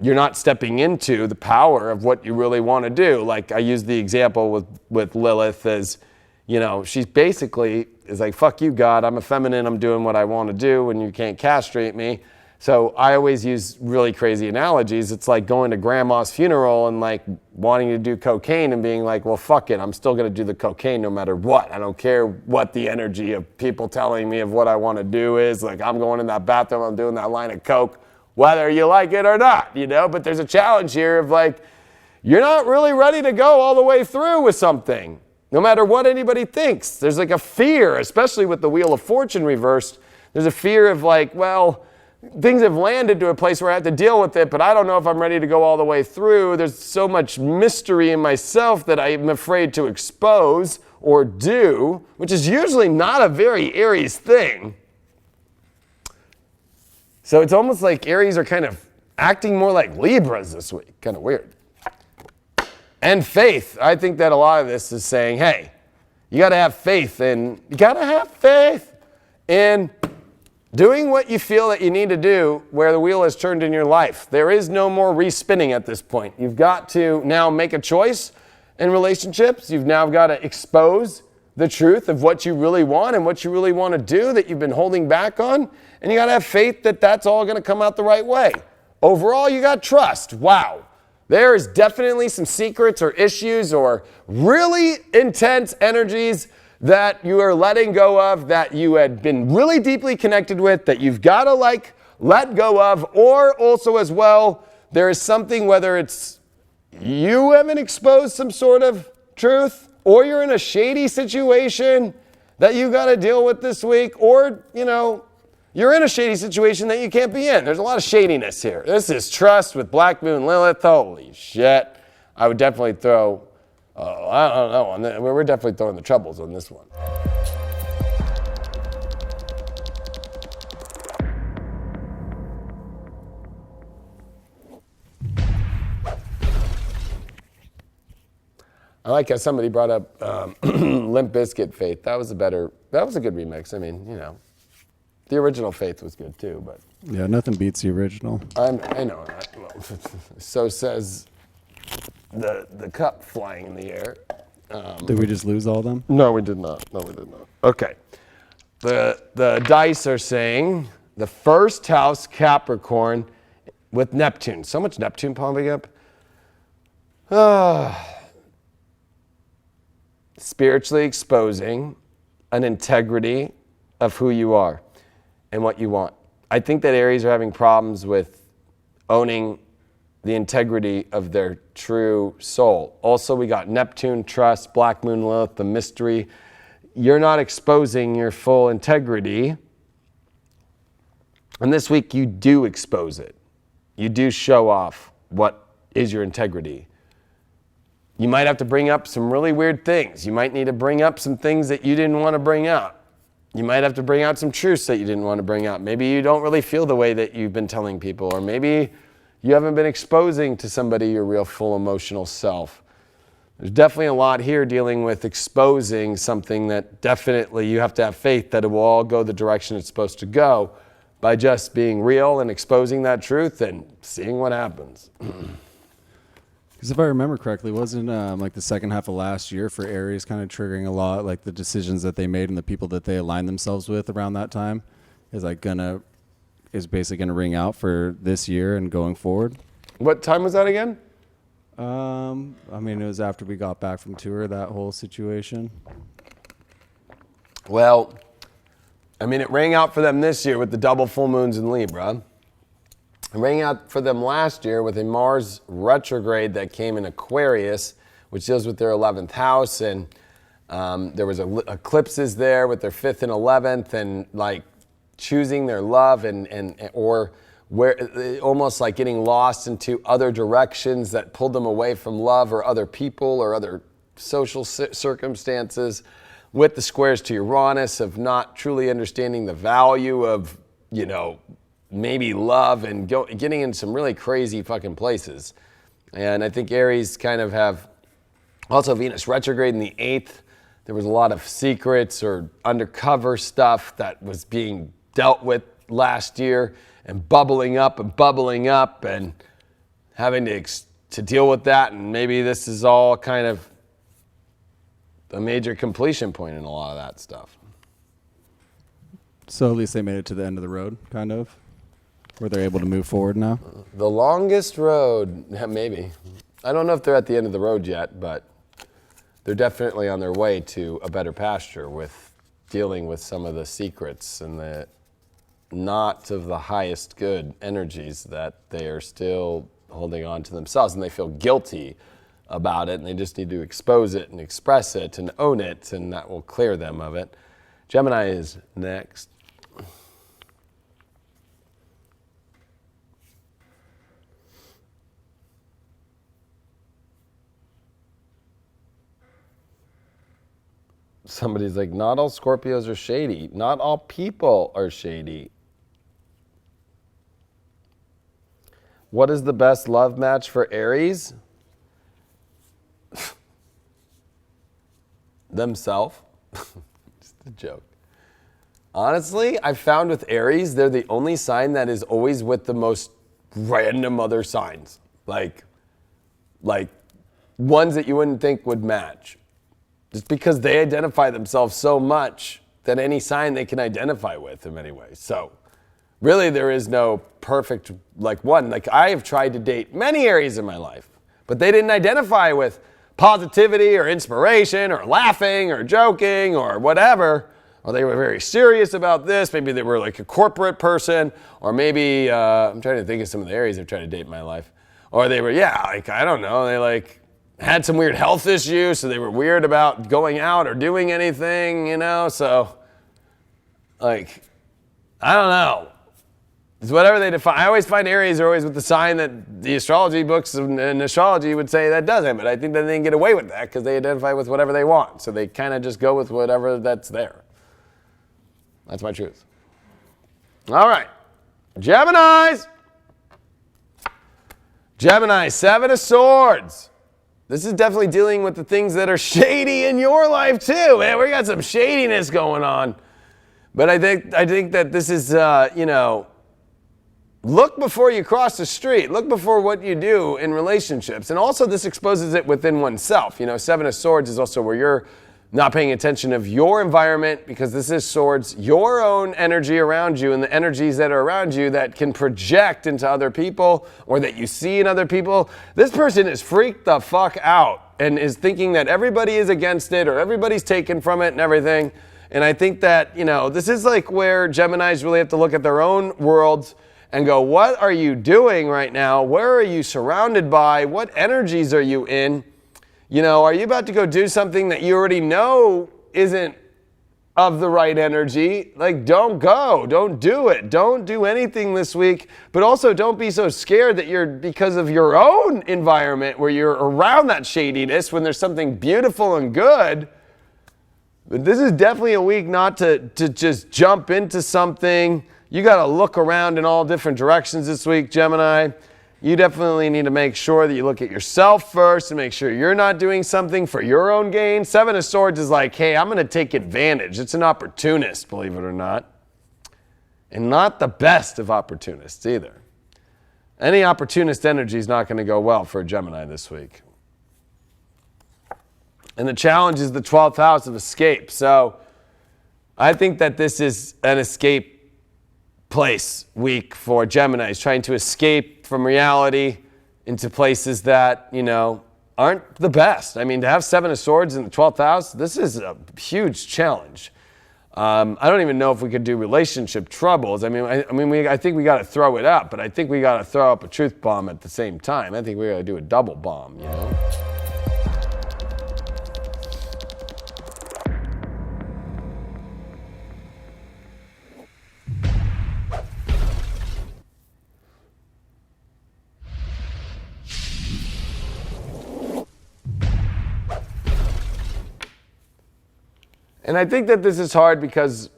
you're not stepping into the power of what you really want to do. Like I use the example with Lilith as, she's basically is like, fuck you, God, I'm a feminine, I'm doing what I want to do, and you can't castrate me. So I always use really crazy analogies. It's like going to grandma's funeral and like wanting to do cocaine and being like, well, fuck it, I'm still going to do the cocaine no matter what. I don't care what the energy of people telling me of what I want to do is. Like, I'm going in that bathroom, I'm doing that line of coke, whether you like it or not, But there's a challenge here of like, you're not really ready to go all the way through with something, no matter what anybody thinks. There's like a fear, especially with the Wheel of Fortune reversed. There's a fear of like, well, things have landed to a place where I have to deal with it, but I don't know if I'm ready to go all the way through. There's so much mystery in myself that I'm afraid to expose or do, which is usually not a very Aries thing. So it's almost like Aries are kind of acting more like Libras this week. Kind of weird. And faith. I think that a lot of this is saying, hey, you got to have faith in doing what you feel that you need to do where the wheel has turned in your life. There is no more respinning at this point. You've got to now make a choice in relationships. You've now got to expose the truth of what you really want and what you really want to do that you've been holding back on. And you got to have faith that that's all going to come out the right way. Overall, you got trust. Wow. There is definitely some secrets or issues or really intense energies that you are letting go of, that you had been really deeply connected with, that you've got to let go of, or also as well, there is something, whether it's you haven't exposed some sort of truth, or you're in a shady situation that you got to deal with this week, or, you're in a shady situation that you can't be in. There's a lot of shadiness here. This is trust with Black Moon Lilith. Holy shit. I would definitely throw... I don't know. We're definitely throwing the troubles on this one. I like how somebody brought up Limp Bizkit Faith. That was a good remix. I mean, the original Faith was good too, but. Yeah, nothing beats the original. I know that. Well, so says the cup flying in the air. Did we just lose all of them? No, we did not. Okay. The dice are saying the first house, Capricorn, with Neptune. So much Neptune popping up. Spiritually exposing an integrity of who you are and what you want. I think that Aries are having problems with owning the integrity of their true soul. Also, we got Neptune, trust, Black Moon Lilith, the mystery. You're not exposing your full integrity. And this week, you do expose it. You do show off what is your integrity. You might have to bring up some really weird things. You might need to bring up some things that you didn't want to bring out. You might have to bring out some truths that you didn't want to bring out. Maybe you don't really feel the way that you've been telling people, or maybe you haven't been exposing to somebody your real full emotional self. There's definitely a lot here dealing with exposing something that definitely you have to have faith that it will all go the direction it's supposed to go by just being real and exposing that truth and seeing what happens. Because if I remember correctly, wasn't like the second half of last year for Aries kind of triggering a lot, like the decisions that they made and the people that they aligned themselves with around that time is basically gonna ring out for this year and going forward? What time was that again? I mean, it was after we got back from tour, that whole situation. Well, I mean, it rang out for them this year with the double full moons in Libra. It rang out for them last year with a Mars retrograde that came in Aquarius, which deals with their 11th house. And there was eclipses there with their 5th and 11th, and like choosing their love or where almost like getting lost into other directions that pulled them away from love or other people or other social circumstances, with the squares to Uranus of not truly understanding the value of, you know, maybe love and getting in some really crazy fucking places. And I think Aries kind of have also Venus retrograde in the 8th. There was a lot of secrets or undercover stuff that was being dealt with last year and bubbling up and having to deal with that. And maybe this is all kind of a major completion point in a lot of that stuff. So at least they made it to the end of the road, kind of, where they're able to move forward now. The longest road, maybe. I don't know if they're at the end of the road yet, but they're definitely on their way to a better pasture with dealing with some of the secrets and the not of the highest good energies that they are still holding on to themselves, and they feel guilty about it, and they just need to expose it and express it and own it, and that will clear them of it. Gemini is next. Somebody's like, not all Scorpios are shady. Not all people are shady. What is the best love match for Aries? Themselves. Just a joke. Honestly, I found with Aries, they're the only sign that is always with the most random other signs. Like ones that you wouldn't think would match. Just because they identify themselves so much that any sign they can identify with in many ways. So really there is no perfect one. Like I have tried to date many Aries in my life, but they didn't identify with positivity or inspiration or laughing or joking or whatever. Or they were very serious about this. Maybe they were like a corporate person, or maybe, I'm trying to think of some of the Aries I've tried to date in my life. Or they were, I don't know, they had some weird health issues, so they were weird about going out or doing anything, so I don't know. It's whatever they define. I always find Aries are always with the sign that the astrology books and astrology would say that doesn't, but I think that they can get away with that because they identify with whatever they want. So they kind of just go with whatever that's there. That's my truth. All right. Geminis. Gemini, 7 of Swords. This is definitely dealing with the things that are shady in your life too, man. We got some shadiness going on. But I think that this is, look before you cross the street. Look before what you do in relationships. And also this exposes it within oneself. 7 of Swords is also where you're not paying attention of your environment, because this is Swords, your own energy around you and the energies that are around you that can project into other people or that you see in other people. This person is freaked the fuck out and is thinking that everybody is against it or everybody's taken from it and everything. And I think that, this is where Geminis really have to look at their own worlds and go, what are you doing right now? Where are you surrounded by? What energies are you in? Are you about to go do something that you already know isn't of the right energy? Don't go. Don't do it. Don't do anything this week. But also don't be so scared that because of your own environment where you're around that shadiness when there's something beautiful and good. But this is definitely a week not to just jump into something. You got to look around in all different directions this week, Gemini. you definitely need to make sure that you look at yourself first and make sure you're not doing something for your own gain. Seven of Swords is like, hey, I'm going to take advantage. It's an opportunist, believe it or not. And not the best of opportunists either. Any opportunist energy is not going to go well for a Gemini this week. And the challenge is the 12th house of escape. So I think that this is an escape place week for Geminis, trying to escape from reality into places that, you know, aren't the best. I mean, to have Seven of Swords in the 12th house, this is a huge challenge. I don't even know if we could do relationship troubles. I think we got to throw it up, but I think we got to throw up a truth bomb at the same time. I think we got to do a double bomb, you know? And I think that this is hard because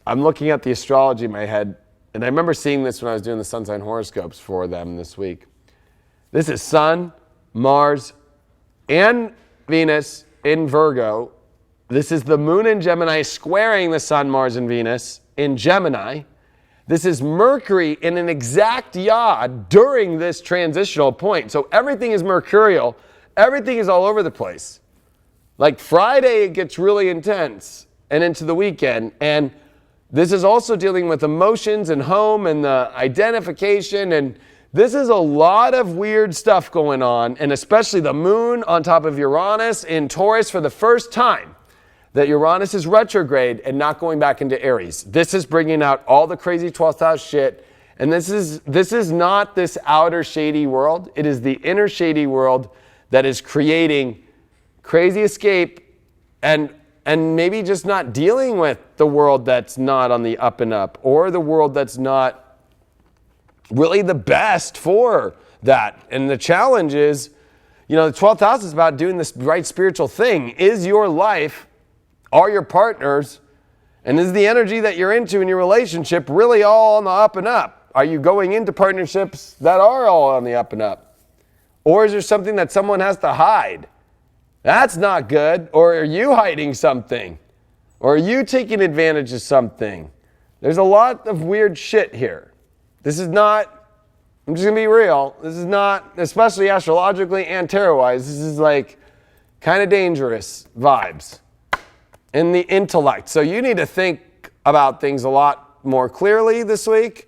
I'm looking at the astrology in my head, and I remember seeing this when I was doing the sun sign horoscopes for them this week. This is Sun, Mars, and Venus in Virgo. This is the moon in Gemini squaring the Sun, Mars, and Venus in Gemini. This is Mercury in an exact yod during this transitional point. So everything is mercurial. Everything is all over the place. Like Friday, it gets really intense and into the weekend. And this is also dealing with emotions and home and the identification. And this is a lot of weird stuff going on. And especially the moon on top of Uranus in Taurus for the first time that Uranus is retrograde and not going back into Aries. This is bringing out all the crazy 12th house shit. And this is not this outer shady world. It is the inner shady world that is creating crazy escape and maybe just not dealing with the world that's not on the up and up, or the world that's not really the best for that. And the challenge is, you know, the 12th house is about doing this right spiritual thing. Is your life, are your partners, and is the energy that you're into in your relationship really all on the up and up? Are you going into partnerships that are all on the up and up? Or is there something that someone has to hide? That's not good. Or are you hiding something? Or are you taking advantage of something? There's a lot of weird shit here. This is not, I'm just going to be real, this is not, especially astrologically and tarot-wise, this is like kind of dangerous vibes in the intellect. So you need to think about things a lot more clearly this week.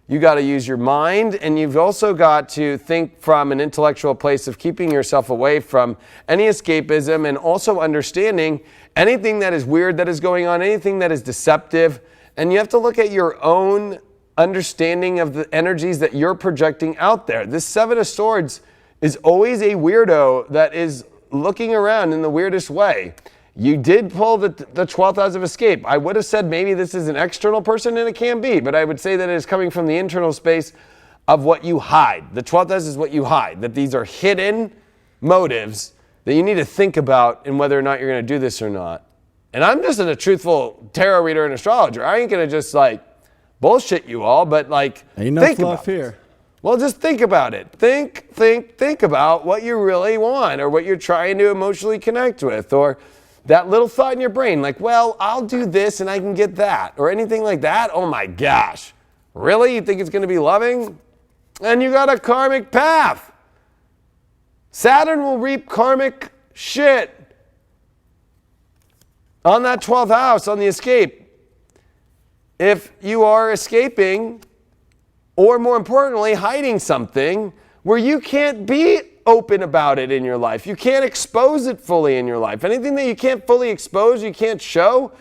You got to use your mind, and you've also got to think from an intellectual place of keeping yourself away from any escapism, and also understanding anything that is weird that is going on, anything that is deceptive. And you have to look at your own understanding of the energies that you're projecting out there. This Seven of Swords is always a weirdo that is looking around in the weirdest way. You did pull the 12th house of escape. I would have said maybe this is an external person, and it can be, but I would say that it is coming from the internal space of what you hide. The 12th house is what you hide, that these are hidden motives that you need to think about in whether or not you're going to do this or not. And I'm just a truthful tarot reader and astrologer. I ain't going to just like bullshit you all, but like ain't no think fluff about here. This. Well, just think about it. Think about what you really want, or what you're trying to emotionally connect with, or that little thought in your brain, like, well, I'll do this and I can get that, or anything like that. Oh my gosh. Really? You think it's going to be loving? And you got a karmic path. Saturn will reap karmic shit on that 12th house, on the escape. If you are escaping, or more importantly, hiding something where you can't be open about it in your life. You can't expose it fully in your life. Anything that you can't fully expose, you can't show,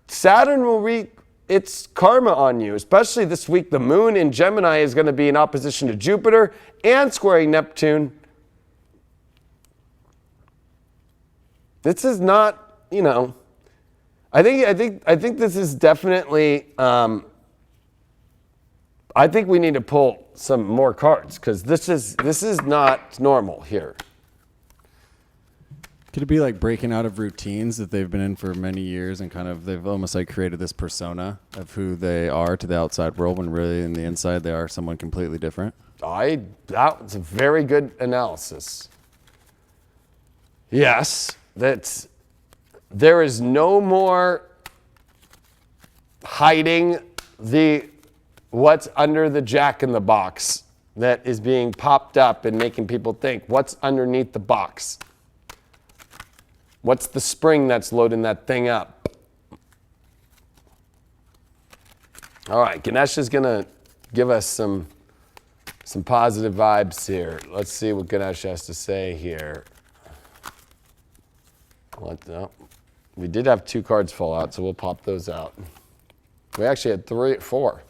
Saturn will reap its karma on you. Especially this week, the moon in Gemini is going to be in opposition to Jupiter and squaring Neptune. This is not, you know, I think this is definitely, I think we need to pull some more cards, because this is not normal here. Could it be like breaking out of routines that they've been in for many years, and kind of they've almost like created this persona of who they are to the outside world, when really in the inside they are someone completely different? That's a very good analysis. Yes, that there is no more hiding what's under the jack in the box that is being popped up and making people think, what's underneath the box? What's the spring that's loading that thing up? All right, Ganesh is going to give us some positive vibes here. Let's see what Ganesh has to say here. No. We did have 2 cards fall out, so we'll pop those out. We actually had 4.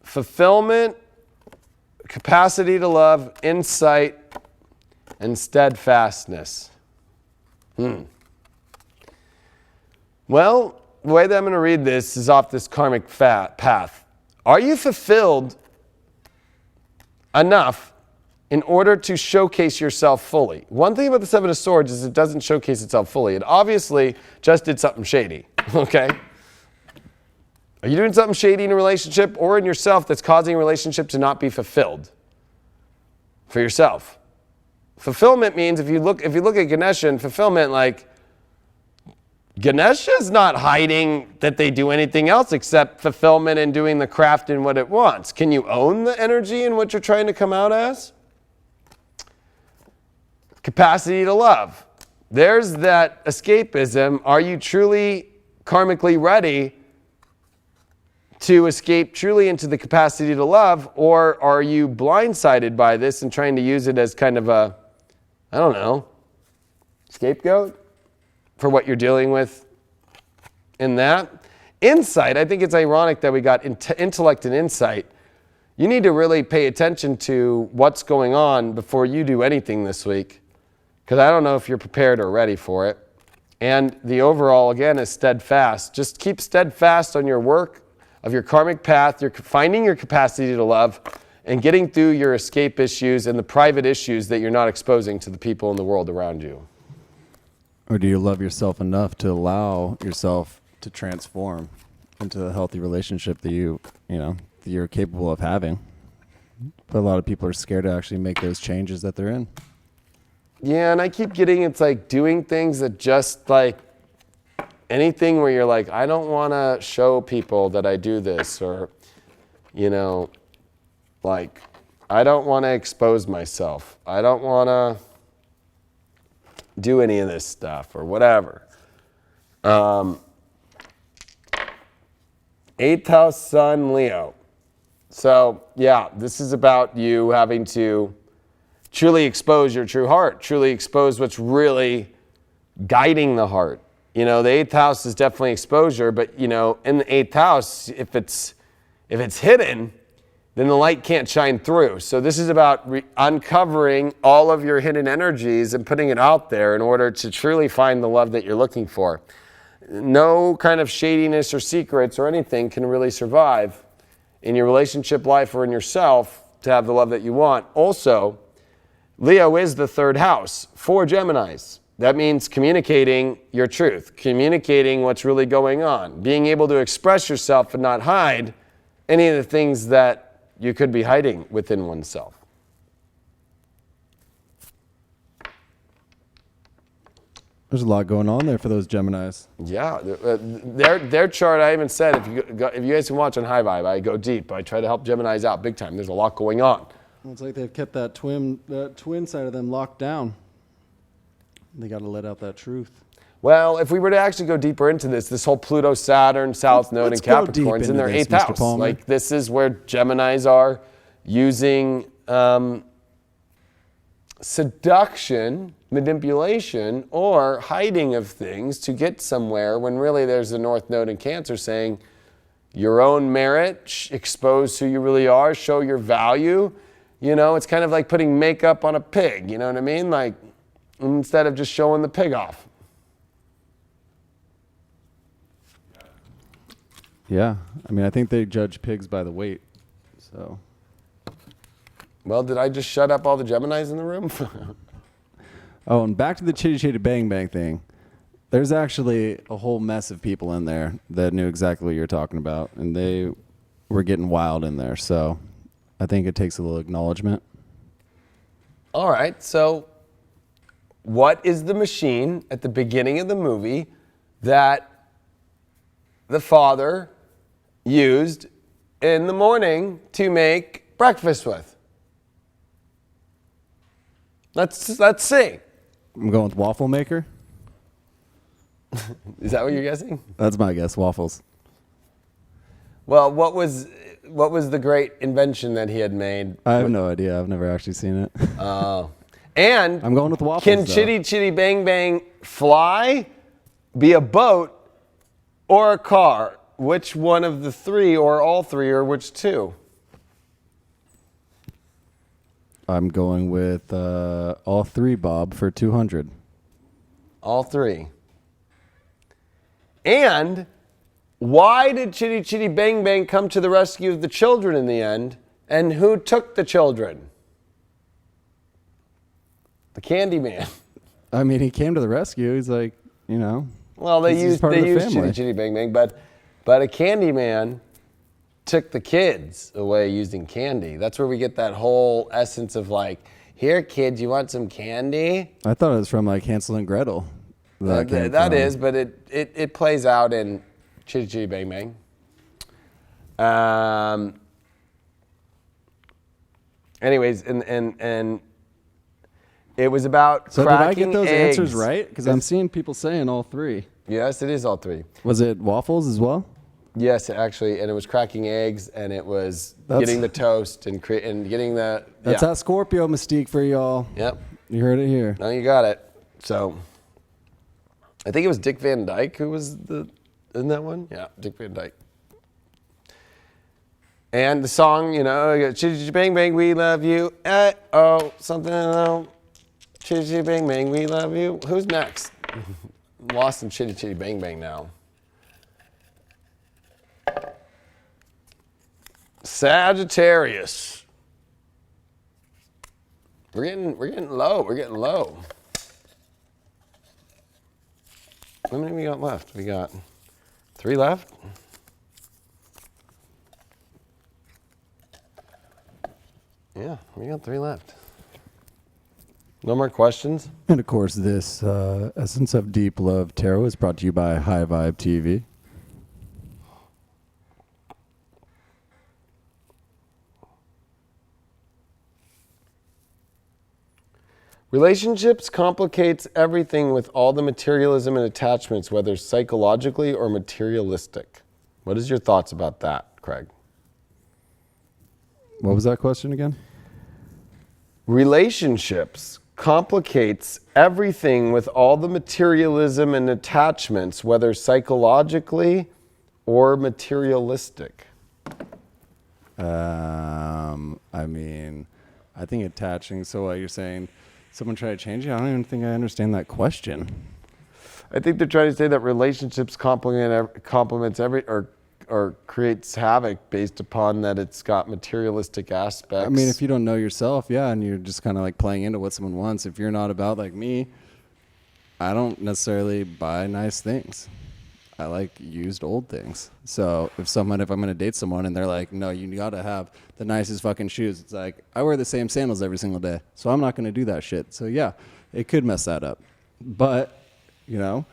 Fulfillment, capacity to love, insight, and steadfastness. Well, the way that I'm going to read this is off this karmic path. Are you fulfilled enough in order to showcase yourself fully? One thing about the Seven of Swords is it doesn't showcase itself fully. It obviously just did something shady, okay? Are you doing something shady in a relationship or in yourself that's causing a relationship to not be fulfilled for yourself? Fulfillment means if you look at Ganesha and fulfillment, like Ganesha is not hiding that they do anything else except fulfillment and doing the craft and what it wants. Can you own the energy in what you're trying to come out as? Capacity to love. There's that escapism. Are you truly karmically ready to escape truly into the capacity to love, or are you blindsided by this and trying to use it as kind of a, I don't know, scapegoat for what you're dealing with in that? Insight, I think it's ironic that we got intellect and insight. You need to really pay attention to what's going on before you do anything this week, because I don't know if you're prepared or ready for it. And the overall, again, is steadfast. Just keep steadfast on your work of your karmic path. You're finding your capacity to love and getting through your escape issues and the private issues that you're not exposing to the people in the world around you. Or do you love yourself enough to allow yourself to transform into a healthy relationship that you're capable of having? But a lot of people are scared to actually make those changes that they're in. Yeah, and I keep getting, it's like doing things that just like anything where you're like, I don't want to show people that I do this, or, like, I don't want to expose myself. I don't want to do any of this stuff or whatever. 8th house sun, Leo. So, yeah, this is about you having to truly expose your true heart, truly expose what's really guiding the heart. The 8th house is definitely exposure, but, in the 8th house, if it's hidden, then the light can't shine through. So this is about uncovering all of your hidden energies and putting it out there in order to truly find the love that you're looking for. No kind of shadiness or secrets or anything can really survive in your relationship life or in yourself to have the love that you want. Also, Leo is the 3rd house for Geminis. That means communicating your truth, communicating what's really going on, being able to express yourself and not hide any of the things that you could be hiding within oneself. There's a lot going on there for those Geminis. Yeah, their chart, I even said, if you guys can watch on High Vibe, I go deep. I try to help Geminis out big time. There's a lot going on. It's like they've kept that twin side of them locked down. They got to let out that truth. Well, if we were to actually go deeper into this whole Pluto-Saturn South Node and Capricorn's in their 8th house. Palmer. Like, this is where Geminis are using seduction, manipulation, or hiding of things to get somewhere, when really there's a North Node in Cancer saying your own merit, expose who you really are, show your value. It's kind of like putting makeup on a pig, you know what I mean? Like, instead of just showing the pig off. Yeah, I think they judge pigs by the weight, so. Well, did I just shut up all the Geminis in the room? Oh, and back to the chitty chitty bang bang thing. There's actually a whole mess of people in there that knew exactly what you're talking about, and they we're getting wild in there. So I think it takes a little acknowledgement. All right, so what is the machine at the beginning of the movie that the father used in the morning to make breakfast with? Let's see. I'm going with waffle maker. Is that what you're guessing? That's my guess, waffles. Well, what was the great invention that he had made? I have no idea. I've never actually seen it. And I'm going with waffles. can though. Chitty Chitty Bang Bang fly, be a boat, or a car? Which one of the three, or all three, or which two? I'm going with all three, Bob, for 200. All three. And why did Chitty Chitty Bang Bang come to the rescue of the children in the end? And who took the children? The Candy Man. I mean, he came to the rescue. He's like, you know. Well, they he's used part of the Chitty family. Chitty Bang Bang, but a Candy Man took the kids away using candy. That's where we get that whole essence of like, here, kids, you want some candy? I thought it was from like Hansel and Gretel. That is, but it plays out in Chitty Chitty Bang Bang. Anyways, and it was about So did I cracking get those eggs. answers right? Because I'm seeing people saying all three. Yes, it is all three. Was it waffles as well? Yes, actually, and it was cracking eggs, and it was getting the toast and getting the. That's that Scorpio mystique for y'all. Yep. You heard it here. No, you got it. So, I think it was Dick Van Dyke who was in that one. Yeah, Dick Van Dyke. And the song, you know, Chitty Chitty Bang Bang, we love you. Oh, something. Chitty Chitty Bang Bang, we love you. Who's next? Lost in Chitty Chitty Bang Bang now. Sagittarius. We're getting low. We're getting low. How many we got left? We got 3 left. Yeah, we got 3 left. No more questions? And of course, this Essence of Deep Love Tarot is brought to you by High Vibe TV. Relationships complicates everything with all the materialism and attachments, whether psychologically or materialistic. What is your thoughts about that, Craig? What was that question again? Relationships complicates everything with all the materialism and attachments, whether psychologically or materialistic. I mean, I think attaching. So what you're saying? Someone try to change it? I don't even think I understand that question. I think they're trying to say that relationships complements every or creates havoc based upon that it's got materialistic aspects. I mean, if you don't know yourself, yeah, and you're just kind of like playing into what someone wants. If you're not about like me, I don't necessarily buy nice things. I like used old things. So if I'm going to date someone and they're like, no, you got to have the nicest fucking shoes. It's like, I wear the same sandals every single day. So I'm not going to do that shit. So yeah, it could mess that up. But, you know,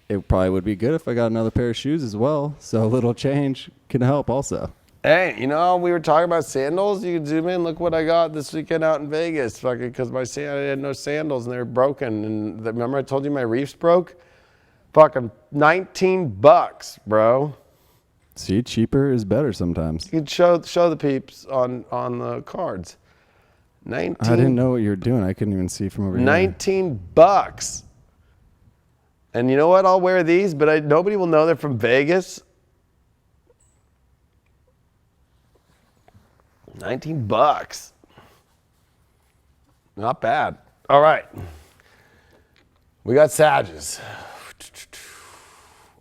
it probably would be good if I got another pair of shoes as well. So a little change can help also. Hey, you know, we were talking about sandals. You can zoom in. Look what I got this weekend out in Vegas. Fucking, because I had no sandals and they were broken. And remember I told you my reefs broke? Fucking $19, bro. See, cheaper is better sometimes. You could show the peeps on the cards. 19. I didn't know what you were doing. I couldn't even see from over here. $19. And you know what? I'll wear these, but nobody will know they're from Vegas. $19. Not bad. All right. We got Sages.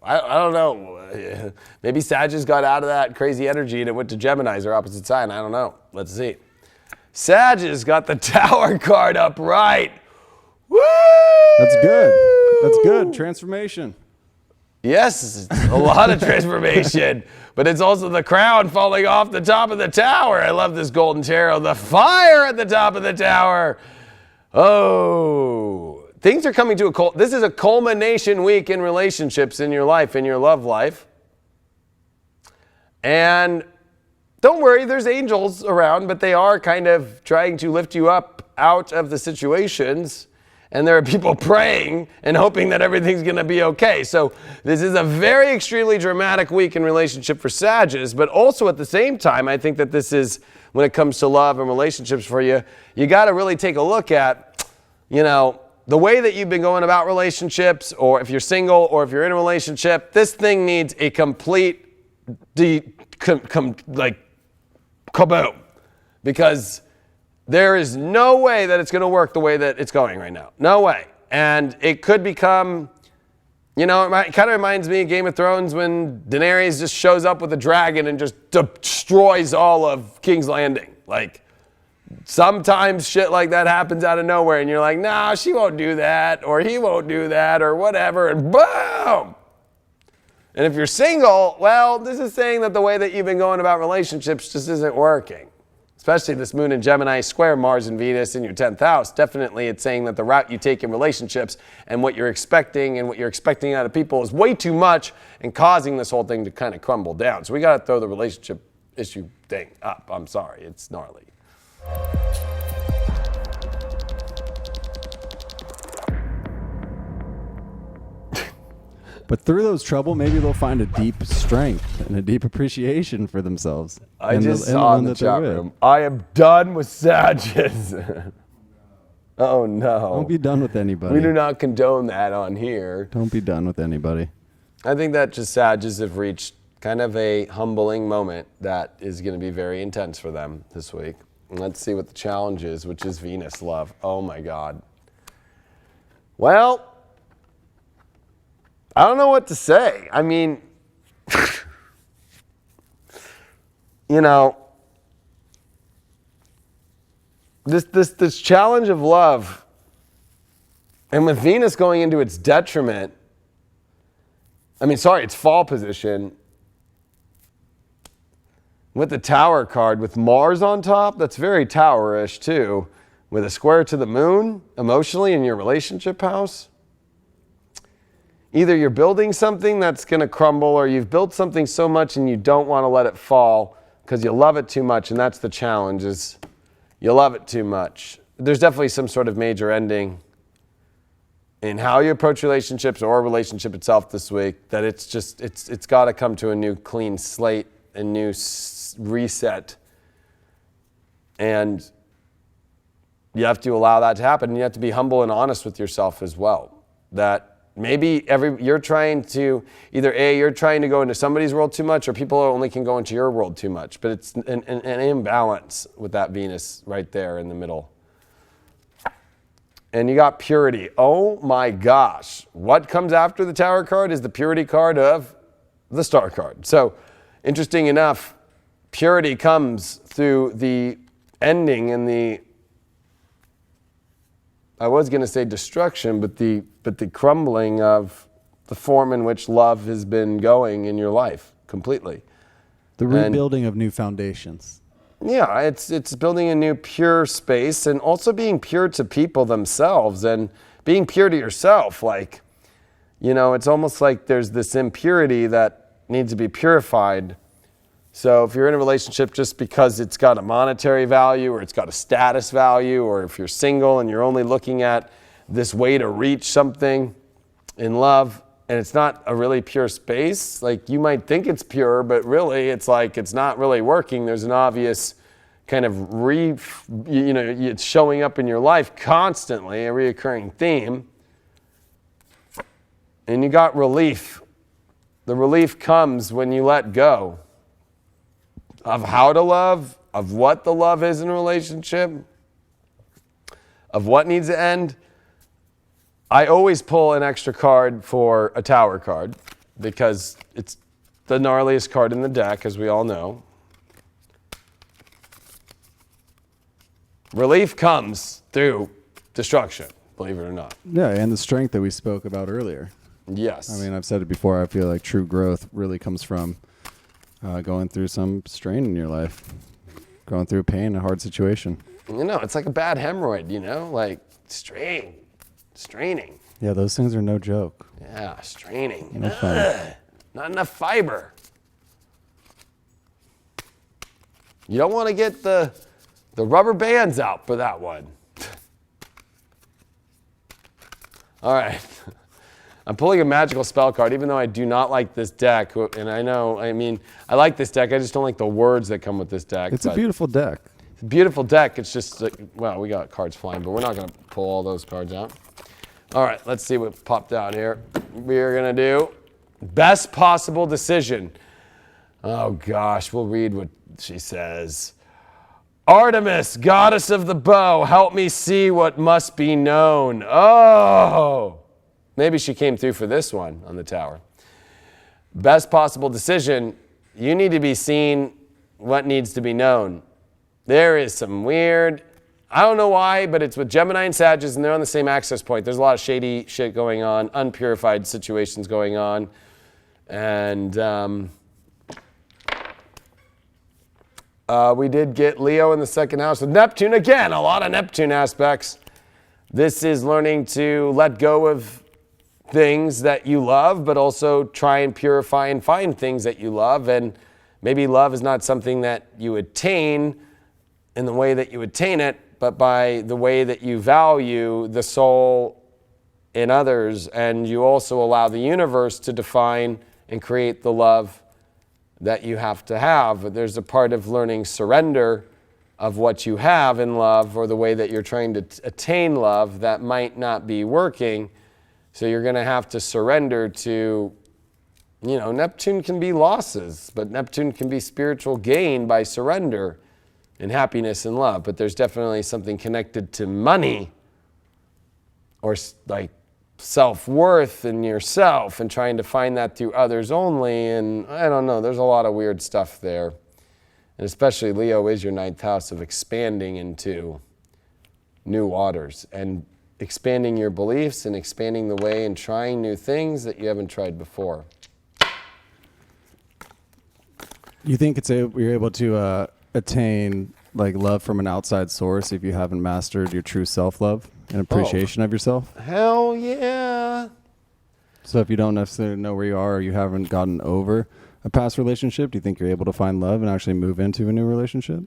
I don't know. Maybe Sages got out of that crazy energy and it went to Gemini's, their opposite sign. I don't know. Let's see. Sages got the Tower card up right. Woo! That's good. That's good. Transformation. Yes, a lot of transformation. but it's also the crown falling off the top of the tower. I love this golden tarot. The fire at the top of the tower. Oh, things are coming to a this is a culmination week in relationships in your life, in your love life. And don't worry, there's angels around, but they are kind of trying to lift you up out of the situations. And there are people praying and hoping that everything's going to be okay. So this is a very extremely dramatic week in relationship for Sagittarius, but also at the same time, I think that this is, when it comes to love and relationships for you, you got to really take a look at, you know, the way that you've been going about relationships, or if you're single or if you're in a relationship, this thing needs a complete kaboom, because there is no way that it's going to work the way that it's going right now. No way. And it could become, you know, it kind of reminds me of Game of Thrones when Daenerys just shows up with a dragon and just destroys all of King's Landing. Like, sometimes shit like that happens out of nowhere and you're like, nah, she won't do that, or he won't do that, or whatever, and boom! And if you're single, well, this is saying that the way that you've been going about relationships just isn't working. Especially this moon in Gemini square Mars and Venus in your 10th house. Definitely it's saying that the route you take in relationships and what you're expecting out of people is way too much and causing this whole thing to kind of crumble down. So we got to throw the relationship issue thing up. I'm sorry, it's gnarly. But through those trouble, maybe they'll find a deep strength and a deep appreciation for themselves. I just saw in the chat room, I am done with Sagittarius. Oh no. Don't be done with anybody. We do not condone that on here. Don't be done with anybody. I think that just Sagittarius have reached kind of a humbling moment that is going to be very intense for them this week. And let's see what the challenge is, which is Venus love. Oh my God. Well, I don't know what to say. I mean, you know, this challenge of love, and with Venus going into its detriment, its fall position, with the Tower card, with Mars on top, that's very Tower-ish too, with a square to the moon, emotionally in your relationship house. Either you're building something that's going to crumble, or you've built something so much and you don't want to let it fall because you love it too much, and that's the challenge, is you love it too much. There's definitely some sort of major ending in how you approach relationships or a relationship itself this week, that it's got to come to a new clean slate, a new reset. And you have to allow that to happen, and you have to be humble and honest with yourself as well. That maybe you're trying to, either A, you're trying to go into somebody's world too much, or people only can go into your world too much. But it's an imbalance with that Venus right there in the middle. And you got purity. Oh my gosh. What comes after the Tower card is the purity card of the Star card. So interesting enough, purity comes through the ending and the, I was going to say destruction, but the crumbling of the form in which love has been going in your life completely. The rebuilding of new foundations. Yeah, it's building a new pure space, and also being pure to people themselves and being pure to yourself. Like, you know, it's almost like there's this impurity that needs to be purified. So if you're in a relationship just because it's got a monetary value, or it's got a status value, or if you're single and you're only looking at this way to reach something in love, and it's not a really pure space, like you might think it's pure, but really it's like it's not really working. There's an obvious kind of it's showing up in your life constantly, a reoccurring theme. And you got relief. The relief comes when you let go of how to love, of what the love is in a relationship, of what needs to end. I always pull an extra card for a Tower card because it's the gnarliest card in the deck, as we all know. Relief comes through destruction, believe it or not. Yeah, and the strength that we spoke about earlier. Yes. I mean, I've said it before, I feel like true growth really comes from going through some strain in your life, going through pain, a hard situation. You know, it's like a bad hemorrhoid, you know, like straining. Yeah, those things are no joke. Yeah, straining. No fun. Not enough fiber. You don't want to get the rubber bands out for that one. All right. I'm pulling a magical spell card, even though I do not like this deck. And I know, I mean, I like this deck. I just don't like the words that come with this deck. It's a beautiful deck. It's a beautiful deck. It's just, well, we got cards flying, but we're not going to pull all those cards out. All right, let's see what popped out here. We're going to do best possible decision. Oh, gosh, we'll read what she says. Artemis, goddess of the bow, help me see what must be known. Oh, maybe she came through for this one on the tower. Best possible decision, you need to be seen what needs to be known. There is some weird, I don't know why, but it's with Gemini and Sagittarius, and they're on the same access point. There's a lot of shady shit going on, unpurified situations going on. And we did get Leo in the second house with Neptune. Again, a lot of Neptune aspects. This is learning to let go of things that you love, but also try and purify and find things that you love. And maybe love is not something that you attain in the way that you attain it, but by the way that you value the soul in others. And you also allow the universe to define and create the love that you have to have. But there's a part of learning surrender of what you have in love, or the way that you're trying to attain love that might not be working. So you're going to have to surrender to, you know, Neptune can be losses, but Neptune can be spiritual gain by surrender and happiness and love. But there's definitely something connected to money or like self-worth in yourself and trying to find that through others only. And I don't know, there's a lot of weird stuff there. And especially Leo is your ninth house of expanding into new waters and expanding your beliefs and expanding the way and trying new things that you haven't tried before. You think you're able to attain like love from an outside source if you haven't mastered your true self-love and appreciation of yourself? Hell yeah. So if you don't necessarily know where you are, or you haven't gotten over a past relationship, do you think you're able to find love and actually move into a new relationship?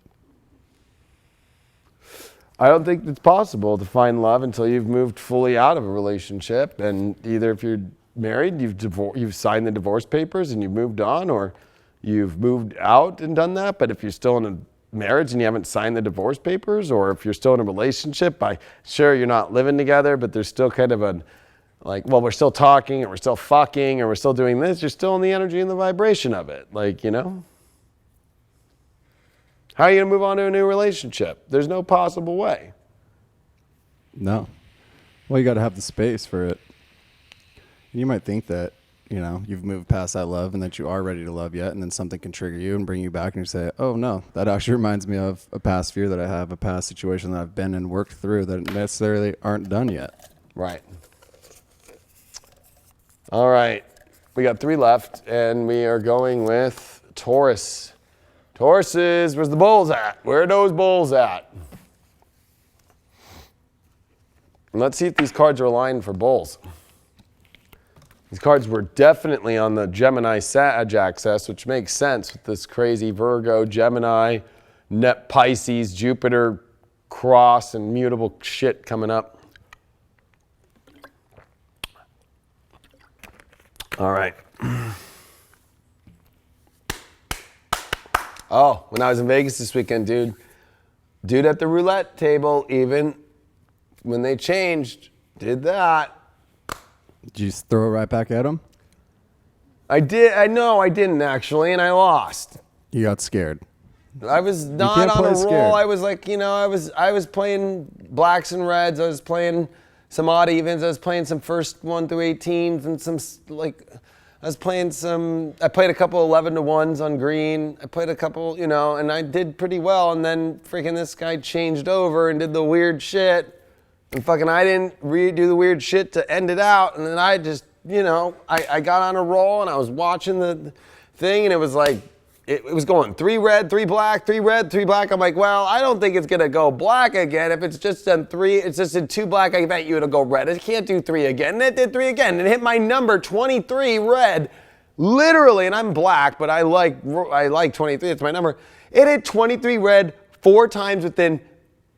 I don't think it's possible to find love until you've moved fully out of a relationship. And either if you're married, you've signed the divorce papers and you've moved on, or you've moved out and done that. But if you're still in a marriage and you haven't signed the divorce papers, or if you're still in a relationship, sure, you're not living together, but there's still kind of well, we're still talking, or we're still fucking, or we're still doing this, you're still in the energy and the vibration of it. Like, you know? How are you going to move on to a new relationship? There's no possible way. No. Well, you got to have the space for it. You might think that, you know, you've moved past that love and that you are ready to love yet, and then something can trigger you and bring you back, and you say, oh no, that actually reminds me of a past fear that I have, a past situation that I've been and worked through that necessarily aren't done yet. Right. All right. We got 3 left, and we are going with Taurus. Tauruses, where's the bulls at? Where are those bulls at? And let's see if these cards are aligned for bulls. These cards were definitely on the Gemini Sag axis, which makes sense with this crazy Virgo, Gemini, Pisces, Jupiter cross and mutable shit coming up. All right. Oh, when I was in Vegas this weekend, dude at the roulette table, even when they changed, did that. Did you just throw it right back at him? I did. I know I didn't actually, and I lost. You got scared. I was not on a roll. Scared. I was like, you know, I was playing blacks and reds. I was playing some odd evens. I was playing some first 1 through 18s and some I played a couple 11 to 1s on green. I played a couple, you know, and I did pretty well. And then freaking this guy changed over and did the weird shit. And fucking I didn't do the weird shit to end it out. And then I just, you know, I got on a roll and I was watching the thing, and it was like it was going 3 red, 3 black, 3 red, 3 black. I'm like, well, I don't think it's going to go black again. If it's just done 3, it's just in 2 black, I bet you it'll go red. It can't do 3 again. And it did 3 again. It hit my number, 23 red. Literally, and I'm black, but I like 23. It's my number. It hit 23 red 4 times within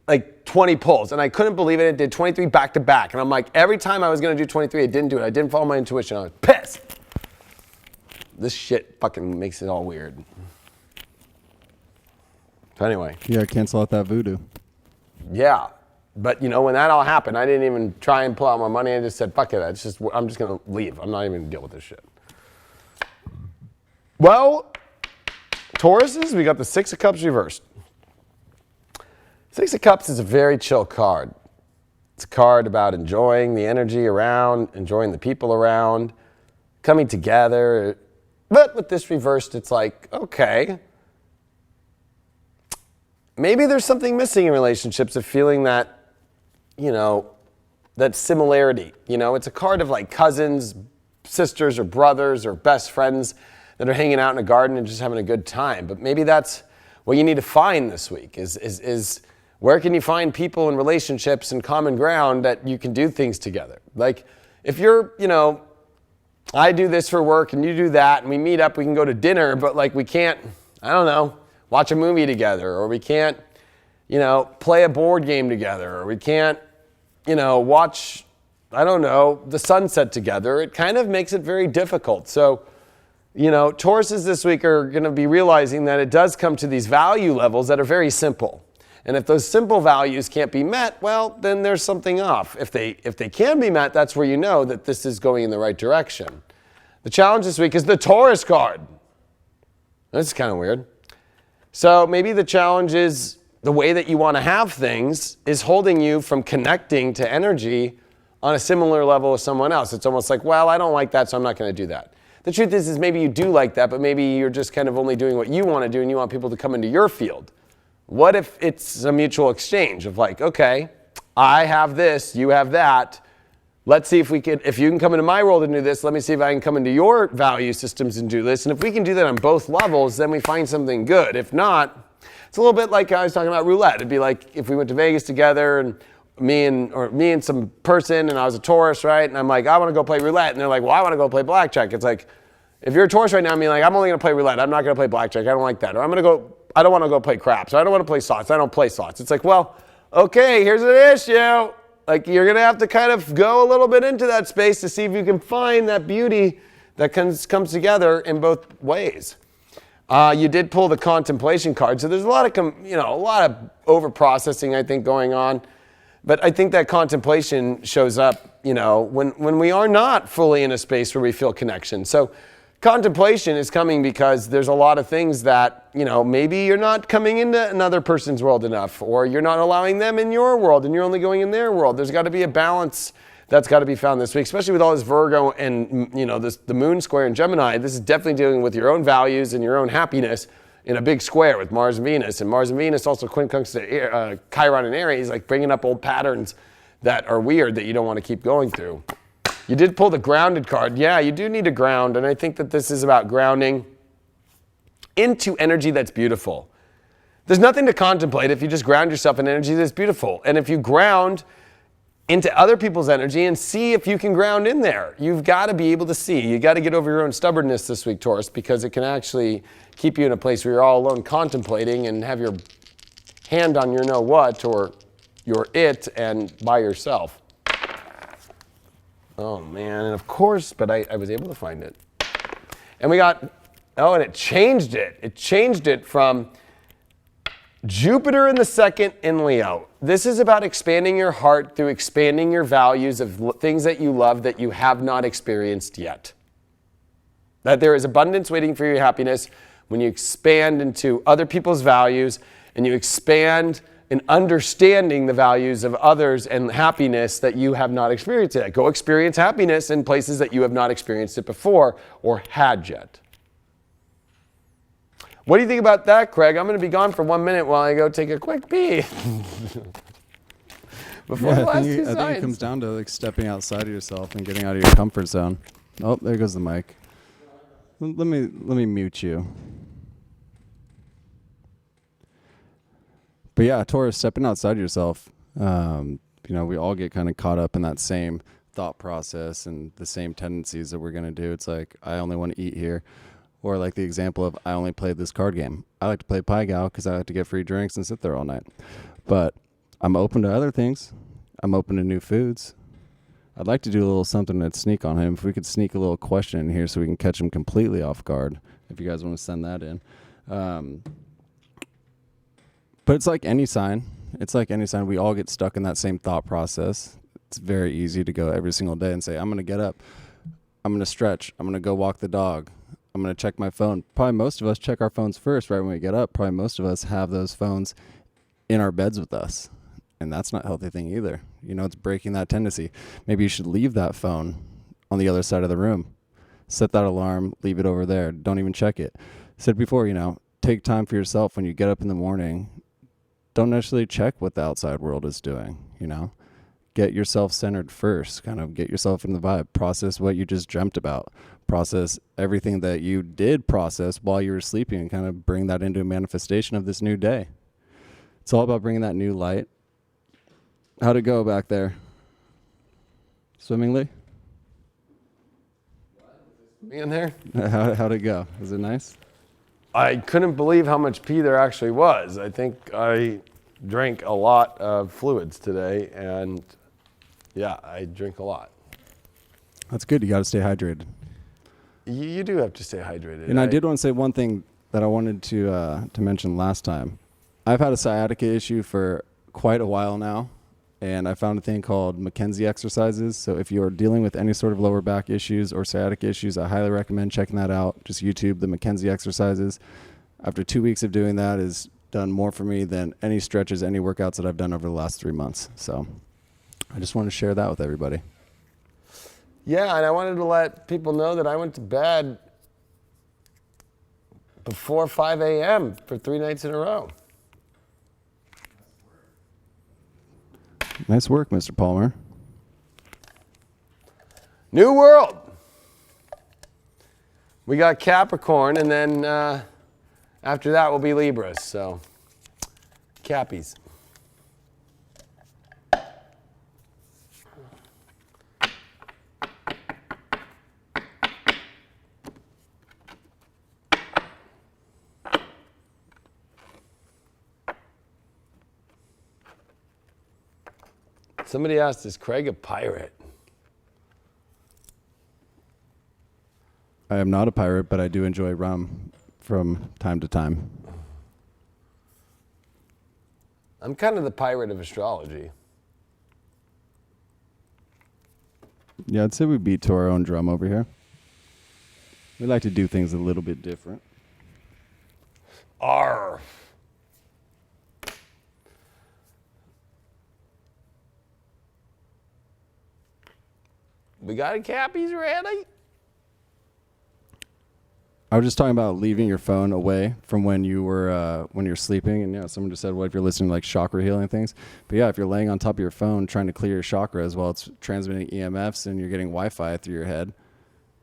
like 20 pulls. And I couldn't believe it. It did 23 back to back. And I'm like, every time I was going to do 23, it didn't do it. I didn't follow my intuition. I was pissed. This shit fucking makes it all weird. So anyway. You gotta cancel out that voodoo. Yeah. But you know, when that all happened, I didn't even try and pull out my money. I just said, fuck it. I'm just going to leave. I'm not even going to deal with this shit. Well, Tauruses, we got the 6 of Cups reversed. 6 of Cups is a very chill card. It's a card about enjoying the energy around, enjoying the people around, coming together. But with this reversed, it's like, okay, maybe there's something missing in relationships of feeling that, you know, that similarity. You know, it's a card of like cousins, sisters or brothers or best friends that are hanging out in a garden and just having a good time. But maybe that's what you need to find this week is where can you find people and relationships and common ground that you can do things together? Like if you're, you know, I do this for work and you do that and we meet up, we can go to dinner, but like we can't, I don't know, watch a movie together, or we can't, you know, play a board game together, or we can't, you know, watch, I don't know, the sunset together. It kind of makes it very difficult. So, you know, Tauruses this week are going to be realizing that it does come to these value levels that are very simple. And if those simple values can't be met, well, then there's something off. If they can be met, that's where you know that this is going in the right direction. The challenge this week is the Taurus card. This is kind of weird. So maybe the challenge is the way that you want to have things is holding you from connecting to energy on a similar level as someone else. It's almost like, well, I don't like that, so I'm not going to do that. The truth is maybe you do like that, but maybe you're just kind of only doing what you want to do and you want people to come into your field. What if it's a mutual exchange of like, okay, I have this, you have that. Let's see if you can come into my world and do this, let me see if I can come into your value systems and do this. And if we can do that on both levels, then we find something good. If not, it's a little bit like I was talking about roulette. It'd be like if we went to Vegas together and me and some person and I was a Taurus, right? And I'm like, I want to go play roulette. And they're like, well, I want to go play blackjack. It's like, if you're a Taurus right now, I'm like, I'm only going to play roulette. I'm not going to play blackjack. I don't like that. Or I don't want to go play craps. Or I don't want to play slots. I don't play slots. It's like, well, okay, here's an issue. Like, you're going to have to kind of go a little bit into that space to see if you can find that beauty that comes together in both ways. You did pull the contemplation card. So there's a lot of over processing, I think, going on. But I think that contemplation shows up, you know, when we are not fully in a space where we feel connection. So contemplation is coming because there's a lot of things that, you know, maybe you're not coming into another person's world enough, or you're not allowing them in your world and you're only going in their world. There's got to be a balance that's got to be found this week, especially with all this Virgo and, you know, the moon square in Gemini. This is definitely dealing with your own values and your own happiness in a big square with Mars and Venus. And Mars and Venus also quincunx to Chiron and Aries, like bringing up old patterns that are weird that you don't want to keep going through. You did pull the grounded card. Yeah, you do need to ground. And I think that this is about grounding into energy that's beautiful. There's nothing to contemplate if you just ground yourself in energy that's beautiful. And if you ground into other people's energy and see if you can ground in there, you've got to be able to see. You got to get over your own stubbornness this week, Taurus, because it can actually keep you in a place where you're all alone contemplating and have your hand on your know what or your it and by yourself. Oh man, and of course, but I was able to find it. And we got, and it changed it. It changed it from Jupiter in the second in Leo. This is about expanding your heart through expanding your values of things that you love that you have not experienced yet. That there is abundance waiting for your happiness when you expand into other people's values and you expand in understanding the values of others and happiness that you have not experienced yet. Go experience happiness in places that you have not experienced it before or had yet. What do you think about that, Craig? I'm going to be gone for 1 minute while I go take a quick pee. Before the last two signs. I think it comes down to like stepping outside of yourself and getting out of your comfort zone. Oh, there goes the mic. Let me mute you. But yeah, Taurus, stepping outside yourself. We all get kind of caught up in that same thought process and the same tendencies that we're going to do. It's like, I only want to eat here. Or like the example of, I only play this card game. I like to play Pai Gow because I like to get free drinks and sit there all night. But I'm open to other things. I'm open to new foods. I'd like to do a little something to sneak on him. If we could sneak a little question in here so we can catch him completely off guard, if you guys want to send that in. But it's like any sign. It's like any sign. We all get stuck in that same thought process. It's very easy to go every single day and say, I'm going to get up. I'm going to stretch. I'm going to go walk the dog. I'm going to check my phone. Probably most of us check our phones first right when we get up. Probably most of us have those phones in our beds with us. And that's not a healthy thing either. It's breaking that tendency. Maybe you should leave that phone on the other side of the room. Set that alarm, leave it over there. Don't even check it. Said before, take time for yourself when you get up in the morning. Don't necessarily check what the outside world is doing, Get yourself centered first. Kind of get yourself in the vibe. Process what you just dreamt about. Process everything that you did process while you were sleeping and kind of bring that into a manifestation of this new day. It's all about bringing that new light. How'd it go back there? Swimmingly? In there? How'd it go? Was it nice? I couldn't believe how much pee there actually was. I think I drank a lot of fluids today, and yeah, I drink a lot. That's good. You got to stay hydrated. You do have to stay hydrated. And I did want to say one thing that I wanted to mention last time. I've had a sciatica issue for quite a while now. And I found a thing called Mackenzie exercises. So if you're dealing with any sort of lower back issues or sciatic issues, I highly recommend checking that out. Just YouTube the Mackenzie exercises. After 2 weeks of doing that has done more for me than any stretches, any workouts that I've done over the last 3 months. So I just want to share that with everybody. Yeah, and I wanted to let people know that I went to bed before 5 a.m. for 3 nights in a row. Nice work, Mr. Palmer. New world. We got Capricorn, and then after that will be Libra. So, Cappies. Somebody asked, is Craig a pirate? I am not a pirate, but I do enjoy rum from time to time. I'm kind of the pirate of astrology. Yeah, I'd say we beat to our own drum over here. We like to do things a little bit different. Arr. We got a Cappies ready? I was just talking about leaving your phone away from when you're sleeping, and someone just said, "What if you're listening to like chakra healing things?" But yeah, if you're laying on top of your phone trying to clear your chakras while it's transmitting EMFs and you're getting Wi-Fi through your head,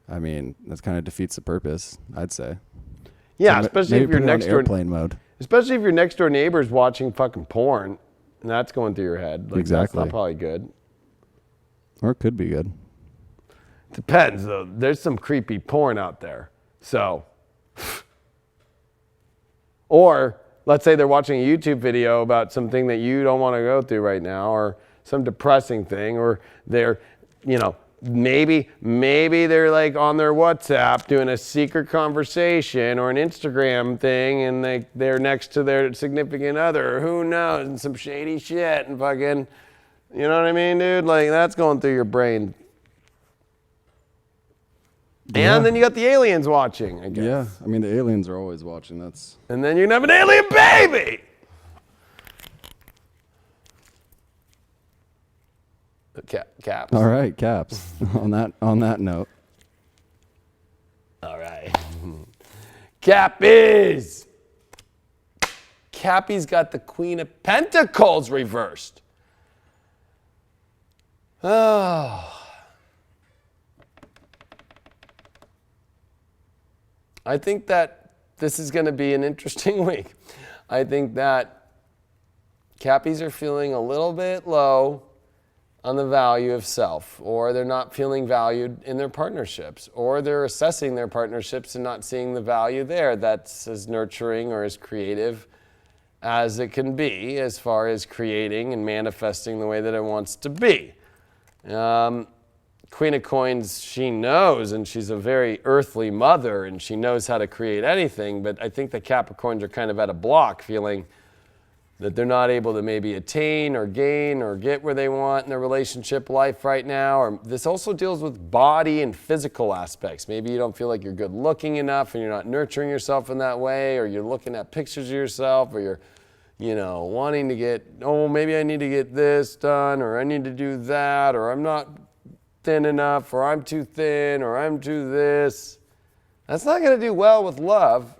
I mean, that kind of defeats the purpose, I'd say. Yeah, so especially if you're next door airplane mode. Especially if your next door neighbor's watching fucking porn, and that's going through your head. Like, exactly. That's not probably good. Or it could be good. Depends, though. There's some creepy porn out there. So, or let's say they're watching a YouTube video about something that you don't want to go through right now, or some depressing thing, or they're, maybe they're like on their WhatsApp doing a secret conversation or an Instagram thing, and they're next to their significant other, or who knows, and some shady shit, and fucking, you know what I mean, dude? Like, that's going through your brain. Yeah. And then you got the aliens watching, I guess. Yeah, I mean, the aliens are always watching. And then you're gonna have an alien baby! Caps. All right, caps. on that note. All right. Cappies! Cappy's got the Queen of Pentacles reversed. Oh. I think that this is going to be an interesting week. I think that Cappies are feeling a little bit low on the value of self, or they're not feeling valued in their partnerships, or they're assessing their partnerships and not seeing the value there that's as nurturing or as creative as it can be as far as creating and manifesting the way that it wants to be. Queen of Coins, she knows, and she's a very earthly mother, and she knows how to create anything, but I think the Capricorns are kind of at a block, feeling that they're not able to maybe attain or gain or get where they want in their relationship life right now. Or this also deals with body and physical aspects. Maybe you don't feel like you're good looking enough and you're not nurturing yourself in that way, or you're looking at pictures of yourself, or you're, wanting to get, maybe I need to get this done, or I need to do that, or I'm not thin enough, or I'm too thin, or I'm too this. That's not going to do well with love.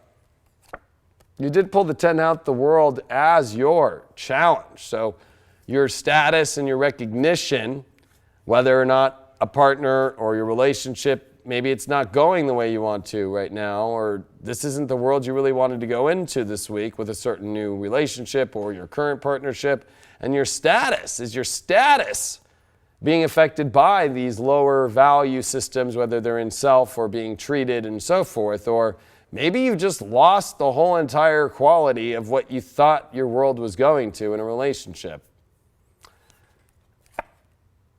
You did pull the 10 out the world as your challenge. So your status and your recognition, whether or not a partner or your relationship, maybe it's not going the way you want to right now, or this isn't the world you really wanted to go into this week with a certain new relationship or your current partnership. And your status being affected by these lower value systems, whether they're in self or being treated and so forth, or maybe you've just lost the whole entire quality of what you thought your world was going to in a relationship.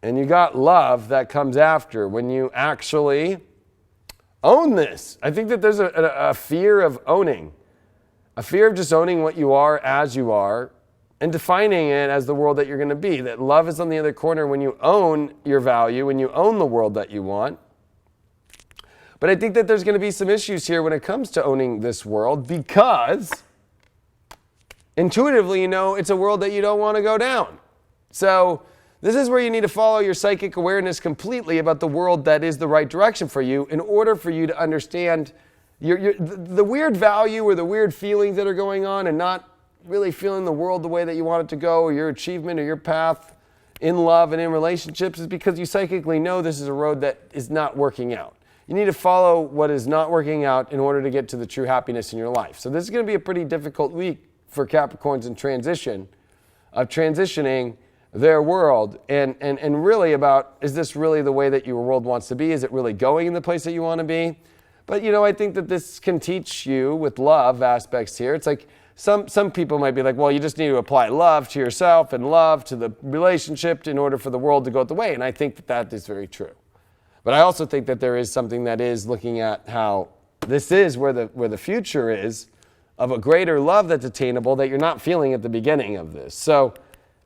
And you got love that comes after when you actually own this. I think that there's a fear of owning, a fear of just owning what you are as you are and defining it as the world that you're going to be. That love is on the other corner when you own your value, when you own the world that you want. But I think that there's going to be some issues here when it comes to owning this world, because intuitively, it's a world that you don't want to go down. So this is where you need to follow your psychic awareness completely about the world that is the right direction for you in order for you to understand the weird value or the weird feelings that are going on and not really feeling the world the way that you want it to go, or your achievement or your path in love and in relationships, is because you psychically know this is a road that is not working out. You need to follow what is not working out in order to get to the true happiness in your life. So this is going to be a pretty difficult week for Capricorns in transition, of transitioning their world and really about, is this really the way that your world wants to be? Is it really going in the place that you want to be? But, I think that this can teach you with love aspects here. It's like some people might be like, well, you just need to apply love to yourself and love to the relationship in order for the world to go the way. And I think that that is very true. But I also think that there is something that is looking at how this is where the future is of a greater love that's attainable that you're not feeling at the beginning of this. So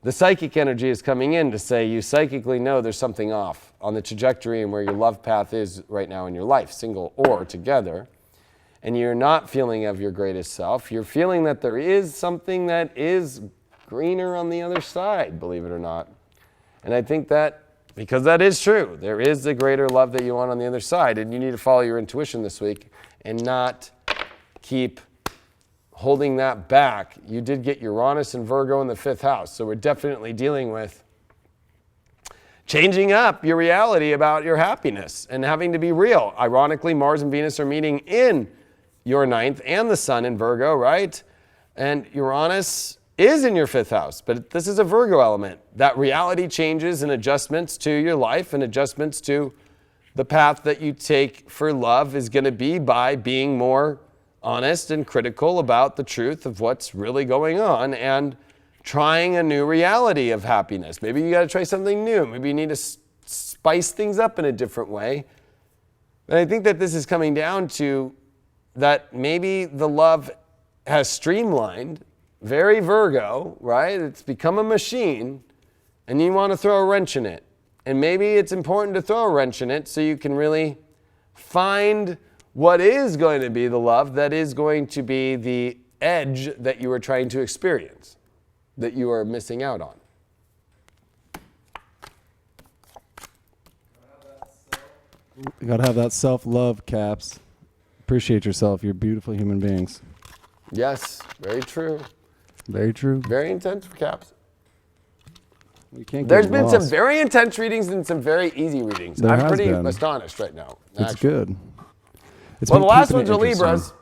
the psychic energy is coming in to say you psychically know there's something off on the trajectory and where your love path is right now in your life, single or together. And you're not feeling of your greatest self. You're feeling that there is something that is greener on the other side, believe it or not. And I think that, because that is true, there is a greater love that you want on the other side, and you need to follow your intuition this week and not keep holding that back. You did get Uranus and Virgo in the 5th house, so we're definitely dealing with changing up your reality about your happiness and having to be real. Ironically, Mars and Venus are meeting in your 9th and the Sun in Virgo, right? And Uranus is in your 5th house, but this is a Virgo element. That reality changes and adjustments to your life and adjustments to the path that you take for love is going to be by being more honest and critical about the truth of what's really going on and trying a new reality of happiness. Maybe you got to try something new. Maybe you need to spice things up in a different way. But I think that this is coming down to that maybe the love has streamlined, very Virgo, right? It's become a machine, and you want to throw a wrench in it. And maybe it's important to throw a wrench in it so you can really find what is going to be the love that is going to be the edge that you are trying to experience, that you are missing out on. You gotta have that self-love, Caps. Appreciate yourself. You're beautiful human beings. Yes, very true. Very true. Very intense for Caps. You can't There's get been lost. some very intense readings and some very easy readings. There I'm has pretty been. astonished right now. It's actually. good. It's Well, been the last keeping ones it are interesting.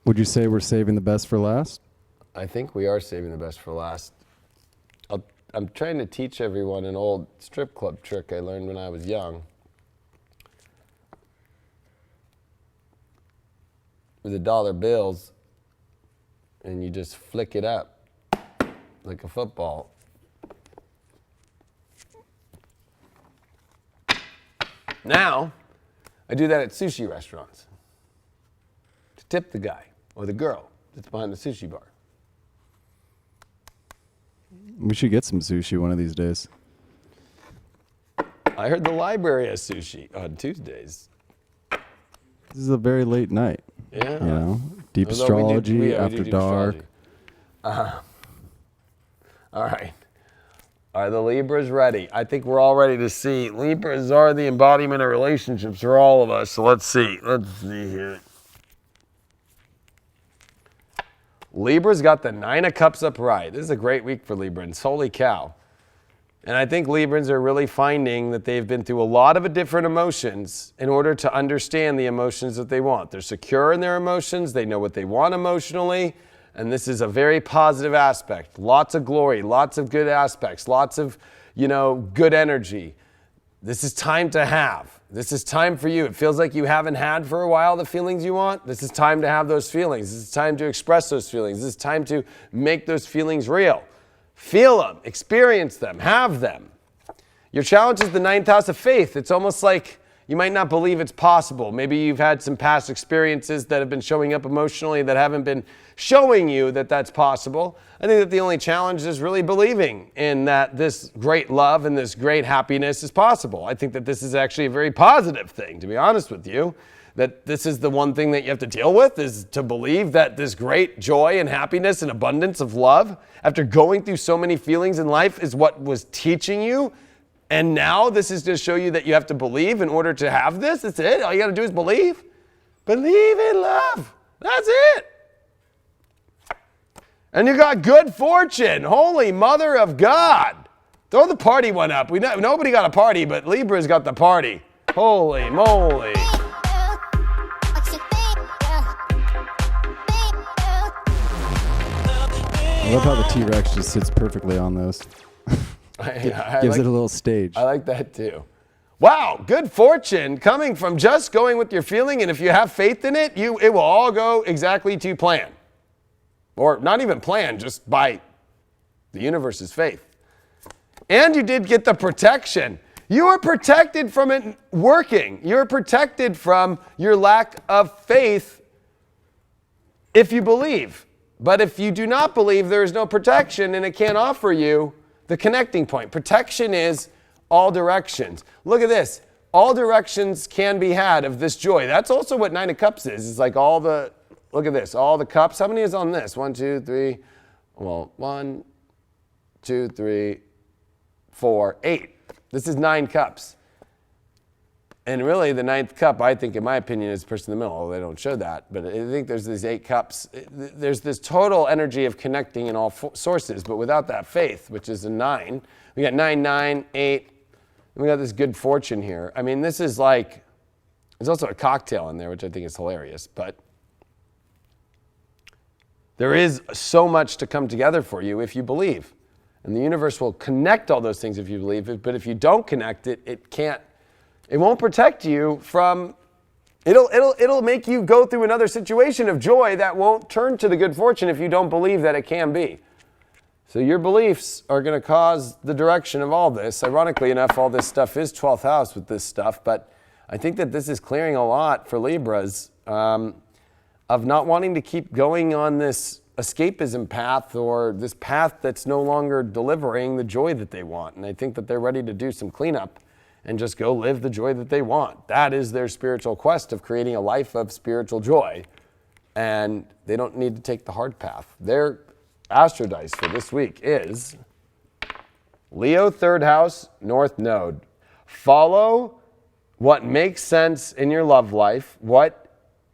Would you say we're saving the best for last? I think we are saving the best for last. I'm trying to teach everyone an old strip club trick I learned when I was young. With the dollar bills, and you just flick it up like a football. Now, I do that at sushi restaurants to tip the guy or the girl that's behind the sushi bar. We should get some sushi one of these days. I heard the library has sushi on Tuesdays. This is a very late night. Yeah. You know, deep Although astrology we do after deep dark. astrology. All right. Are the Libras ready? I think we're all ready to see. Libras are the embodiment of relationships for all of us. So let's see. Let's see here. Libra's got the 9 of Cups upright. This is a great week for Librans. Holy cow. And I think Librans are really finding that they've been through a lot of different emotions in order to understand the emotions that they want. They're secure in their emotions. They know what they want emotionally. And this is a very positive aspect. Lots of glory, lots of good aspects, lots of, good energy. This is time to have. This is time for you. It feels like you haven't had for a while the feelings you want. This is time to have those feelings. This is time to express those feelings. This is time to make those feelings real. Feel them, experience them, have them. Your challenge is the 9th house of faith. It's almost like you might not believe it's possible. Maybe you've had some past experiences that have been showing up emotionally that haven't been showing you that that's possible. I think that the only challenge is really believing in that this great love and this great happiness is possible. I think that this is actually a very positive thing, to be honest with you. That this is the one thing that you have to deal with, is to believe that this great joy and happiness and abundance of love, after going through so many feelings in life, is what was teaching you. And now this is to show you that you have to believe in order to have this. That's it. All you got to do is believe. Believe in love. That's it. And you got good fortune. Holy mother of God. Throw the party one up. Nobody got a party, but Libra's got the party. Holy moly. I love how the T-Rex just sits perfectly on those. Gives it a little stage. I like that too. Wow, good fortune coming from just going with your feeling, and if you have faith in it, it will all go exactly to plan. Or not even plan, just by the universe's faith. And you did get the protection. You are protected from it working. You're protected from your lack of faith if you believe. But if you do not believe, there is no protection, and it can't offer you the connecting point. Protection is all directions. Look at this. All directions can be had of this joy. That's also what 9 of Cups is. It's like look at this, all the cups. How many is on this? 1, 2, 3. Well, 1, 2, 3, 4, 8. This is 9 cups. And really, the 9th cup, I think, in my opinion, is the person in the middle. They don't show that, but I think there's these 8 cups. There's this total energy of connecting in all sources, but without that faith, which is a 9. We got 9, 9, 8. And we got this good fortune here. I mean, this is like, there's also a cocktail in there, which I think is hilarious, but there is so much to come together for you if you believe. And the universe will connect all those things if you believe it, but if you don't connect it, it won't protect you from, it'll make you go through another situation of joy that won't turn to the good fortune if you don't believe that it can be. So your beliefs are going to cause the direction of all this. Ironically enough, all this stuff is 12th house with this stuff, but I think that this is clearing a lot for Libras of not wanting to keep going on this escapism path or this path that's no longer delivering the joy that they want. And I think that they're ready to do some cleanup and just go live the joy that they want. That is their spiritual quest of creating a life of spiritual joy. And they don't need to take the hard path. Their astro dice for this week is Leo, 3rd house, North Node. Follow what makes sense in your love life, what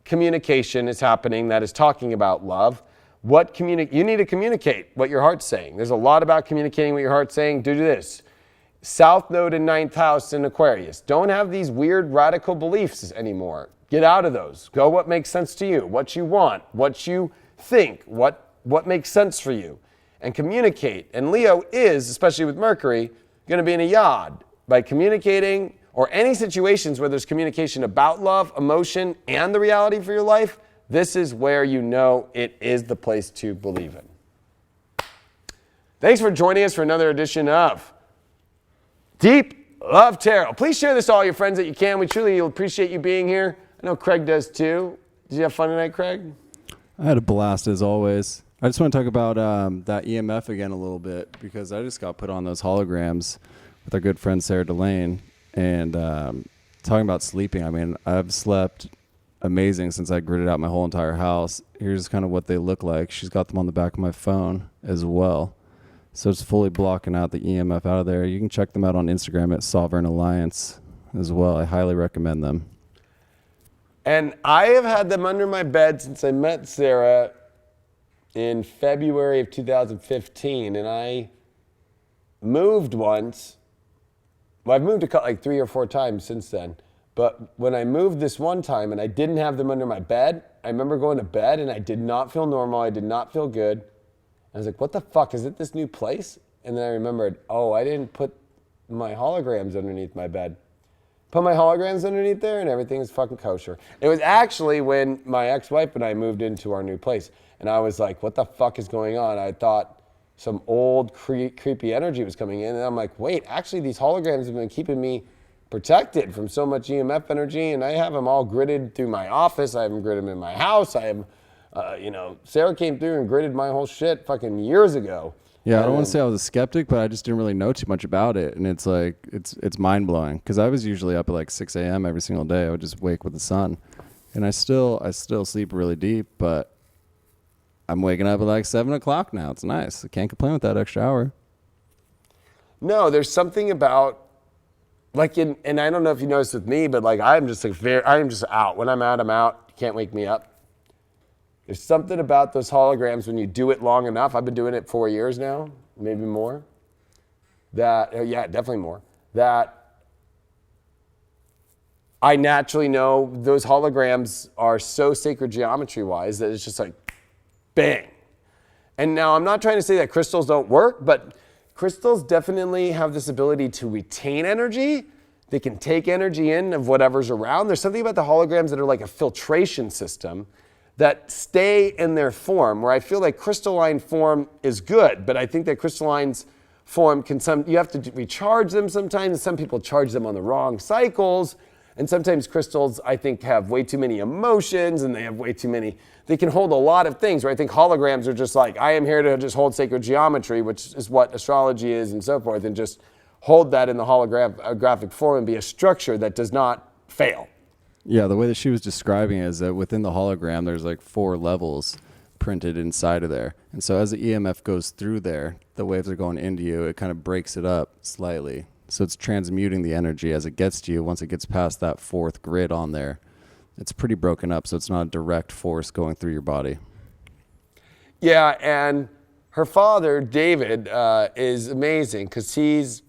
communication is happening that is talking about love, you need to communicate what your heart's saying. There's a lot about communicating what your heart's saying. Do this. South Node in 9th house in Aquarius. Don't have these weird radical beliefs anymore. Get out of those. Go what makes sense to you, what you want, what you think, what makes sense for you. And communicate. And Leo is, especially with Mercury, going to be in a yod. By communicating, or any situations where there's communication about love, emotion, and the reality for your life, this is where you know it is the place to believe in. Thanks for joining us for another edition of Deep Love Tarot. Please share this to all your friends that you can. We truly appreciate you being here. I know Craig does too. Did you have fun tonight, Craig? I had a blast as always. I just want to talk about that EMF again a little bit because I just got put on those holograms with our good friend Sarah Delane. And talking about sleeping, I mean, I've slept amazing since I gridded out my whole entire house. Here's kind of what they look like. She's got them on the back of my phone as well. So it's fully blocking out the EMF out of there. You can check them out on Instagram at Sovereign Alliance as well. I highly recommend them. And I have had them under my bed since I met Sarah in February of 2015. And I moved once. Well, I've moved like 3 or 4 times since then. But when I moved this one time and I didn't have them under my bed, I remember going to bed and I did not feel normal. I did not feel good. I was like, what the fuck? Is it this new place? And then I remembered, oh, I didn't put my holograms underneath my bed. Put my holograms underneath there and everything is fucking kosher. It was actually when my ex-wife and I moved into our new place. And I was like, what the fuck is going on? I thought some old creepy energy was coming in. And I'm like, wait, actually these holograms have been keeping me protected from so much EMF energy. And I have them all gridded through my office. I have them gridded in my house. I have Sarah came through and gridded my whole shit fucking years ago. Yeah, I don't want to say I was a skeptic, but I just didn't really know too much about it. And it's like, it's mind blowing. Because I was usually up at like 6 a.m. every single day. I would just wake with the sun. And I still sleep really deep, but I'm waking up at like 7 o'clock now. It's nice. I can't complain with that extra hour. No, there's something about, like, and I don't know if you noticed with me, but like, I'm just out. When I'm out, I'm out. You can't wake me up. There's something about those holograms when you do it long enough. I've been doing it 4 years now, maybe more. Yeah, definitely more. That I naturally know those holograms are so sacred geometry-wise that it's just like, bang. And now I'm not trying to say that crystals don't work, but crystals definitely have this ability to retain energy. They can take energy in of whatever's around. There's something about the holograms that are like a filtration system that stay in their form, where I feel like crystalline form is good, but I think that crystalline form you have to recharge them sometimes. Some people charge them on the wrong cycles. And sometimes crystals, I think, have way too many emotions and they have way too many, they can hold a lot of things, where I think holograms are just like, I am here to just hold sacred geometry, which is what astrology is and so forth, and just hold that in the holographic form and be a structure that does not fail. Yeah, the way that she was describing it is that within the hologram, there's like 4 levels printed inside of there. And so as the EMF goes through there, the waves are going into you, it kind of breaks it up slightly. So it's transmuting the energy as it gets to you. Once it gets past that 4th grid on there, it's pretty broken up, so it's not a direct force going through your body. Yeah, and her father, David, is amazing because he's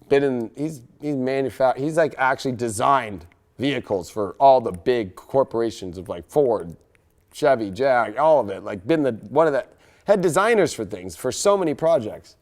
like actually designed vehicles for all the big corporations of like Ford, Chevy, Jag, all of it. Like been one of the head designers for things for so many projects.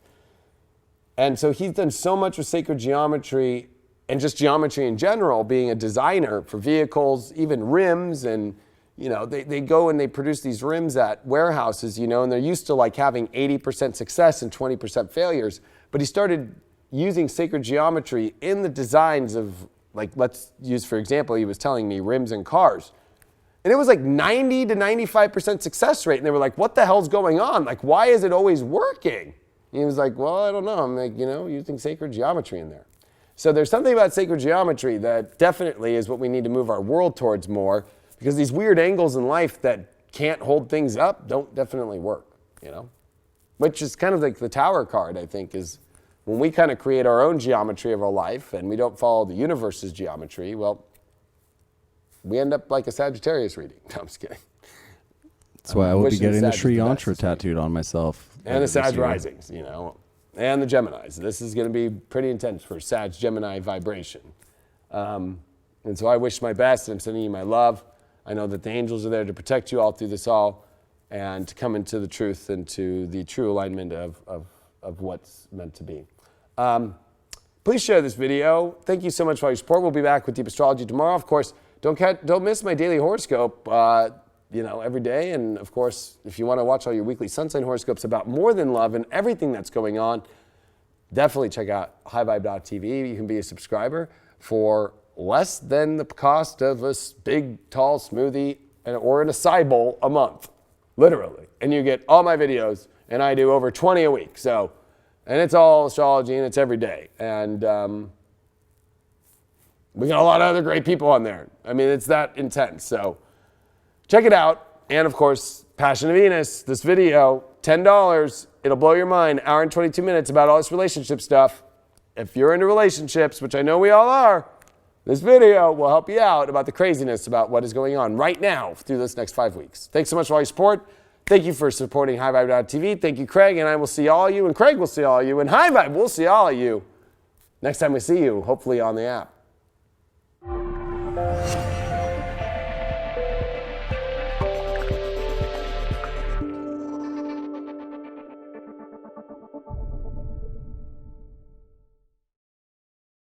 And so he's done so much with sacred geometry and just geometry in general, being a designer for vehicles, even rims. And, they go and they produce these rims at warehouses, and they're used to like having 80% success and 20% failures. But he started using sacred geometry in the designs of, like, let's use, for example, he was telling me rims in cars. And it was like 90 to 95% success rate. And they were like, what the hell's going on? Like, why is it always working? And he was like, well, I don't know. I'm like, using sacred geometry in there. So there's something about sacred geometry that definitely is what we need to move our world towards more, because these weird angles in life that can't hold things up don't definitely work, Which is kind of like the Tower card, I think, is when we kind of create our own geometry of our life and we don't follow the universe's geometry, well, we end up like a Sagittarius reading. No, I'm just kidding. That's why I will be getting the Sri Yantra tattooed on myself. And the Sag Risings, and the Geminis. This is going to be pretty intense for Sag Gemini vibration. And so I wish my best, and I'm sending you my love. I know that the angels are there to protect you all through this all and to come into the truth and to the true alignment of what's meant to be. Please share this video. Thank you so much for all your support. We'll be back with Deep Astrology tomorrow. Of course, don't miss my daily horoscope, every day. And of course, if you want to watch all your weekly sun sign horoscopes about more than love and everything that's going on, definitely check out highvibe.tv. You can be a subscriber for less than the cost of a big, tall smoothie or an acai bowl a month, literally. And you get all my videos, and I do over 20 a week. So, and it's all astrology, and it's every day. And we got a lot of other great people on there. I mean, it's that intense. So check it out. And of course, Passion of Venus, this video, $10. It'll blow your mind. Hour and 22 minutes about all this relationship stuff. If you're into relationships, which I know we all are, this video will help you out about the craziness about what is going on right now through this next 5 weeks. Thanks so much for all your support. Thank you for supporting highvibe.tv. Thank you, Craig, and I will see all of you, and Craig will see all of you, and High Vibe will see all of you next time we see you, hopefully on the app.